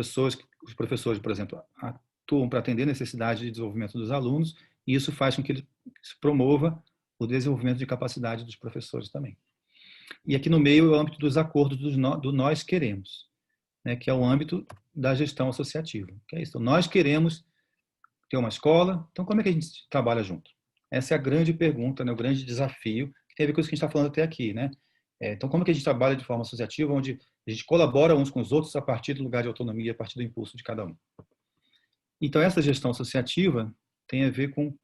Speaker 1: professores, por exemplo, atuam para atender a necessidade de desenvolvimento dos alunos, e isso faz com que ele promova o desenvolvimento de capacidade dos professores também. E aqui no meio é o âmbito dos acordos do nós queremos, né, que é o âmbito da gestão associativa. Que é isso. Então, nós queremos ter uma escola, então como é que a gente trabalha junto? Essa é a grande pergunta, né, o grande desafio, que tem a ver com isso que a gente está falando até aqui, né? Então, como é que a gente trabalha de forma associativa, onde a gente colabora uns com os outros a partir do lugar de autonomia, a partir do impulso de cada um. Então, essa gestão associativa tem a ver com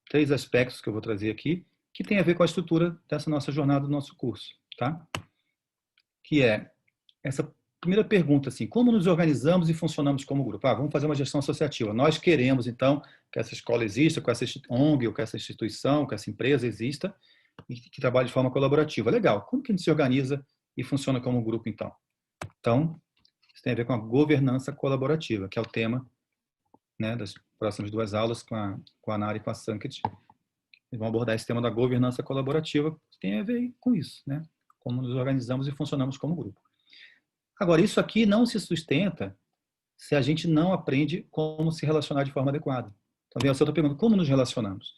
Speaker 1: 3 aspectos que eu vou trazer aqui, que tem a ver com a estrutura dessa nossa jornada do nosso curso, tá? Que é essa primeira pergunta, assim, como nos organizamos e funcionamos como grupo? Vamos fazer uma gestão associativa. Nós queremos, então, que essa escola exista, que essa ONG, ou que essa instituição, que essa empresa exista, e que trabalhe de forma colaborativa. Legal. Como que a gente se organiza e funciona como grupo, então? Então, isso tem a ver com a governança colaborativa, que é o tema, né, das próximas 2 aulas com a Nara e com a Sanket. Eles vão abordar esse tema da governança colaborativa, que tem a ver com isso, né? Como nos organizamos e funcionamos como grupo. Agora, isso aqui não se sustenta se a gente não aprende como se relacionar de forma adequada. Então, vem a outra pergunta, como nos relacionamos?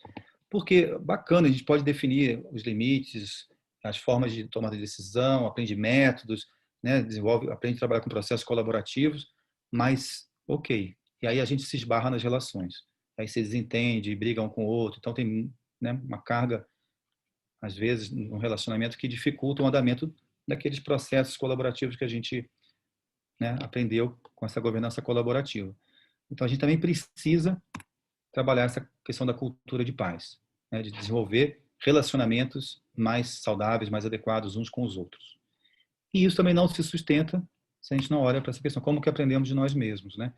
Speaker 1: Porque, bacana, a gente pode definir os limites, as formas de tomada de decisão, aprende métodos, né? Aprende a trabalhar com processos colaborativos, mas, ok. E aí a gente se esbarra nas relações. Aí se desentende, briga um com o outro. Então tem, né, uma carga, às vezes, no relacionamento que dificulta o andamento daqueles processos colaborativos que a gente, né, aprendeu com essa governança colaborativa. Então a gente também precisa trabalhar essa questão da cultura de paz, né, de desenvolver relacionamentos mais saudáveis, mais adequados uns com os outros. E isso também não se sustenta se a gente não olha para essa questão, como que aprendemos de nós mesmos, né?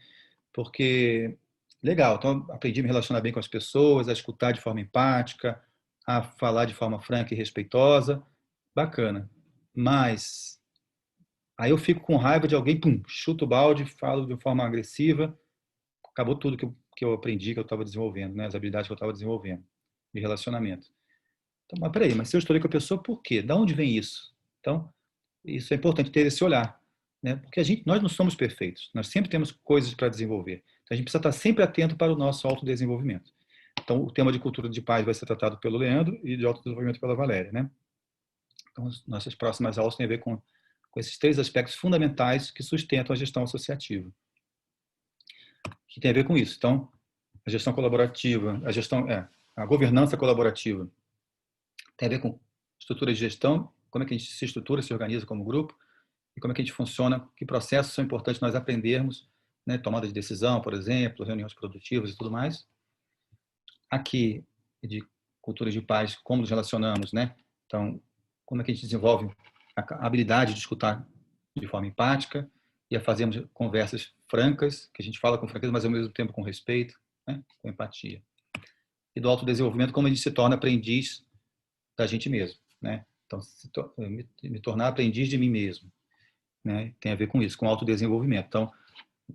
Speaker 1: Porque, legal, então aprendi a me relacionar bem com as pessoas, a escutar de forma empática, a falar de forma franca e respeitosa, bacana. Mas aí eu fico com raiva de alguém, chuto o balde, falo de forma agressiva, acabou tudo que eu aprendi, que eu estava desenvolvendo, né? As habilidades que eu estava desenvolvendo de relacionamento. Então, mas peraí, mas se eu estou com a pessoa, por quê? De onde vem isso? Então, isso é importante ter esse olhar, né? Porque nós não somos perfeitos, nós sempre temos coisas para desenvolver. Então, a gente precisa estar sempre atento para o nosso autodesenvolvimento. Então, o tema de cultura de paz vai ser tratado pelo Leandro e de autodesenvolvimento pela Valéria, né? Então, as nossas próximas aulas têm a ver com esses 3 aspectos fundamentais que sustentam a gestão associativa, que tem a ver com isso. Então, a gestão colaborativa, a governança colaborativa tem a ver com estrutura de gestão, como é que a gente se estrutura, se organiza como grupo, e como é que a gente funciona, que processos são importantes nós aprendermos, né? Tomada de decisão, por exemplo, reuniões produtivas e tudo mais. Aqui, de cultura de paz, como nos relacionamos, né? Então, como é que a gente desenvolve a habilidade de escutar de forma empática e a fazermos conversas francas, que a gente fala com franqueza, mas ao mesmo tempo com respeito, né? Com empatia. E do autodesenvolvimento, como a gente se torna aprendiz da gente mesmo, né? Então, me tornar aprendiz de mim mesmo, né? Tem a ver com isso, com autodesenvolvimento. Então,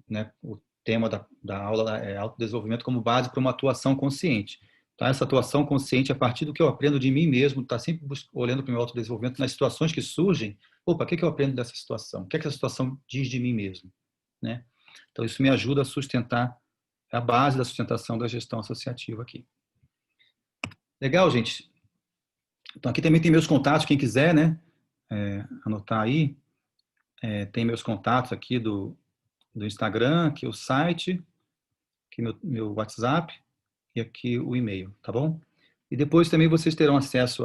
Speaker 1: né, o tema da aula é autodesenvolvimento como base para uma atuação consciente. Então, essa atuação consciente, a partir do que eu aprendo de mim mesmo, está sempre olhando para o meu autodesenvolvimento nas situações que surgem. Opa, o que eu aprendo dessa situação? O que essa situação diz de mim mesmo? Né? Então, isso me ajuda a sustentar, a base da sustentação da gestão associativa aqui. Legal, gente? Então, aqui também tem meus contatos, quem quiser, né? Anotar aí. Tem meus contatos aqui do Instagram, aqui o site, aqui meu WhatsApp e aqui o e-mail, tá bom? E depois também vocês terão acesso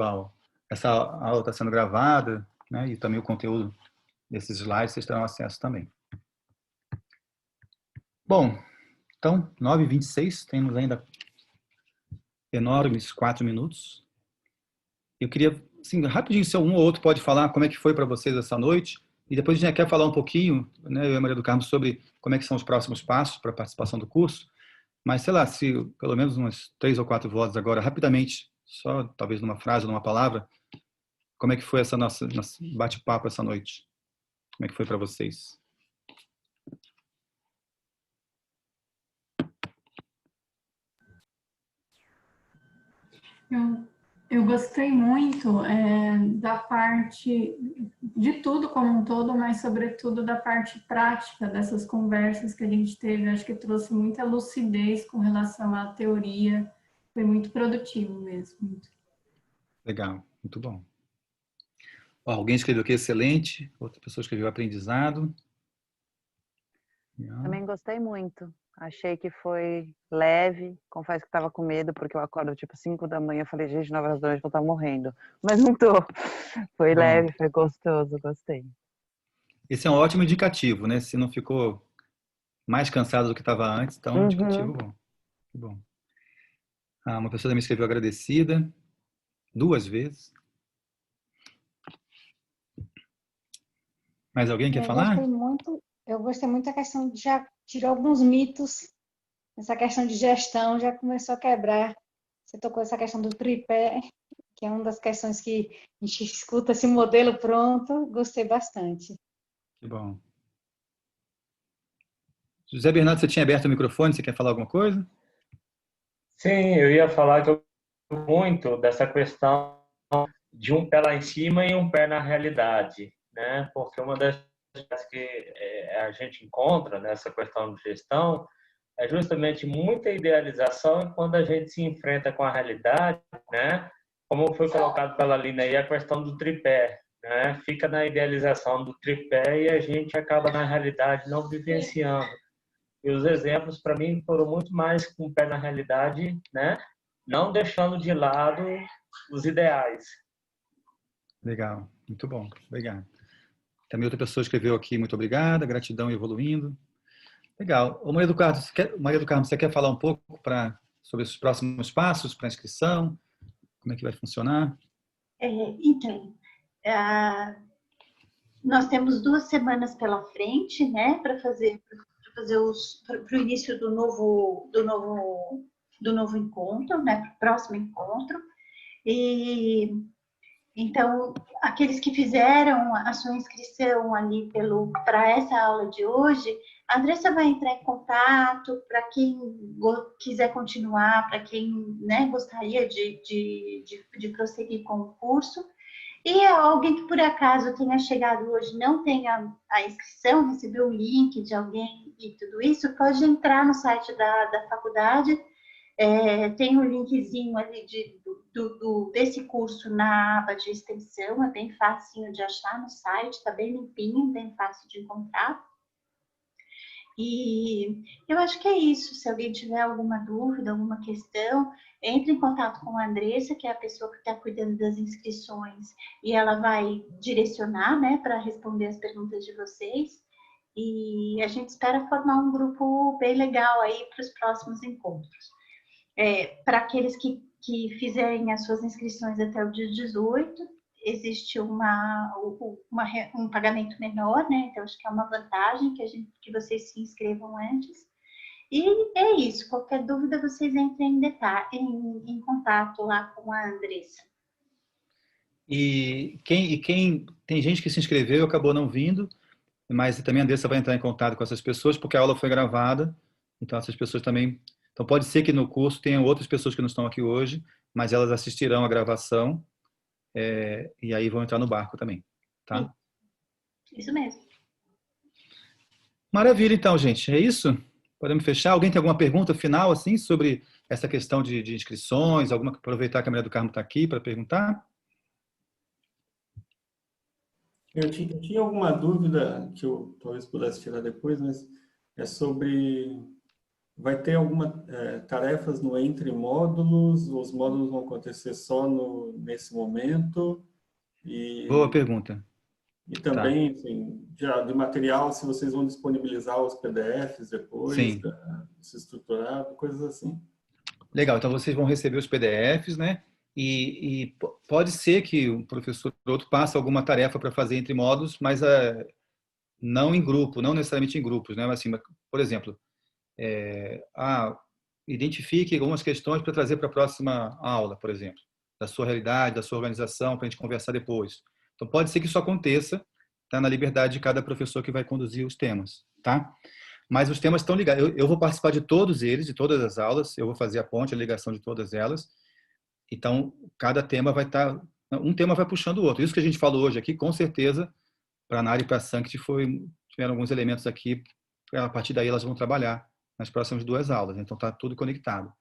Speaker 1: essa aula está sendo gravada, né? E também o conteúdo desses slides vocês terão acesso também. Bom, então, 9h26, temos ainda enormes 4 minutos. Eu queria, assim, rapidinho, se um ou outro pode falar como é que foi para vocês essa noite, E depois a gente quer falar um pouquinho, né, eu e a Maria do Carmo, sobre como é que são os próximos passos para a participação do curso. Mas, sei lá, se pelo menos umas 3 ou 4 vozes agora, rapidamente, só talvez numa frase, numa palavra, como é que foi essa nosso bate-papo essa noite? Como é que foi para vocês?
Speaker 9: Eu gostei muito da parte de tudo como um todo, mas sobretudo da parte prática dessas conversas que a gente teve. Acho que trouxe muita lucidez com relação à teoria. Foi muito produtivo mesmo.
Speaker 1: Legal, muito bom. Ó, alguém escreveu aqui excelente, outra pessoa escreveu aprendizado.
Speaker 12: Também gostei muito. Achei que foi leve. Confesso que estava com medo, porque eu acordo tipo 5 da manhã. Falei, gente, 9 horas da noite vou estar morrendo. Mas não tô. Foi leve, foi gostoso, gostei.
Speaker 1: Esse é um ótimo indicativo, né? Se não ficou mais cansado do que estava antes, então um indicativo bom. Bom. Uma pessoa também escreveu agradecida 2 vezes. Mais alguém quer falar?
Speaker 11: Eu gostei muito da questão de já tirou alguns mitos. Essa questão de gestão já começou a quebrar. Você tocou essa questão do tripé, que é uma das questões que a gente escuta esse modelo pronto. Gostei bastante.
Speaker 1: Que bom. José Bernardo, você tinha aberto o microfone, você quer falar alguma coisa?
Speaker 13: Sim, eu ia falar que eu gosto muito dessa questão de um pé lá em cima e um pé na realidade, né? Porque uma das coisas que a gente encontra nessa questão de gestão é justamente muita idealização, e quando a gente se enfrenta com a realidade, né? Como foi colocado pela Lina aí, a questão do tripé, né? Fica na idealização do tripé e a gente acaba na realidade não vivenciando. E os exemplos, para mim, foram muito mais com o pé na realidade, né? Não deixando de lado os ideais.
Speaker 1: Legal, muito bom, obrigado. Também outra pessoa escreveu aqui, muito obrigada, gratidão evoluindo. Legal. Ô, Maria do Carmo, você quer falar um pouco sobre os próximos passos para a inscrição? Como é que vai funcionar?
Speaker 5: Então, nós temos 2 semanas pela frente, né, para fazer o início do novo encontro, né, para o próximo encontro. E então, aqueles que fizeram a sua inscrição ali para essa aula de hoje, a Andressa vai entrar em contato para quem quiser continuar, para quem, né, gostaria de prosseguir com o curso. E alguém que por acaso tenha chegado hoje, não tenha a inscrição, recebeu o link de alguém e tudo isso, pode entrar no site da faculdade. Tem um linkzinho ali desse curso na aba de extensão, é bem facinho de achar no site, está bem limpinho, bem fácil de encontrar. E eu acho que é isso. Se alguém tiver alguma dúvida, alguma questão, entre em contato com a Andressa, que é a pessoa que está cuidando das inscrições, e ela vai direcionar, né, para responder as perguntas de vocês. E a gente espera formar um grupo bem legal aí para os próximos encontros. Para aqueles que fizerem as suas inscrições até o dia 18, existe um pagamento menor, né? Então, acho que é uma vantagem que vocês se inscrevam antes. E é isso. Qualquer dúvida, vocês entrem em contato lá com a Andressa.
Speaker 1: E tem gente que se inscreveu e acabou não vindo, mas também a Andressa vai entrar em contato com essas pessoas, porque a aula foi gravada, então essas pessoas também... Então, pode ser que no curso tenham outras pessoas que não estão aqui hoje, mas elas assistirão a gravação e aí vão entrar no barco também, tá?
Speaker 5: Isso mesmo.
Speaker 1: Maravilha, então, gente. É isso? Podemos fechar? Alguém tem alguma pergunta final, assim, sobre essa questão de inscrições? Aproveitar que a Maria do Carmo está aqui para perguntar?
Speaker 8: Eu tinha alguma dúvida que eu talvez pudesse tirar depois, mas é sobre... Vai ter algumas tarefas no entre módulos? Os módulos vão acontecer só nesse momento?
Speaker 1: Boa pergunta.
Speaker 8: E também, assim, de material, se vocês vão disponibilizar os PDFs depois, se estruturado, coisas assim.
Speaker 1: Legal, então vocês vão receber os PDFs, né? E pode ser que um professor ou outro passe alguma tarefa para fazer entre módulos, mas não em grupo, não necessariamente em grupos, né? Mas, assim, por exemplo, identifique algumas questões para trazer para a próxima aula, por exemplo, da sua realidade, da sua organização, para a gente conversar depois. Então, pode ser que isso aconteça, tá? Na liberdade de cada professor que vai conduzir os temas, tá? Mas os temas estão ligados. Eu vou participar de todos eles, de todas as aulas, eu vou fazer a ponte, a ligação de todas elas. Então, cada tema vai estar... Um tema vai puxando o outro. Isso que a gente falou hoje aqui, com certeza, para a Nari e para a Sanct tiveram alguns elementos aqui, a partir daí elas vão trabalhar nas próximas 2 aulas. Então, está tudo conectado.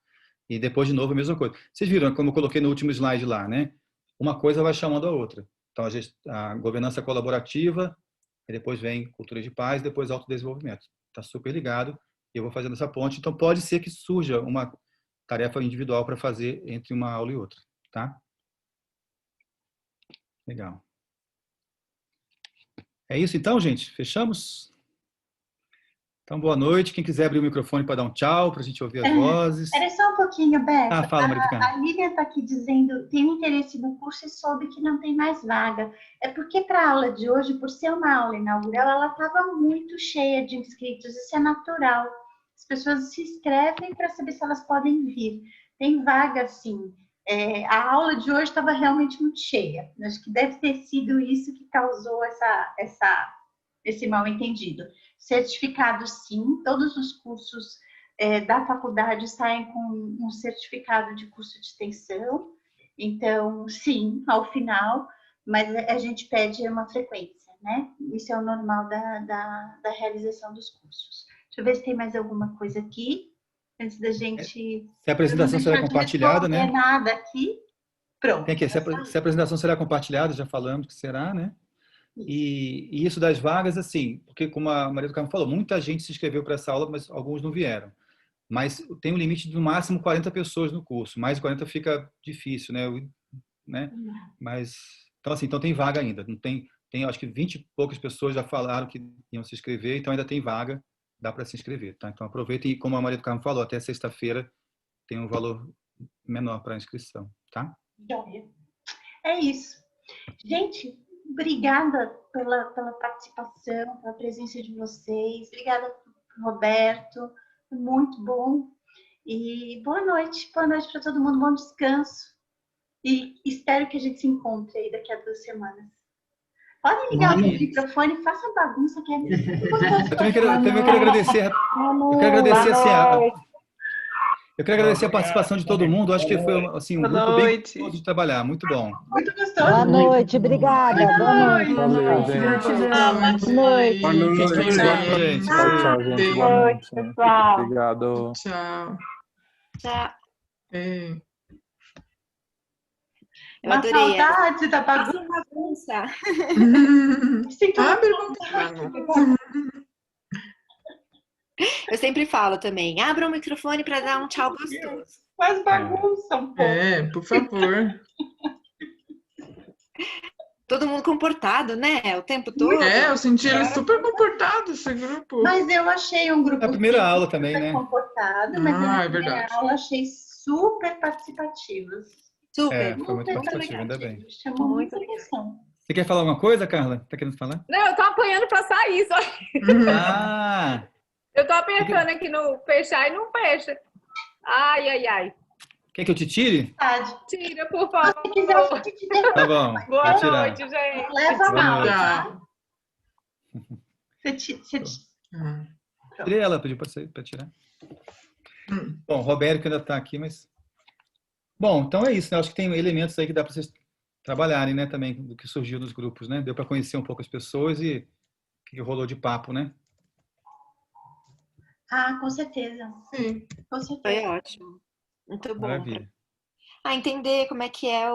Speaker 1: E depois, de novo, a mesma coisa. Vocês viram, como eu coloquei no último slide lá, né? Uma coisa vai chamando a outra. Então, a governança colaborativa, e depois vem cultura de paz, depois autodesenvolvimento. Está super ligado e eu vou fazendo essa ponte. Então, pode ser que surja uma tarefa individual para fazer entre uma aula e outra, tá? Legal. É isso então, gente? Fechamos? Então, boa noite. Quem quiser abrir o microfone para dar um tchau, para a gente ouvir as vozes.
Speaker 5: Espera só um pouquinho, Beto.
Speaker 1: Fala, Maria do Carmo.
Speaker 5: A Lívia está aqui dizendo, tem interesse no curso e soube que não tem mais vaga. É porque para a aula de hoje, por ser uma aula inaugural, ela estava muito cheia de inscritos. Isso é natural. As pessoas se inscrevem para saber se elas podem vir. Tem vaga, sim. A aula de hoje estava realmente muito cheia. Acho que deve ter sido isso que causou esse mal-entendido. Certificado, sim. Todos os cursos da faculdade saem com um certificado de curso de extensão. Então, sim, ao final, mas a gente pede uma frequência, né? Isso é o normal da realização dos cursos. Deixa eu ver se tem mais alguma coisa aqui, antes da gente...
Speaker 1: Se a apresentação será compartilhada, né?
Speaker 5: Não tem nada aqui. Pronto.
Speaker 1: Tem aqui, se a apresentação será compartilhada, já falamos que será, né? E isso das vagas, assim, porque como a Maria do Carmo falou, muita gente se inscreveu para essa aula, mas alguns não vieram. Mas tem um limite de no máximo 40 pessoas no curso. Mais de 40 fica difícil, né? Mas, então, assim, então tem vaga ainda. Não tem acho que 20 e poucas pessoas já falaram que iam se inscrever, então ainda tem vaga, dá para se inscrever, tá? Então aproveita e, como a Maria do Carmo falou, até sexta-feira tem um valor menor para a inscrição, tá?
Speaker 5: Joia. É isso. Gente, obrigada pela participação, pela presença de vocês. Obrigada, Roberto. Muito bom. E boa noite para todo mundo. Bom descanso. E espero que a gente se encontre aí daqui a 2 semanas. Podem ligar o microfone, faça bagunça, que é muito gostoso.
Speaker 1: Eu também quero agradecer. Eu quero agradecer assim, eu quero agradecer a participação de todo mundo. Acho que foi assim, um grupo bem gostoso de trabalhar. Muito bom.
Speaker 5: Muito gostoso.
Speaker 12: Boa noite, obrigada. Boa noite.
Speaker 17: Valeu, gente.
Speaker 12: Boa noite.
Speaker 17: Boa noite. Tchau, gente. Boa noite, pessoal. Obrigado.
Speaker 3: Tchau.
Speaker 14: Tchau.
Speaker 5: Eu adorei. Saudade da bagunça.
Speaker 18: Eu sempre falo também, abra o microfone para dar um tchau gostoso.
Speaker 5: Faz bagunça um pouco.
Speaker 3: Por favor.
Speaker 18: Todo mundo comportado, né? O tempo todo.
Speaker 3: Eu senti eles super comportados, esse grupo.
Speaker 5: Mas eu achei um grupo
Speaker 1: a primeira aula também,
Speaker 5: super
Speaker 1: né?
Speaker 5: Comportado, mas
Speaker 3: é verdade.
Speaker 5: aula achei super participativos.
Speaker 18: Super.
Speaker 1: Foi muito participativo, ainda bem.
Speaker 5: Chamou muita atenção.
Speaker 1: Você quer falar alguma coisa, Carla? Tá querendo falar?
Speaker 4: Não, eu tô apanhando para sair só.
Speaker 1: Ah!
Speaker 4: Eu tô apertando aqui no fechar e não fecha. Ai.
Speaker 1: Quer que eu te tire?
Speaker 4: Tira, por favor.
Speaker 5: Se quiser,
Speaker 1: Tá bom.
Speaker 4: Boa noite, gente.
Speaker 5: Leva a mão,
Speaker 3: tá?
Speaker 1: Tirei ela, pediu para tirar. Bom, Roberto que ainda está aqui, mas... Bom, então é isso, né? Acho que tem elementos aí que dá para vocês trabalharem, né? Também do que surgiu nos grupos, né? Deu para conhecer um pouco as pessoas e o que rolou de papo, né?
Speaker 5: Com certeza.
Speaker 3: Sim.
Speaker 5: Com certeza.
Speaker 18: Foi ótimo. Muito bom.
Speaker 1: Maravilha.
Speaker 18: Entender como é que é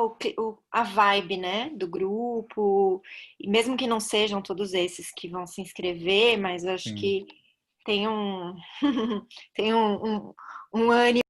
Speaker 18: a vibe, né, do grupo, e mesmo que não sejam todos esses que vão se inscrever, mas eu acho que tem um ânimo